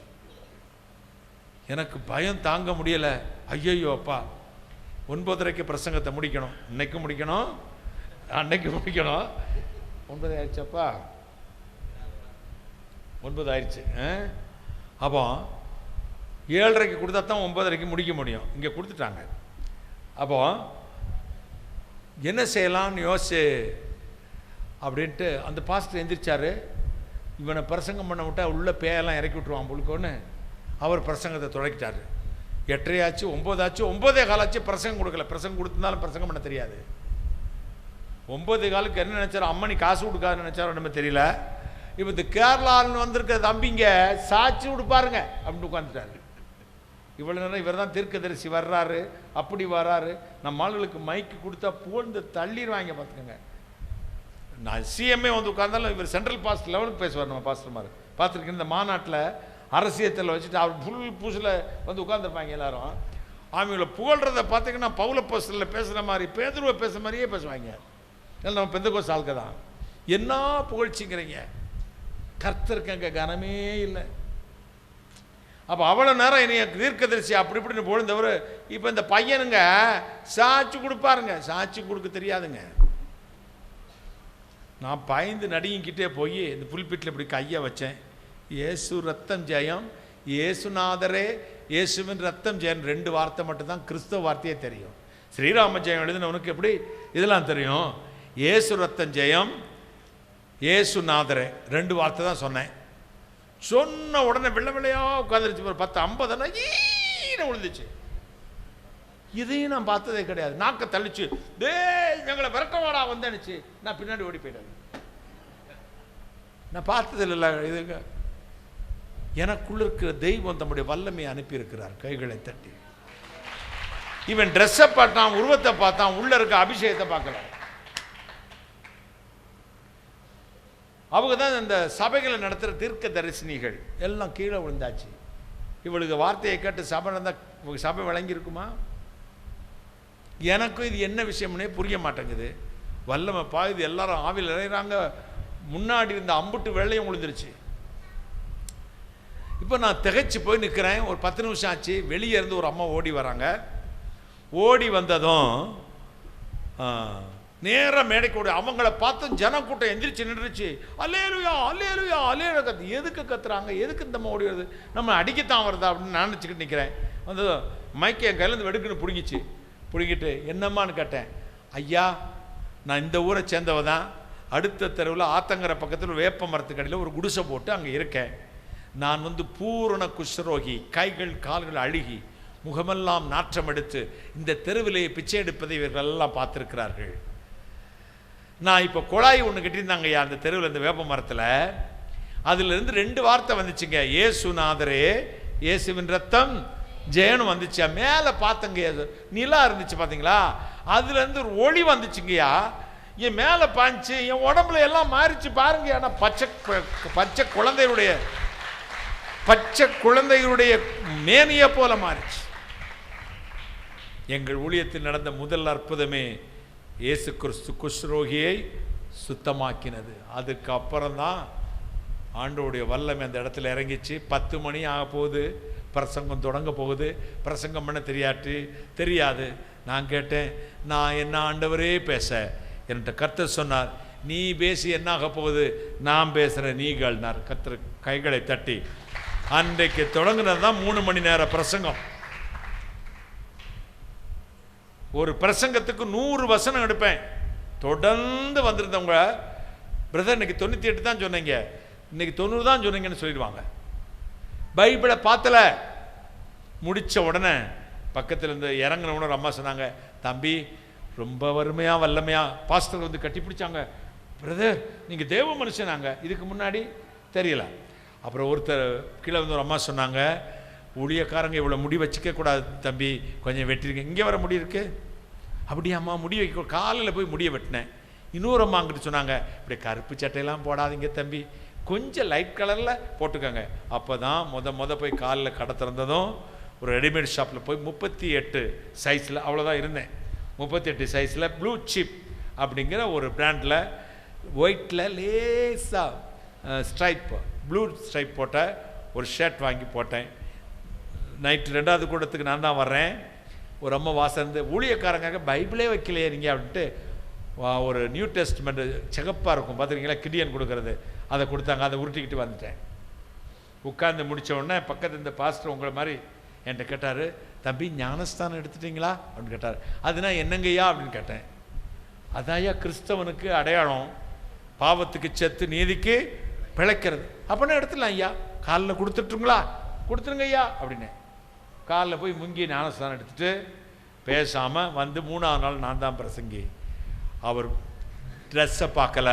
எனக்கு பயம் தாங்க முடியலை. ஐயோ அப்பா, 9:30 பிரசங்கத்தை முடிக்கணும், இன்னைக்கு முடிக்கணும், அன்னைக்கு முடிக்கணும். 9 ஆயிடுச்சப்பா, 9 ஆயிடுச்சு. அப்போ 7:30 கொடுத்தா தான் 9:30 முடிக்க முடியும். இங்கே கொடுத்துட்டாங்க. அப்போ என்ன செய்யலாம்னு யோசிச்சு அப்படின்ட்டு அந்த பாஸ்டர் எந்திரிச்சாரு. இவனை பிரசங்கம் பண்ண விட்டா உள்ள பேயெல்லாம் இறக்கி விட்டுருவான் புழுக்கோன்னு அவர் பிரசங்கத்தை தொடக்கிட்டார். 8:30 ஆச்சு, 9 ஆச்சு, 9:15 ஆச்சு, பிரசங்கம் கொடுக்கல. பிரசங்கம் கொடுத்திருந்தாலும் பிரசங்கம் பண்ண தெரியாது. 9:15 என்ன நினைச்சாரோ, அம்மனி காசு கொடுக்காதுன்னு நினைச்சாரோ நம்ம தெரியல. இப்போ இந்த கேரளாவில் வந்திருக்க தம்பிங்க சாட்சி கொடுப்பாருங்க அப்படின்னு உட்காந்துட்டாரு. இவ்வளோ நேரம் இவர் தான் தீர்க்கதரிசி வர்றாரு, அப்படி வர்றாரு. நம்ம ஆளுகளுக்கு மைக்கு கொடுத்தா புகழ்ந்து தள்ளிடுவாங்க பார்த்துக்கோங்க. நான் சிஎம்ஏ வந்து உட்கார்ந்தாலும் இவர் சென்ட்ரல் பாஸ்ட் லெவலுக்கு பேசுவார். நம்ம பாஸ்டர்மார் பார்த்துருக்கேன். இந்த மாநாட்டில் அரசியத்தில் வச்சுட்டு அவர் ஃபுல் பூசில் வந்து உட்காந்துருப்பாங்க எல்லாரும். அவங்கள புகழ்றதை பார்த்தீங்கன்னா பவுலப்போஸ்தலரில் பேசுகிற மாதிரி, பேதுருவை பேசுகிற மாதிரியே பேசுவாங்க. இல்லை நம்ம பெந்தகோஸ்து ஆளுக்கு தான். என்ன புகழ்ச்சிங்கிறீங்க, கர்த்தருக்கு அங்கே கனமே இல்லை. அப்போ அவ்வளோ நேரம் என்னைய தீர்க்கதரிசி அப்படி இப்படின்னு புகழ்ந்தவர் இப்போ இந்த பையனுங்க சாட்சி கொடுப்பாருங்க. சாட்சி கொடுக்க தெரியாதுங்க. நான் பயந்து நடிங்கிட்டே போய் இந்த புல்பிட்டில் இப்படி கையை வச்சேன். இயேசு ரத்தம் ஜெயம், இயேசுநாதரே, இயேசுவின் ரத்தம் ஜெயம் 2 வார்த்தை மட்டும்தான் கிறிஸ்தவ வார்த்தையே தெரியும். ஸ்ரீராம ஜெயம் எழுதினவனுக்கு எப்படி இதெல்லாம் தெரியும்? இயேசு ரத்தம் ஜெயம், இயேசுநாதரே 2 வார்த்தை தான் சொன்னேன். சொன்ன உடனே வெள்ளை வெள்ளையாக உட்காந்துருச்சு. ஒரு 10-50 ஈன்னு விழுந்துச்சு. இதையும் நான் பார்த்ததே கிடையாது. நாக்க தள்ளிச்சு, டே எங்களை விரட்டவாடா வந்துச்சு. நான் பின்னாடி ஓடி போயிட்டேன். நான் பார்த்தது இல்லை. இதுங்க எனக்குள்ள இருக்கிற தெய்வம் தம்முடைய வல்லமையை அனுப்பியிருக்கிறார். கைகளை தட்டி இவன் ட்ரெஸ்ஸை பார்த்தான், உருவத்தை பார்த்தான், உள்ள இருக்க அபிஷேகத்தை பார்க்கல. அவங்க தான் இந்த சபைகளை நடத்துகிற தீர்க்க தரிசனிகள் எல்லாம் கீழே விழுந்தாச்சு. இவளுக்கு வார்த்தையை கேட்டு சபை நடந்தால் சபை வழங்கியிருக்குமா? எனக்கும் இது என்ன விஷயம்னே புரிய மாட்டேங்குது. வல்லமை பாயுது, எல்லாரும் ஆவியில் இறைகிறாங்க. முன்னாடி இருந்த அம்புட்டு வெள்ளையும் விழுந்துருச்சு. இப்போ நான் திகைச்சு போய் நிற்கிறேன். ஒரு 10 நிமிஷம் ஆச்சு. வெளியே இருந்து ஒரு அம்மா ஓடி வராங்க. ஓடி வந்ததும் நேராக மேடைக்கு ஓடி அவங்கள பார்த்து ஜனக்கூட்டம் எந்திரிச்சு நின்றுச்சு. அல்லேலுயா அல்லேலுயா அல்லேலுயா கத்து. எதுக்கு கத்துறாங்க, எதுக்கு இந்த அம்மா ஓடி வருது, நம்ம அடிக்கத்தான் வருதா அப்படின்னு நான் நினச்சிக்கிட்டு நிற்கிறேன். வந்ததும் மைக்கை என் கையிலேருந்து வெடுக்குன்னு பிடுங்கிச்சு. பிடிக்கிட்டு என்னம்மான்னு கேட்டேன். ஐயா நான் இந்த ஊரை சேர்ந்தவ தான். அடுத்த தெருவில் ஆத்தங்கரை பக்கத்தில் வேப்ப மரத்துக்கடியில் ஒரு குடிசை போட்டு அங்கே இருக்கேன். நான் வந்து பூரண குஷ்ரோகி, கைகள் கால்கள் அழுகி முகமெல்லாம் நாற்றம் எடுத்து இந்த தெருவிலே பிச்சை எடுப்பதை இவர்கள் எல்லாம் பார்த்துருக்கிறார்கள். நான் இப்போ குழாய் ஒன்று கட்டியிருந்தாங்க ஐயா அந்த தெருவில், இந்த வேப்ப மரத்தில். அதுலேருந்து 2 வார்த்தை வந்துச்சுங்க. இயேசுநாதரே, இயேசுவின் ரத்தம் ஜெயனும் வந்துச்சா. மேலே பார்த்தங்க நிலா இருந்துச்சு பார்த்தீங்களா, அதுலேருந்து ஒரு ஒளி வந்துச்சுங்கய்யா. என் மேலே பாய்ச்சி என் உடம்புல எல்லாம் மாறிச்சு பாருங்க. ஆனால் பச்சை குழந்தைகளுடைய மேனியை போல மாறிச்சு. எங்கள் ஊழியத்தில் நடந்த முதல் அற்புதமே இயேசு கிறிஸ்து குஷ்ரோகியை சுத்தமாக்கினது. அதுக்கு அப்புறம்தான் ஆண்டோடைய வல்லமை அந்த இடத்துல இறங்கிச்சு. 10 மணி ஆக போகுது, பிரசங்கம் தொடங்க போகுது. பிரசங்கம் பண்ண தெரியாது. நான் கேட்டேன், நான் என்ன ஆண்டவரே பேச? என்கிட்ட கர்த்தர் சொன்னார், நீ பேசி என்னாக போகுது, நான் பேசுகிறேன், நீ கேள்னார். கர்த்தர் கைகளை தட்டி அன்றைக்கு தொடங்கினது தான் 3 மணி நேர பிரசங்கம். ஒரு பிரசங்கத்துக்கு 100 வசனம் எடுப்பேன். தொடர்ந்து வந்திருந்தவங்க, பிரதர் இன்னைக்கு 98 தான் சொன்னீங்க, இன்னைக்கு 90 தான் சொன்னீங்கன்னு சொல்லிடுவாங்க. பைபிளை பார்த்தல. முடித்த உடனே பக்கத்தில் இருந்து இறங்கின உடனே அம்மா சொன்னாங்க, தம்பி ரொம்ப வறுமையா வல்லமையா பாஸ்டர் வந்து கட்டி பிடிச்சாங்க, பிரதர் நீங்கள் தேவ மனுஷனாங்க, இதுக்கு முன்னாடி தெரியல. அப்புறம் ஒருத்தர் கீழே வந்து ஒரு அம்மா சொன்னாங்க, ஊழியக்காரங்க இவ்வளோ முடி வச்சுக்க கூடாது தம்பி, கொஞ்சம் வெட்டிருக்கேன். இங்கே வர முடி இருக்கு. அப்படியே அம்மா முடி வைக்க, காலையில் போய் முடியை வெட்டினேன். இன்னொரு அம்மா அங்கிட்டு சொன்னாங்க, இப்படி கருப்பு சட்டையெல்லாம் போடாதீங்க தம்பி, கொஞ்சம் லைட் கலரில் போட்டுக்கோங்க. அப்போ தான் முத போய் காலில் கடை திறந்ததும் ஒரு ரெடிமேட் ஷாப்பில் போய் 38 சைஸில், அவ்வளோதான் இருந்தேன், 38 சைஸில் ப்ளூ சிப் அப்படிங்கிற ஒரு பிராண்டில் ஒயிட்டில் லேசாக ஸ்ட்ரைப், ப்ளூ ஸ்ட்ரைப் போட்ட ஒரு ஷர்ட் வாங்கி போட்டேன். நைட்டு 2வது கூடத்துக்கு நான் தான் வர்றேன். ஒரு அம்மா வாசந்து, ஊழியக்காரங்க பைபிளே வைக்கலையே நீங்கள் அப்படின்ட்டு ஒரு நியூ டெஸ்ட்மெண்ட் சிகப்பாக இருக்கும் பார்த்துருக்கீங்களா, கிடியன் கொடுக்கறது, அதை கொடுத்தாங்க. அதை உருட்டிக்கிட்டு வந்துட்டேன். உட்கார்ந்து முடித்த உடனே பக்கத்து இந்த பாஸ்டர் உங்களை மாதிரி என்கிட்ட கேட்டார், தம்பி ஞானஸ்தானம் எடுத்துட்டிங்களா அப்படின்னு கேட்டார். அதுனா என்னங்கய்யா அப்படின்னு கேட்டேன். அதாயா கிறிஸ்தவனுக்கு அடையாளம், பாவத்துக்கு செத்து நீதிக்கு பிழைக்கிறது. அப்படின்னா எடுத்துடலாம் ஐயா, காலில் கொடுத்துட்டுங்களா, கொடுத்துருங்க ஐயா அப்படின்னு. காலில் போய் முங்கி ஞானஸ்தானம் எடுத்துட்டு பேசாமல் வந்து 3ஆவது நாள் நான் தான் பிரசங்கி. அவர் ட்ரெஸ்ஸை பார்க்கல,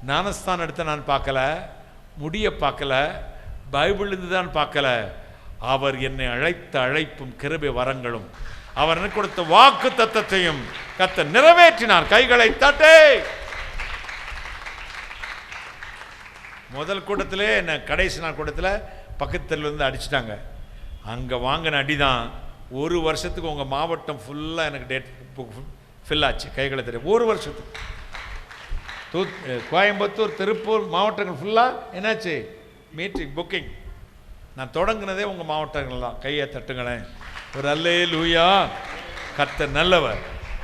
ஞானஸ்தானம் எடுத்த நான் பார்க்கல, முடிய பார்க்கல, பைபிள் இருந்து தான் பார்க்கல. அவர் என்னை அழைத்த அழைப்பும் கிருபை வரங்களும் அவர் எனக்கு கொடுத்த வாக்கு தத்தத்தையும் கர்த்தர் நிறைவேற்றினார். கைகளை தட்டே. முதல் கூட்டத்திலே என்ன, கடைசி நாள் கூட்டத்தில் பக்கத்தில் இருந்து அடிச்சிட்டாங்க. அங்கே வாங்கின அடி தான் 1 வருஷத்துக்கு உங்கள் மாவட்டம் ஃபுல்லாக எனக்கு டேட் ஃபில் ஆச்சு. கைகளை தெரியும், 1 வருஷத்துக்கு. கோயம்புத்தூர், திருப்பூர் மாவட்டங்கள் ஃபுல்லாக என்னாச்சு, மீட்டிங் புக்கிங். நான் தொடங்கினதே உங்கள் மாவட்டங்கள் தான். கையை தட்டுங்களேன், ஒரு அல்லேலூயா. கர்த்தர் நல்லவர்.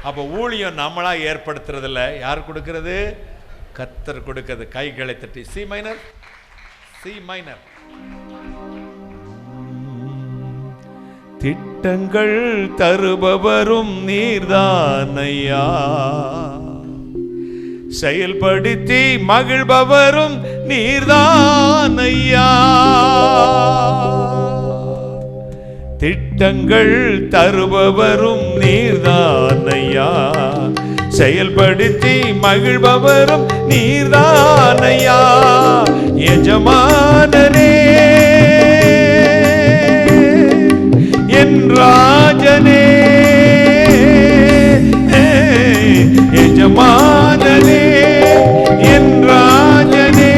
அப்போ ஊழியம் நம்மளாக ஏற்படுத்துறதில்ல, யார் கொடுக்கறது, கர்த்தர் கொடுக்கிறது. கைகளை தட்டி சி மைனர், சி மைனர். திட்டங்கள் தருபவரும் நீர்தானையா, செயல்படுத்தி மகிழ்பவரும் நீர்தானையா. திட்டங்கள் தருபவரும் நீர்தானையா, செயல்படுத்தி மகிழ்பவரும் நீர்தானையா. எஜமானனே என் ராஜனே, எஜமானனே என் ராஜனே.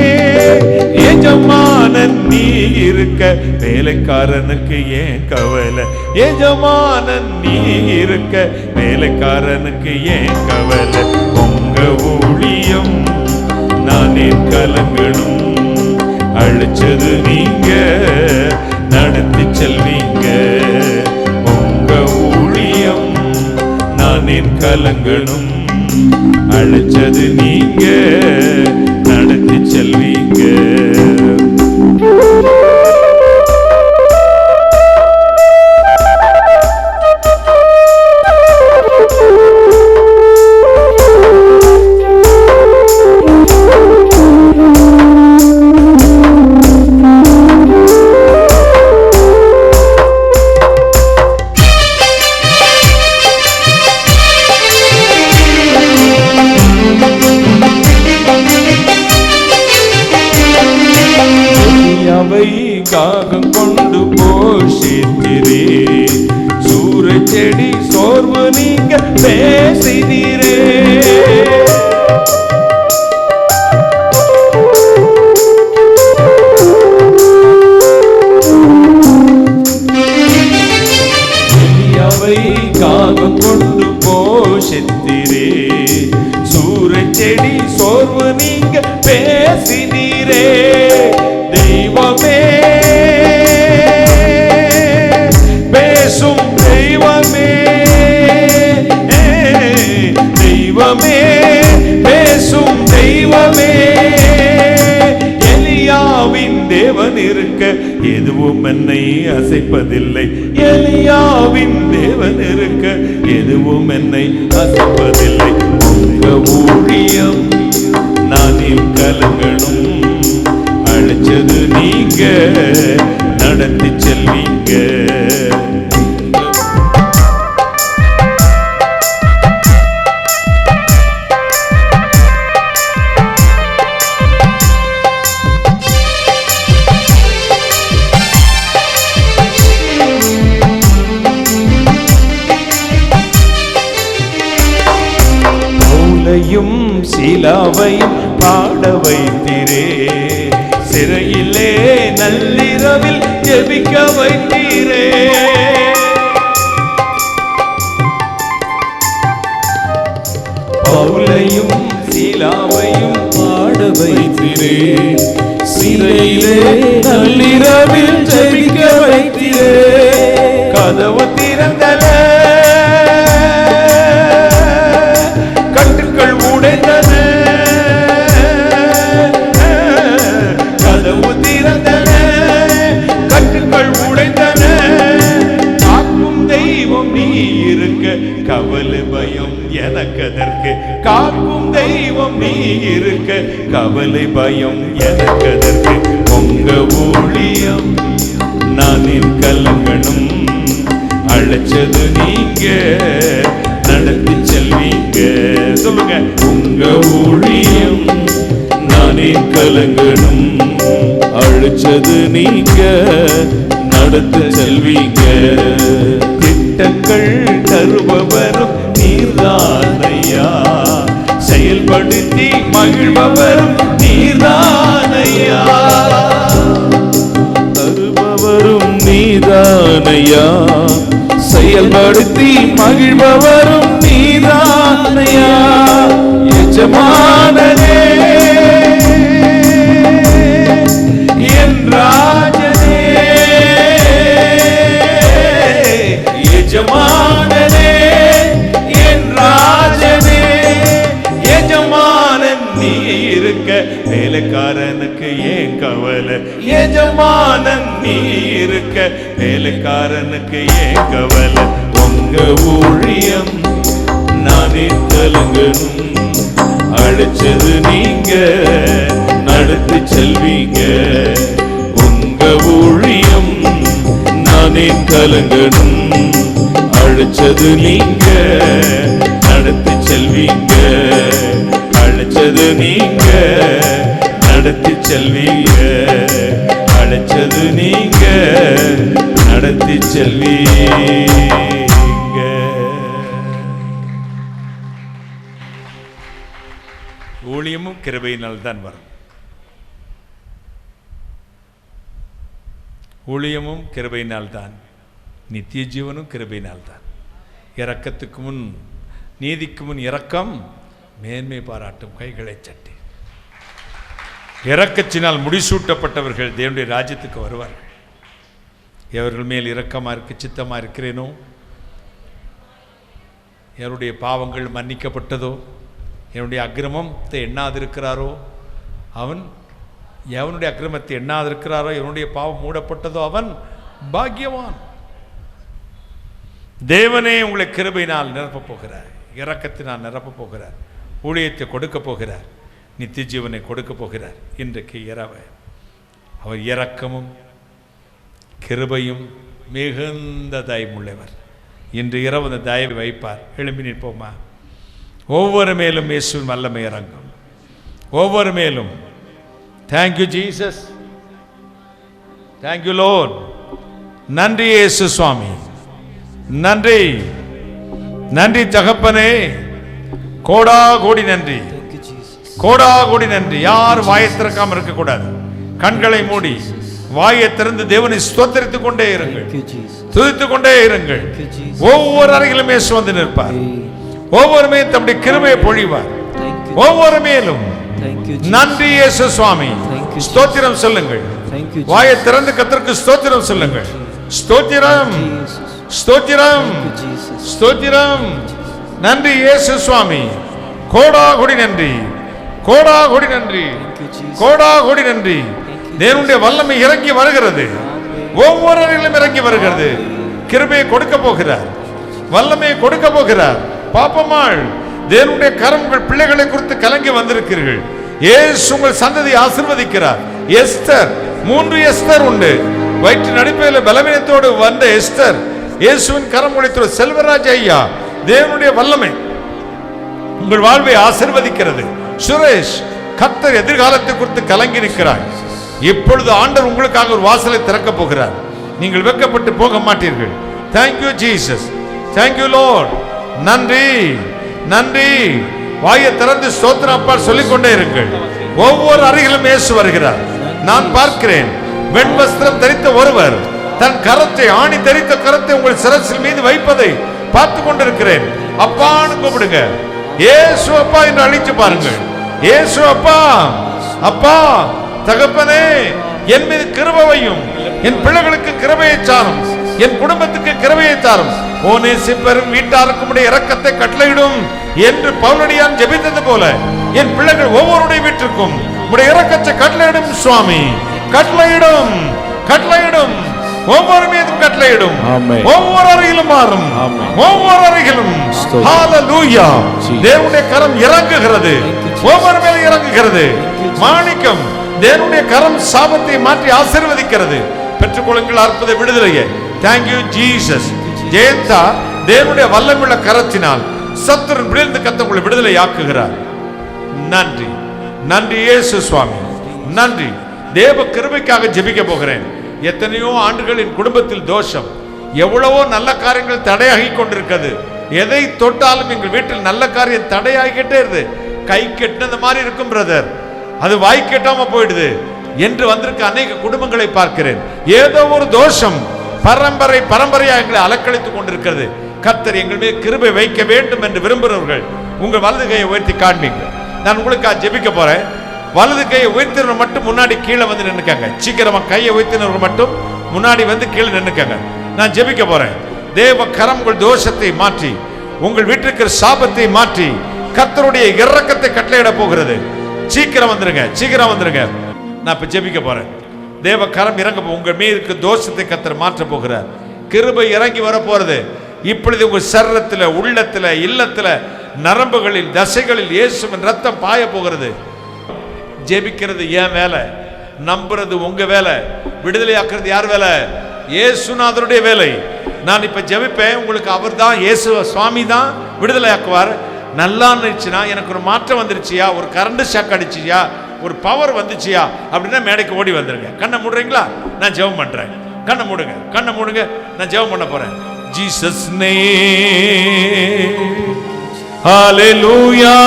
எஜமானன் நீ இருக்க வேலைக்காரனுக்கு ஏன் கவலை, எஜமானன் நீ இருக்க வேலைக்காரனுக்கு ஏன் கவலை. உங்க ஊழியம் நானே கலங்கணும், அழைச்சது நீங்க நடத்தி செல்வீங்க. உங்க ஊழியம் நானே கலங்கணும், அழைச்சது நீங்க நடத்தி செல்வீங்க. காகம் கொண்டு போஷித்திரே, சூரிய செடி சோர்வு நீங்க பேசினீரே. எலியாவை காகம் கொண்டு போஷித்திரே, சூரிய செடி சோர்வு நீங்க பேசினீரே. தெய்வமே பேசும் தெய்வமே, தெய்வமே பேசும் தெய்வமே. எலியாவின் தேவன் இருக்க இருக்க எதுவும் என்னை அசைப்பதில்லை. எலியாவின் தேவன் இருக்க எதுவும் என்னை அசைப்பதில்லை. உங்க ஊழியம் நானில் கலங்கணும், அழைச்சது நீங்க, நடத்தி செல்வீங்க. பவுலையும் சீலாவையும் பாட வைத்தீரே, சிறையிலே நள்ளிரவில் ஜெபிக்க வைத்தீரே. பவுலையும் சீலாவையும் பாட வைத்தீரே, சிறையிலே நள்ளிரவில் ஜெபிக்க வைத்தீரே. கதவு திறந்தன, கட்டுக்கள் உடைந்தன. கதவு திறந்தன, கட்டுக்கள் உடைந்தன. காக்கும் தெய்வம் நீ இருக்க கவலை பயம் எனக்கதற்கு. காக்கும் தெய்வம் நீ இருக்க கவலை பயம் எனக்கதற்கு. உங்க ஊழியம் நானில் கலங்கணும், அழைச்சது நீங்க, நடத்தி செல்வீங்க. சொல்லுங்க, உங்க ஊழியம் நானே கலங்கணும், அழைச்சது நீங்க, நடத்தி செல்வீங்க. திட்டங்கள் தருபவரும் நீர்தானையா, செயல்படுத்தி மகிழ்பவரும் நீர்தானையா. தருபவரும் நீதானையா, செயல்படுத்தி மகிழ்பவரும் நீதானையா. எஜமானனே என் ராஜனே, எஜமானனே என் ராஜனே. எஜமானன் நீ இருக்க வேலைக்காரனுக்கு ஏன் கவலை. எஜமானன் நீ இருக்க வேலைக்காரனுக்கு ஏன் கவலை. உங்க ஊழியம் நானே கலங்கணும், அழைச்சது நீங்க, நடத்தி செல்வீங்க. உங்க ஊழியம் நானே கலங்கணும், அழைச்சது நீங்க, நடத்தி செல்வீங்க. அழைச்சது நீங்க, நடத்தி செல்வீங்க. அழைச்சது நீங்க, நடத்தி செல்வீங்க. ஊழியமும் கிருபையினால் தான் வரும். ஊழியமும் கிருபையினால் தான், நித்திய ஜீவனும் கிருபையினால் தான். இரக்கத்துக்கு முன் நீதிக்கு முன் இரக்கம், மேன்மை பாராட்டும் கைகளை சட்டி. இரக்கத்தினால் முடிசூட்டப்பட்டவர்கள் தேவனுடைய ராஜ்யத்துக்கு வருவார்கள். எவர்கள் மேல் இரக்கமாக இருக்க சித்தமாக இருக்கிறேனோ, எவருடைய பாவங்கள் மன்னிக்கப்பட்டதோ, என்னுடைய அக்கிரமத்தை எண்ணாதிருக்கிறாரோ அவன், எவனுடைய அக்கிரமத்தை எண்ணாதிருக்கிறாரோ, என்னுடைய பாவம் மூடப்பட்டதோ அவன் பாக்கியவான். தேவனே உங்களை கிருபையினால் நிரப்பப் போகிறார், இரக்கத்தினால் நிரப்பப் போகிறார், ஊழியத்தை கொடுக்க போகிறார், நித்திய ஜீவனை கொடுக்க போகிறார். இன்றைக்கு இரவு அவர் இரக்கமும் கிருபையும் மிகுந்த தயவுள்ளவர். இன்று இரவு அந்த தயவை வைப்பார். எழும்பி நிற்போமா? ஒவ்வொரு மேலும் இயேசுவின் வல்லமை இறங்கும். ஒவ்வொரு மேலும். Thank you Jesus, thank you Lord. நன்றி இயேசு சுவாமி, நன்றி நன்றி தகப்பனே, கோடா கோடி நன்றி, கோடா கோடி நன்றி. யார் வாயை திறக்காம இருக்கக்கூடாது. கண்களை மூடி வாயை திறந்து தேவனை ஸ்தோத்திரித்துக் கொண்டே இருங்கள், துதித்துக் கொண்டே இருங்கள். ஒவ்வொரு அறையிலும் இயேசு வந்து நிற்பார். ஒவ்வொரு மேலும் தம்முடைய கிருபையை பொழிவார். ஒவ்வொரு மேலும் நன்றி இயேசு சுவாமி. ஸ்தோத்திரம் சொல்லுங்கள். வாயை திறந்து கர்த்தருக்கு ஸ்தோத்திரம் சொல்லுங்கள். ஸ்தோத்திரம், ஸ்தோத்திரம், ஸ்தோத்திரம். நன்றி இயேசு சுவாமி. கோடா கோடி நன்றி, கோடா கோடி நன்றி, கோடா கோடி நன்றி. தேவனுடைய வல்லமை இறங்கி வருகிறது, ஒவ்வொருவரிலும் இறங்கி வருகிறது. கிருபையை கொடுக்க போகிறார், வல்லமையை கொடுக்க போகிறார். பாப்பமாள், தேவனுடைய கரம் உங்கள் பிள்ளைகளை குறித்து கலங்கி வந்திருக்கிறீர்கள். இயேசு உங்கள் சந்ததியை ஆசீர்வதிக்கிறார். எஸ்தர், 3 எஸ்தர் உண்டு. வயிற்று நடிப்பையில் பலவீனத்தோடு வந்த எஸ்தர், இயேசுவின் கரம் உடைத்த செல்வராஜ் ஐயா, தேவனுடைய வல்லமை உங்கள் வாழ்வை ஆசீர்வதிக்கிறது. சுரேஷ், கர்த்தர் எதிர்காலத்தை குறித்து கலங்கி நிற்கிறார். இப்பொழுது ஆண்டவர் உங்களுக்காக ஒரு வாசலை திறக்க போகிறார். நீங்கள் வெட்கப்பட்டு போக மாட்டீர்கள். Thank you Jesus, thank you Lord. நன்றி, நன்றி. வாயை திறந்து ஸ்தோத்திரம் அப்பா சொல்லிக்கொண்டே இருங்கள். ஒவ்வொரு அருகிலும் இயேசு வருகிறார். நான் பார்க்கிறேன், வெண் வஸ்திரம் தரித்த ஒருவர் தன் கரத்தை, ஆணி தரித்த கரத்தை உங்கள் சிரசில் மீது வைப்பதை பார்த்து கொண்டிருக்கிறேன். அப்பான்னு கூப்பிடுங்க. இயேசு அப்பா என்று அழைத்து பாருங்கள். இயேசு அப்பா, அப்பா தகப்பனே, என் மீது கிருபையும், என் பிள்ளைகளுக்கு கிருபையை சாரும், என் குடும்பத்துக்கு கிருபையை தாரும். ஓனேசிப்பரும் வீட்டாருக்கும் உடைய இரக்கத்தை கட்டளையிடும் என்று பவுலடியான் ஜெபித்தது போல என் பிள்ளைகள் ஒவ்வொருடைய வீட்டிற்கும் உடைய இரக்கத்தை கட்டளையிடும் சுவாமி. கட்டளையிடும், கட்டளையிடும், ஒவ்வொரு மீதும் கட்டளையிடும், ஒவ்வொரு அருகிலும் மாறும், ஒவ்வொரு அருகிலும். ஹalleluya. தேவனுடைய கரம் இறங்குகிறது, ஒவ்வொரு மேல இறங்குகிறது. மாணிக்கம், தேவனுடைய கரம் சாபத்தை மாற்றி ஆசீர்வதிக்கிறது. பெற்றுக்கொள்ளுங்கள் அற்புத விடுதலையை. Thank you Jesus. ஜெயந்தா, தேவனுடைய வல்லமையுள்ள கரத்தினால் சத்துருவின் பிடிந்து கத்தங்களை விடுதலை ஆக்குகிறார். நன்றி, நன்றி இயேசு சுவாமி, நன்றி. தேவ கிருபைக்காக ஜெபிக்க போகிறேன். எத்தனையோ ஆண்டுகளின் குடும்பத்தில் தோஷம், எவ்வளவோ நல்ல காரியங்கள் தடையாகி கொண்டிருக்கிறது. எதை தொட்டாலும் எங்கள் வீட்டில் நல்ல காரியம் தடையாகிக்கிட்டே இருக்கு. கை கெட்டினது மாதிரி இருக்கும் பிரதர், அது வாய் கெட்டாம போயிடுது என்று வந்திருக்க அநேக குடும்பங்களை பார்க்கிறேன். ஏதோ ஒரு தோஷம் பரம்பரை பரம்பரையாக எங்களை அலக்கழித்துக் கொண்டிருக்கிறது. கர்த்தர் எங்கள் மீது கிருபை வைக்க வேண்டும் என்று விரும்புகிறவர்கள் உங்கள் வலது கையை உயர்த்தி காண்பீங்க. நான் உங்களுக்காக ஜெபிக்க போறேன். வலது கையை உயர்த்தினவர் மட்டும் முன்னாடி கீழே வந்து நின்னுக்காங்க. சீக்கிரமா கையை உயர்த்தினவர் மட்டும் முன்னாடி வந்து கீழே நின்னுக்காங்க. நான் ஜெபிக்க போறேன். தேவ கரம் உங்கள் தோஷத்தை மாற்றி, உங்கள் வீட்டிற்கு சாபத்தை மாற்றி, கர்த்தருடைய இரக்கத்தை கட்டளையிட போகிறது. சீக்கிரம் வந்துருங்க, சீக்கிரம் வந்துருங்க. நான் இப்ப ஜெபிக்க போறேன். தேவ கரம் இறங்க, உங்கள் மீது தோஷத்தை கர்த்தர் மாற்ற போகிறார். கிருபை இறங்கி வர போறது. இப்பொழுது உங்கள் சரீரத்தில், உள்ளத்தில், இல்லத்தில், நரம்புகளில், தசைகளில் இயேசுவின் ரத்தம் பாய போகிறது. ஜெபிக்கிறது ஏன் வேலை, நம்புறது உங்க வேலை, விடுதலையாக்குறது யார் வேலை? இயேசுநாதருடைய வேலை. நான் இப்ப ஜெபிப்பேன், உங்களுக்கு அவர் தான், இயேசு சுவாமி தான் விடுதலையாக்குவார். நல்லா இருந்துச்சுன்னா, எனக்கு ஒரு மாற்றம் வந்துருச்சியா, ஒரு கரண்ட் ஷாக் அடிச்சியா, ஒரு பவர் வந்துச்சியா அப்படின்னா மேடைக்கு ஓடி வந்துருங்க. கண்ணை மூடுறீங்களா? நான் ஜெபம் பண்றேன். கண்ணை மூடுங்க, கண்ணை மூடுங்க. நான் ஜெபம் பண்ண போறேன். Jesus name, hallelujah.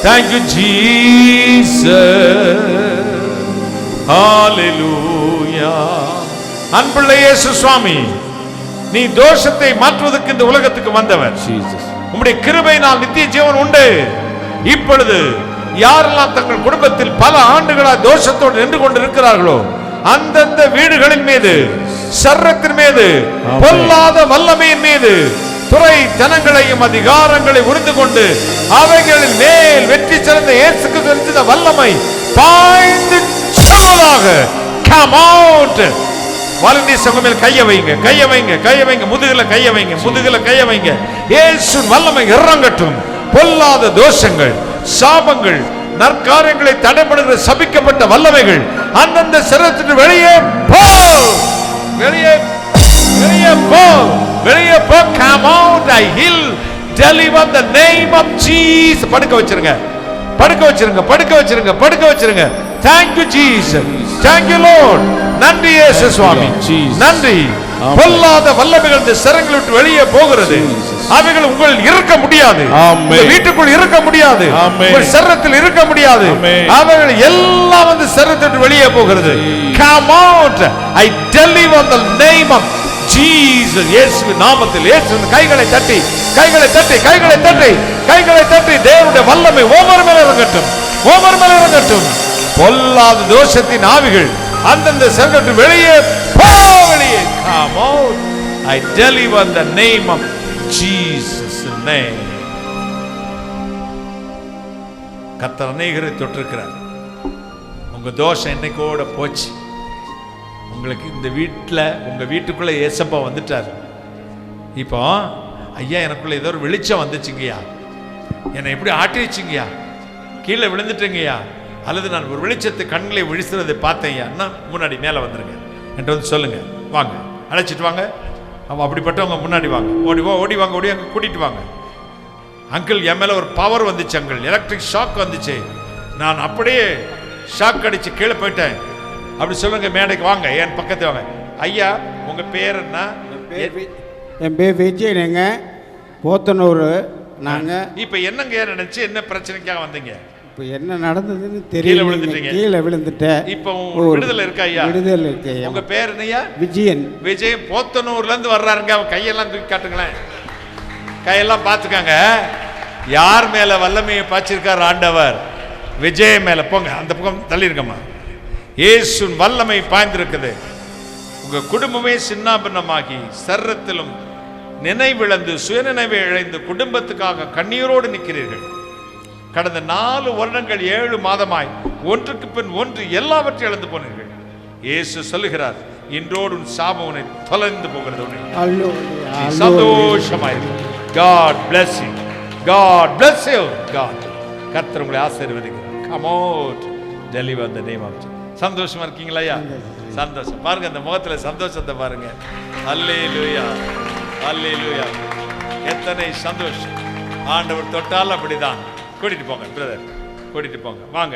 Thank you Jesus, hallelujah. அன்புள்ள இயேசு சுவாமி, நீ தோஷத்தை மாற்றுவதற்கு இந்த உலகத்துக்கு வந்தவர். உம்முடைய கிருபையினால் நித்திய ஜீவன் உண்டு. இப்பொழுது யாரெல்லாம் தங்கள் குடும்பத்தில் பல ஆண்டுகளாக தோஷத்தோடு நின்று கொண்டிருக்கிறார்களோ அந்தந்த வீடுகளின் மீது, சர்ரத்தின் மீது, பொல்லாத வல்லமையின் மீது, துறை தனங்களையும் அதிகாரங்களை உறிந்து கொண்டு அவைகளின் மேல் வெற்றி சிறந்த இயேசுக்கு தெரிந்த வல்லமை பாய்ந்து செல்வதாக. Come out. வலது சமூகத்தில் கையை வைங்க, கையை வைங்க, கையை வைங்க, முதுகுல கையை வைங்க, முதுகுல கையை வைங்க. இயேசு வல்லமை இறங்கட்டும். பொல்லாத தோஷங்கள், சாபங்கள், நற்காரியங்களை தடைபடுகிற சபிக்கப்பட்ட வல்லமைகள் அந்தந்த சரீரத்திற்கு வெளியே போ, வெளியே வெளியே போ, வெளியே போ. Come out. I heal, deliver the name of Jesus. படுக்க வச்சிருங்க, படுக்க வச்சிருங்க, படுக்க வச்சிருங்க, படுக்க வச்சிருங்க. Thank you Jesus, thank you Lord. நன்றி இயேசு சுவாமி, நன்றி. பொல்லாத வல்லமைகள் இந்த சரங்களை விட்டு வெளியே போகிறது. அவைகள் உங்களில் இருக்க முடியாது, வீட்டுக்குள் இருக்க முடியாது, உங்கள் சரீரத்தில் இருக்க முடியாது. அவைகள் எல்லாம் வந்து சரீரத்தை வெளியே போகிறது. Come out. I deliver the name of Jesus. இயேசுவின் நாமத்தில், இயேசுவின் கைகளை தட்டி, கைகளை தட்டி, கைகளை தட்டி, கைகளை தட்டி. தேவனுடைய வல்லமை ஒவ்வொரு மேல இறங்கட்டும், ஒவ்வொரு மேல இறங்கட்டும். பொல்லாத தோஷத்தின் ஆவிகள் அந்தந்த சரீரத்தை வெளியே போ, வெளியே. Come out. I deliver the name of Jesus name. கர்த்தர் அநேகரை தொட்டிருக்கிறார். உங்க உங்கள் தோஷம் என்னைக்கோட போச்சு. உங்களுக்கு இந்த வீட்டில் உங்கள் வீட்டுக்குள்ளே ஏசப்பா வந்துட்டார். இப்போ ஐயா எனக்குள்ளே ஏதோ ஒரு வெளிச்சம் வந்துச்சுங்கய்யா, என்னை எப்படி ஆட்டி வச்சுங்கய்யா, கீழே விழுந்துட்டேங்கய்யா, அல்லது நான் ஒரு வெளிச்சத்தை கண்களை விழிச்சுறதை பார்த்தேன்யா, முன்னாடி மேலே வந்துருங்க என்கிட்ட வந்து சொல்லுங்கள். வாங்க, அழைச்சிட்டு வாங்க. அவன் அப்படிப்பட்டவங்க முன்னாடி வாங்க, ஓடி வாங்க, ஓடி அங்கே கூட்டிகிட்டு வாங்க. அங்கிள், என் மேலே ஒரு பவர் வந்துச்சு அங்கிள், எலக்ட்ரிக் ஷாக் வந்துச்சு, நான் அப்படியே ஷாக் அடித்து கீழே போயிட்டேன். அப்படி சொல்லுங்க, மேடைக்கு வாங்க, என் பக்கத்து வாங்க. ஐயா உங்கள் பேர் என்ன? என் பேர் விஜயனுங்க, போத்தனூர். நாங்கள் இப்போ என்னங்க நினைச்சு என்ன பிரச்சனைக்காக வந்தீங்க? இப்போ என்ன நடந்ததுன்னு தெரியல, கீழே விழுந்துட்டேன். இப்போ விடுதலை இருக்கா ஐயா? விடுதலை இருக்கு. உங்க பேர் என்னையா? விஜயன். விஜய் போத்தனூர்ல இருந்து வர்றாருங்க. அவன் கையெல்லாம் தூக்கி காட்டுங்களேன், கையெல்லாம் பார்த்துக்காங்க. யார் மேல வல்லமையை பாய்ச்சிருக்கார் ஆண்டவர்? விஜய் மேல. போங்க, அந்த பக்கம் தள்ளி இருக்கம்மா. இயேசுவின் வல்லமை பாய்ந்திருக்குது. உங்க குடும்பமே சின்னாபின்னமாகி சர்ரத்திலும் நினைவிழந்து சுயநினைவை இழந்து குடும்பத்துக்காக கண்ணீரோடு நிற்கிறீர்கள். கடந்த 4 வருடங்கள் 7 மாதமாய் ஒன்றுக்கு பின் ஒன்று எல்லாவற்றையும் இழந்து போனீர்கள். இயேசு சொல்லுகிறார், இன்றோடு உன் சாபம் உன்னை தொலைந்து போகிறது. சந்தோஷமாயிருக்கு. God bless you. God bless you. God. கர்த்தர் உங்களை ஆசீர்வதிக்கிறார். Come out. Deliver the name of Jesus. சந்தோஷமா இருக்கீங்களா ஐயா? சந்தோஷம். பாருங்க அந்த முகத்துல சந்தோஷத்தை பாருங்க. அல்லேலூயா, அல்லேலூயா. எத்தனை சந்தோஷம். ஆண்டவர் தொட்டால் அப்படிதான். கூட்டிட்டு போங்க பிரதர், கூட்டிட்டு போங்க. வாங்க,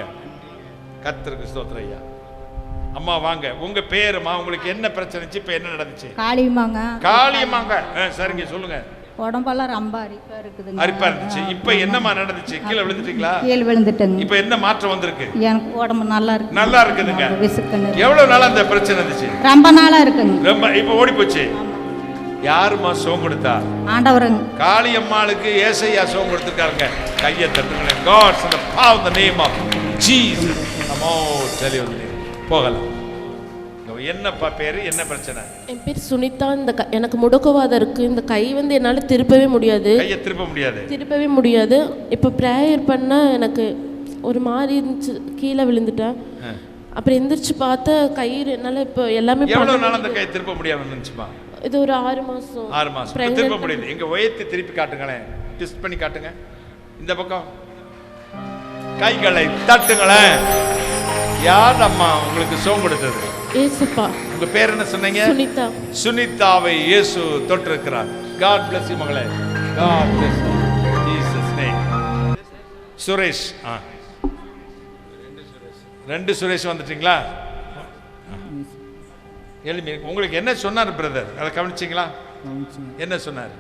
கர்த்தருக்கு ஸ்தோத்திரம் ஐயா. அம்மா வாங்க, உங்க பேருமா? உங்களுக்கு என்ன பிரச்சனை? இப்ப என்ன நடந்துச்சு? காளியம்மாங்க. காளியம்மாங்க, சரிங்க, சொல்லுங்க. உடம்பெல்லாம் ரொம்ப அரிப்பா இருக்குது. அரிப்பா இருந்துச்சு. இப்ப என்னமா நடந்துச்சு? கீழே விழுந்துட்டீங்களா? கீழே விழுந்துட்டேங்க. இப்ப என்ன மாற்றம் வந்திருக்கு? எனக்கு உடம்பு நல்லா இருக்கு. நல்லா இருக்குதுங்க. விசுக்குன்னு. எவ்வளவு நாளா அந்த பிரச்சனை இருந்துச்சு? ரொம்ப நாளா இருக்குங்க. ரொம்ப. இப்ப ஓடி போச்சு. யாருமா சோகம் கொடுத்தா? ஆண்டவருங்க. காளியம்மாளுக்கு ஏசையா சோகம் கொடுத்துருக்காருங்க. கையை தட்டுங்களேன். God in the power of the name of Jesus. Come on, tell you the name. போகலாம். என்னப்பா பேரு, என்ன பிரச்சனை? என் பேர் சுனிதா. எனக்கு முடக்குவாதம் இருக்குது. இந்த கை வந்து என்னால் திருப்பவே முடியாது. கையை திருப்பவே முடியாது. இப்போ ப்ரேயர் பண்ணால் எனக்கு ஒரு மாதிரி இருந்துச்சு, கீழே விழுந்துட்டேன். அப்புறம் எந்திரிச்சு பார்த்தா கை என்னால் இப்போ எல்லாமே. எவ்வளோ நாள் அந்த கை திருப்ப முடியாமல் இருந்துச்சுமா? இது ஒரு 6 மாதம். 6 மாதம் திருப்ப முடியுது. எங்க உயர்த்தி திருப்பி காட்டுங்களேன், ட்விஸ்ட் பண்ணி காட்டுங்க. இந்த பக்கம் கைகளை தட்டுங்களேன். யார் அம்மா உங்களுக்கு சோகம் கொடுத்தது? ஏசுப்பா. உங்க பேர் என்ன சொன்னீங்க? சுனிதா. சுனிதாவை இயேசு தொட்டிருக்கிறார். God bless you மகளே. God bless you. Jesus name. Suresh. ரெண்டு சுரேஷ் வந்துட்டீங்களா? எளிமை. உங்களுக்கு என்ன சொன்னார் பிரதர்? அதை கவனிச்சிங்களா? என்ன சொன்னார்?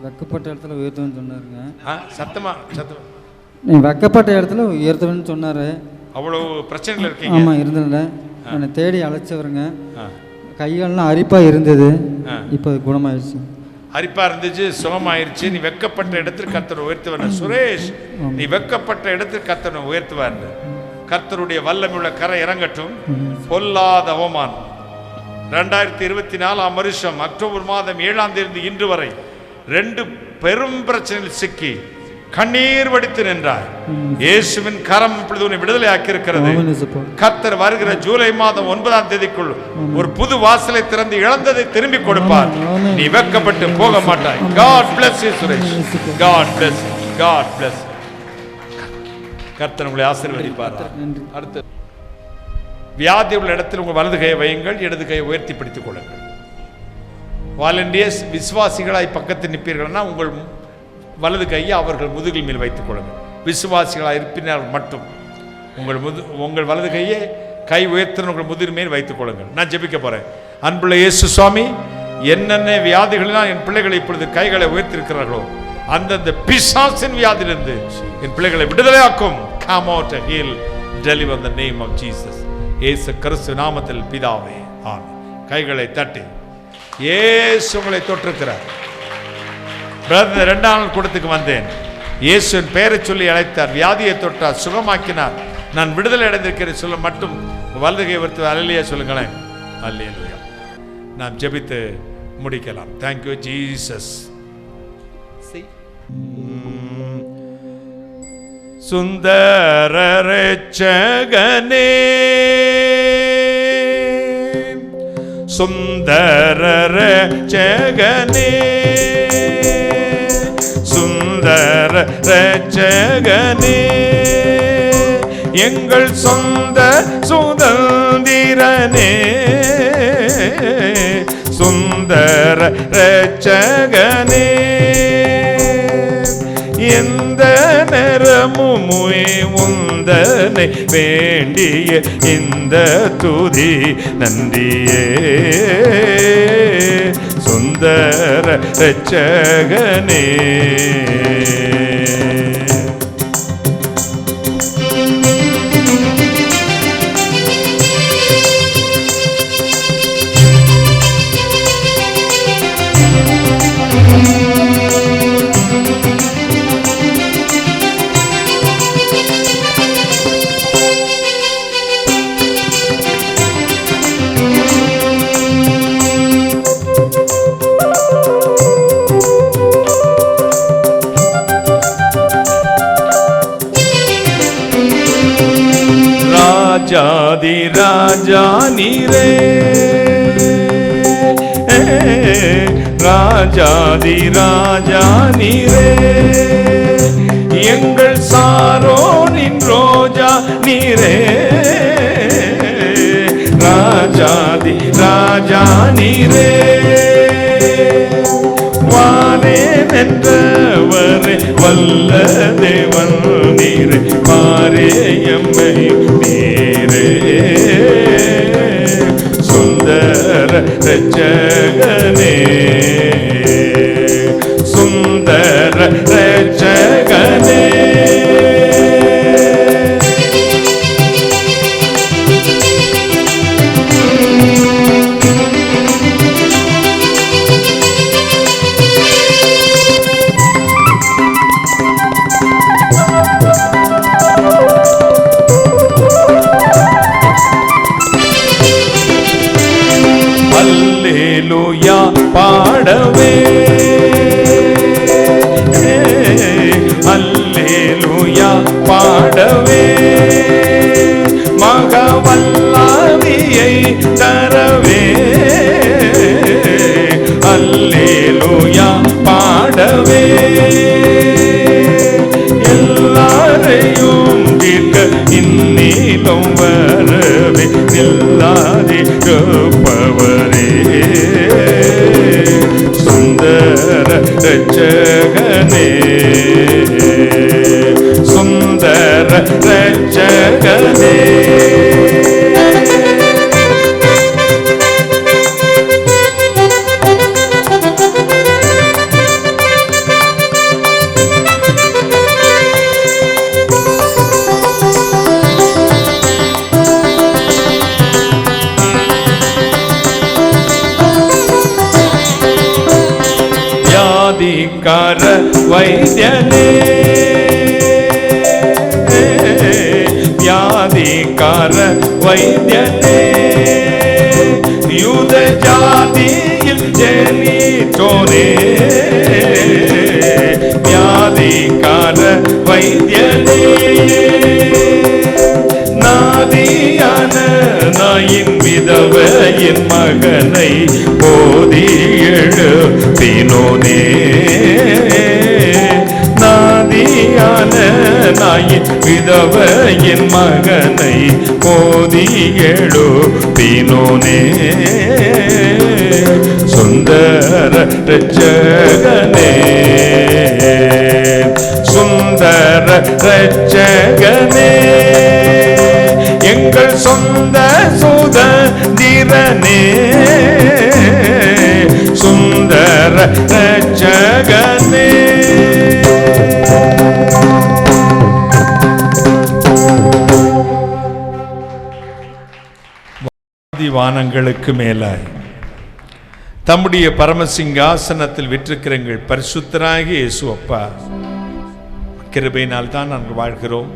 வெக்கப்பட்ட இடத்துல உயர்த்துவேன்னு சொன்னாருங்க. சத்தமா நீ வெக்கப்பட்ட இடத்துல உயர்த்துவேன்னு சொன்னார். அவ்வளோ பிரச்சனைகள் இருக்கீங்க? ஆமாம், இருந்ததில்ல. என்னை தேடி அழைச்சவருங்க. கைகாலெலாம் அரிப்பாக இருந்தது, இப்போ குணமாயிடுச்சு. அரிப்பா இருந்துச்சு, சுகமாயிருச்சு. நீ வெக்கப்பட்ட இடத்தில் கர்த்தரை உயர்த்துவார். சுரேஷ், நீ வெக்கப்பட்ட இடத்தில் கர்த்தரை உயர்த்துவார். கர்த்தருடைய வல்லமையுள்ள கரை இறங்கட்டும். பொல்லாத அவமானம். 2024 வருஷம் அக்டோபர் மாதம் 7ஆம் தேதி இன்று வரை 2 பெரும் பிரச்சனையில் சிக்கி கண்ணீர் வடித்து நின்றாய். இயேசுவின் கரம் இப்பொழுது உன்னை விடுதலை ஆக்கி இருக்கிறது. கர்த்தர் வருகிற ஜூலை மாதம் 9ஆம் தேதிக்குள் ஒரு புது வாசலை திறந்து இழந்ததை திரும்பி கொடுப்பார். நீ வெக்கப்பட்டு போக மாட்டாய். God bless you Suresh. God bless you. God bless you. கர்த்தர் உங்களை ஆசீர்வதிப்பார். அடுத்து, வியாதி உள்ள இடத்தில் உங்கள் வலது கையை வையுங்கள், இடது கையை உயர்த்தி பிடித்துக் கொள்ளுங்கள். வாலண்டியர்ஸ், விசுவாசிகளாய் பக்கத்தில் நிற்பீர்கள்னா உங்கள் வலது கையை அவர்கள் முதுகில் மேல் வைத்துக் கொள்ளுங்கள். விசுவாசிகளாக இருப்பினால் மட்டும் உங்கள் வலது கையை கை உயர்த்தின உங்கள் முதுகில் மேல் வைத்துக் கொள்ளுங்கள். நான் ஜெபிக்க போறேன். அன்புள்ள இயேசு சுவாமி, என்னென்ன வியாதிகளினால் என் பிள்ளைகளை இப்பொழுது கைகளை உயர்த்திருக்கிறார்களோ அந்தந்த பிசாசின் வியாதியிலிருந்து என் பிள்ளைகளை விடுதலையாக்கும். Come out and heal, deliver in the name of Jesus. இயேசு கிறிஸ்து நாமத்தில் பிதாவே, ஆமென். கைகளை தட்டி. இயேசு உங்களை தொட்டிருக்கிறார். பிரதர், 2 நாள் கூட்டத்துக்கு வந்தேன். இயேசுவின் பெயரை சொல்லி அழைத்தார், வியாதியை தொட்டார், சுகமாக்கினார். நான் விடுதலை அடைந்திருக்கிறேன் சொல்ல மட்டும் வலதுகை வருத்து அல்லேலூயா சொல்லுங்களேன். அல்லேலூயா. நாம் ஜெபித்து முடிக்கலாம். Thank you Jesus. சுந்தர ரட்சகனே, சுந்தர ரட்சகனே, சுந்தர ரட்சகனே, எங்கள் சொந்த சுதந்திரனே, சுந்தர ரட்சகனே, எந்த நேரமும் உந்தனை வேண்டிய இந்த துதி நன்றியே, சுந்தர ரட்சகனே. ராஜாதி ராஜா நீரே, ராஜாதி ராஜா நீரே, எங்கள் சாரோனின் ரோஜா நீரே, ராஜாதி ராஜா நீரே, வானே வென்றவரே வல்ல தேவன் நீரே, பாரே எம்மை நீரே, சுந்தர ரட்சகனே, சுந்தர ரட்சகனே. அல்லேலூயா பாடவே, அல்லேலூயா பாடவே, மகவல்லாவியை தரவே, அல்லேலூயா பாடவே, எல்லாரையும் தீர்க்க இந்நீலம் வரவே, நில்லாதிருப்பவரே, சுந்தர ரட்சகனே, சுந்தர ரட்சகனே. வியாதிக்கார வைத்தியனே, வியாதிக்கார வைத்தியனே, யூத ஜாதியில் ஜெனித்தோனே, வியாதிக்கார வைத்தியனே, நாதியான நாயின் விதவையின் மகனை போதி எழுப்பினோனே, நாதியான நாயின் விதவையின் மகனை போதி எழுப்பினோனே, சுந்தர ரட்சகனே, சுந்தர ரட்சகனே, எங்கள் சொந்த சுதந்திரனே, சுந்தர ரட்சகனே. வானங்களுக்கு மேலாய் தம்முடைய பரமசிங்காசனத்தில் விற்றிருக்கிற எங்கள் பரிசுத்தராகிய இயேசு அப்பா, கிருபையினால் தான் நாங்கள் வாழ்கிறோம்,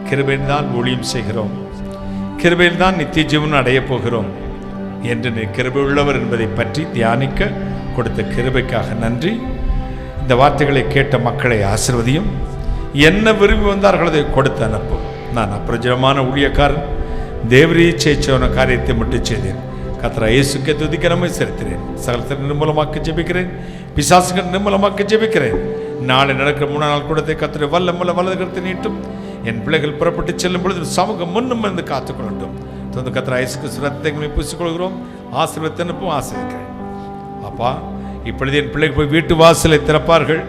கிருபையில் தான் ஊழியம் செய்கிறோம், கிருபையில் தான் நித்திய ஜீவன் அடையப் போகிறோம் என்று நீ கிருபை உள்ளவர் என்பதை பற்றி தியானிக்க கொடுத்த கிருபைக்காக நன்றி. இந்த வார்த்தைகளை கேட்ட மக்களை ஆசீர்வதியும். என்ன விரும்பி வந்தார்கள் அதை கொடுத்து அனுப்பும். நான் அப்பிரஜமான ஊழியக்காரன், தேவரீச்சை சொன்ன காரியத்தை மட்டும் செய்தேன். கர்த்தராகிய இயேசுக்கே துதிக்க நம்மை செலுத்தினேன். சகலத்தை நிர்மூலமாக்கி ஜெபிக்கிறேன், பிசாசுகள் நிர்மூலமாக்கி ஜெபிக்கிறேன். நாளை நடக்கிற 3 நாள் கூடத்தை கர்த்தருடைய வல்லது கருத்தை நீட்டும். என் பிள்ளைகள் புறப்பட்டு செல்லும் பொழுது சமூகம் முன்னும் இருந்து காத்துக்கொள்ளட்டும். தொடர்ந்து கர்த்தராகிய இயேசு கிறிஸ்து ரத்தங்களை பூசிக்கொள்கிறோம். ஆசீர்வாதத்தை அனுப்பும், ஆசீர்வதிக்கிறேன். அப்பா, இப்பொழுது என் பிள்ளைகள் போய் வீட்டு வாசலை திறப்பார்கள்.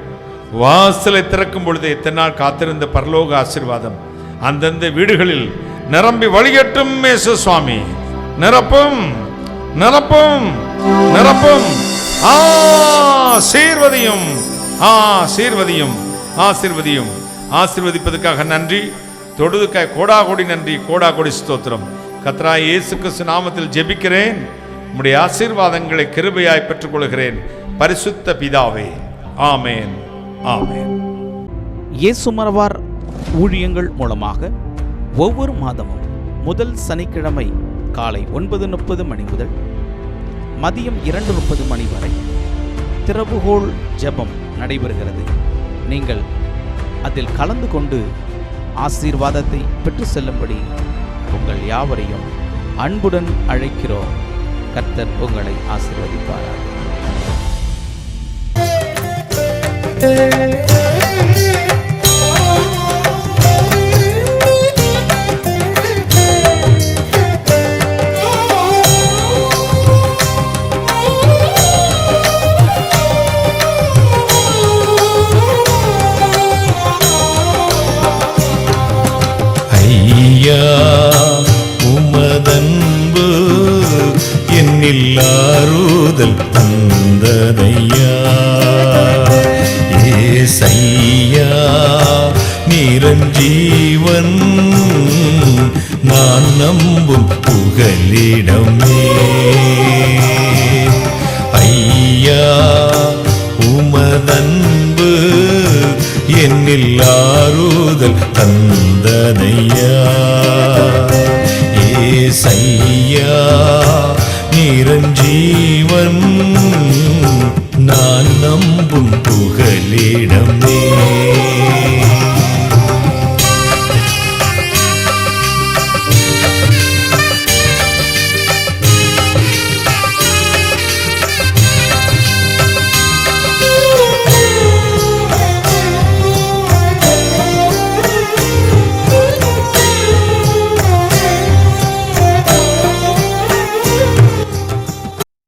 வாசலை திறக்கும் பொழுது இத்தனை நாள் காத்திருந்த பரலோக ஆசீர்வாதம் அந்தந்த வீடுகளில் நிரம்பி வழிகட்டும். இயேசு சுவாமி, நிரப்பும் நிரப்பும் நிரப்பும். ஆசீர்வதியும் ஆசீர்வதியும் ஆசீர்வதியும். ஆசீர்வதிப்பதற்காக நன்றி, தொடுதுக்காய் கோடாகோடி நன்றி, கோடாகோடி ஸ்தோத்திரம். கர்த்தராகிய இயேசு கிறிஸ்து நாமத்தில் ஜெபிக்கிறேன். உம்முடைய ஆசீர்வாதங்களை கிருபையாய் பெற்றுக்கொள்கிறேன். பரிசுத்த பிதாவே, ஆமேன் ஆமேன். இயேசு மரவார் ஊழியங்கள் மூலமாக ஒவ்வொரு மாதமும் முதல் சனிக்கிழமை காலை 9:30 மணி முதல் மதியம் 2:30 மணி வரை திறவுகோல் ஜெபம் நடைபெறுகிறது. நீங்கள் அதில் கலந்து கொண்டு ஆசீர்வாதத்தை பெற்று செல்லும்படி உங்கள் யாவரையும் அன்புடன் அழைக்கிறோம். கர்த்தர் உங்களை ஆசீர்வதிப்பாராக. ஐயா, உமதன்பு என்னில் ஆறுதல் தந்ததையா. ஏசையா, நிரஞ்சீவன் நான் நம்பும் புகலிடமே. ஐயா, உமதன்பு என்னில் ஆறுதல் தந்ததையா. ஏசையா, நிரஞ்சீவன் நான் நம்பும் புகலிடமே.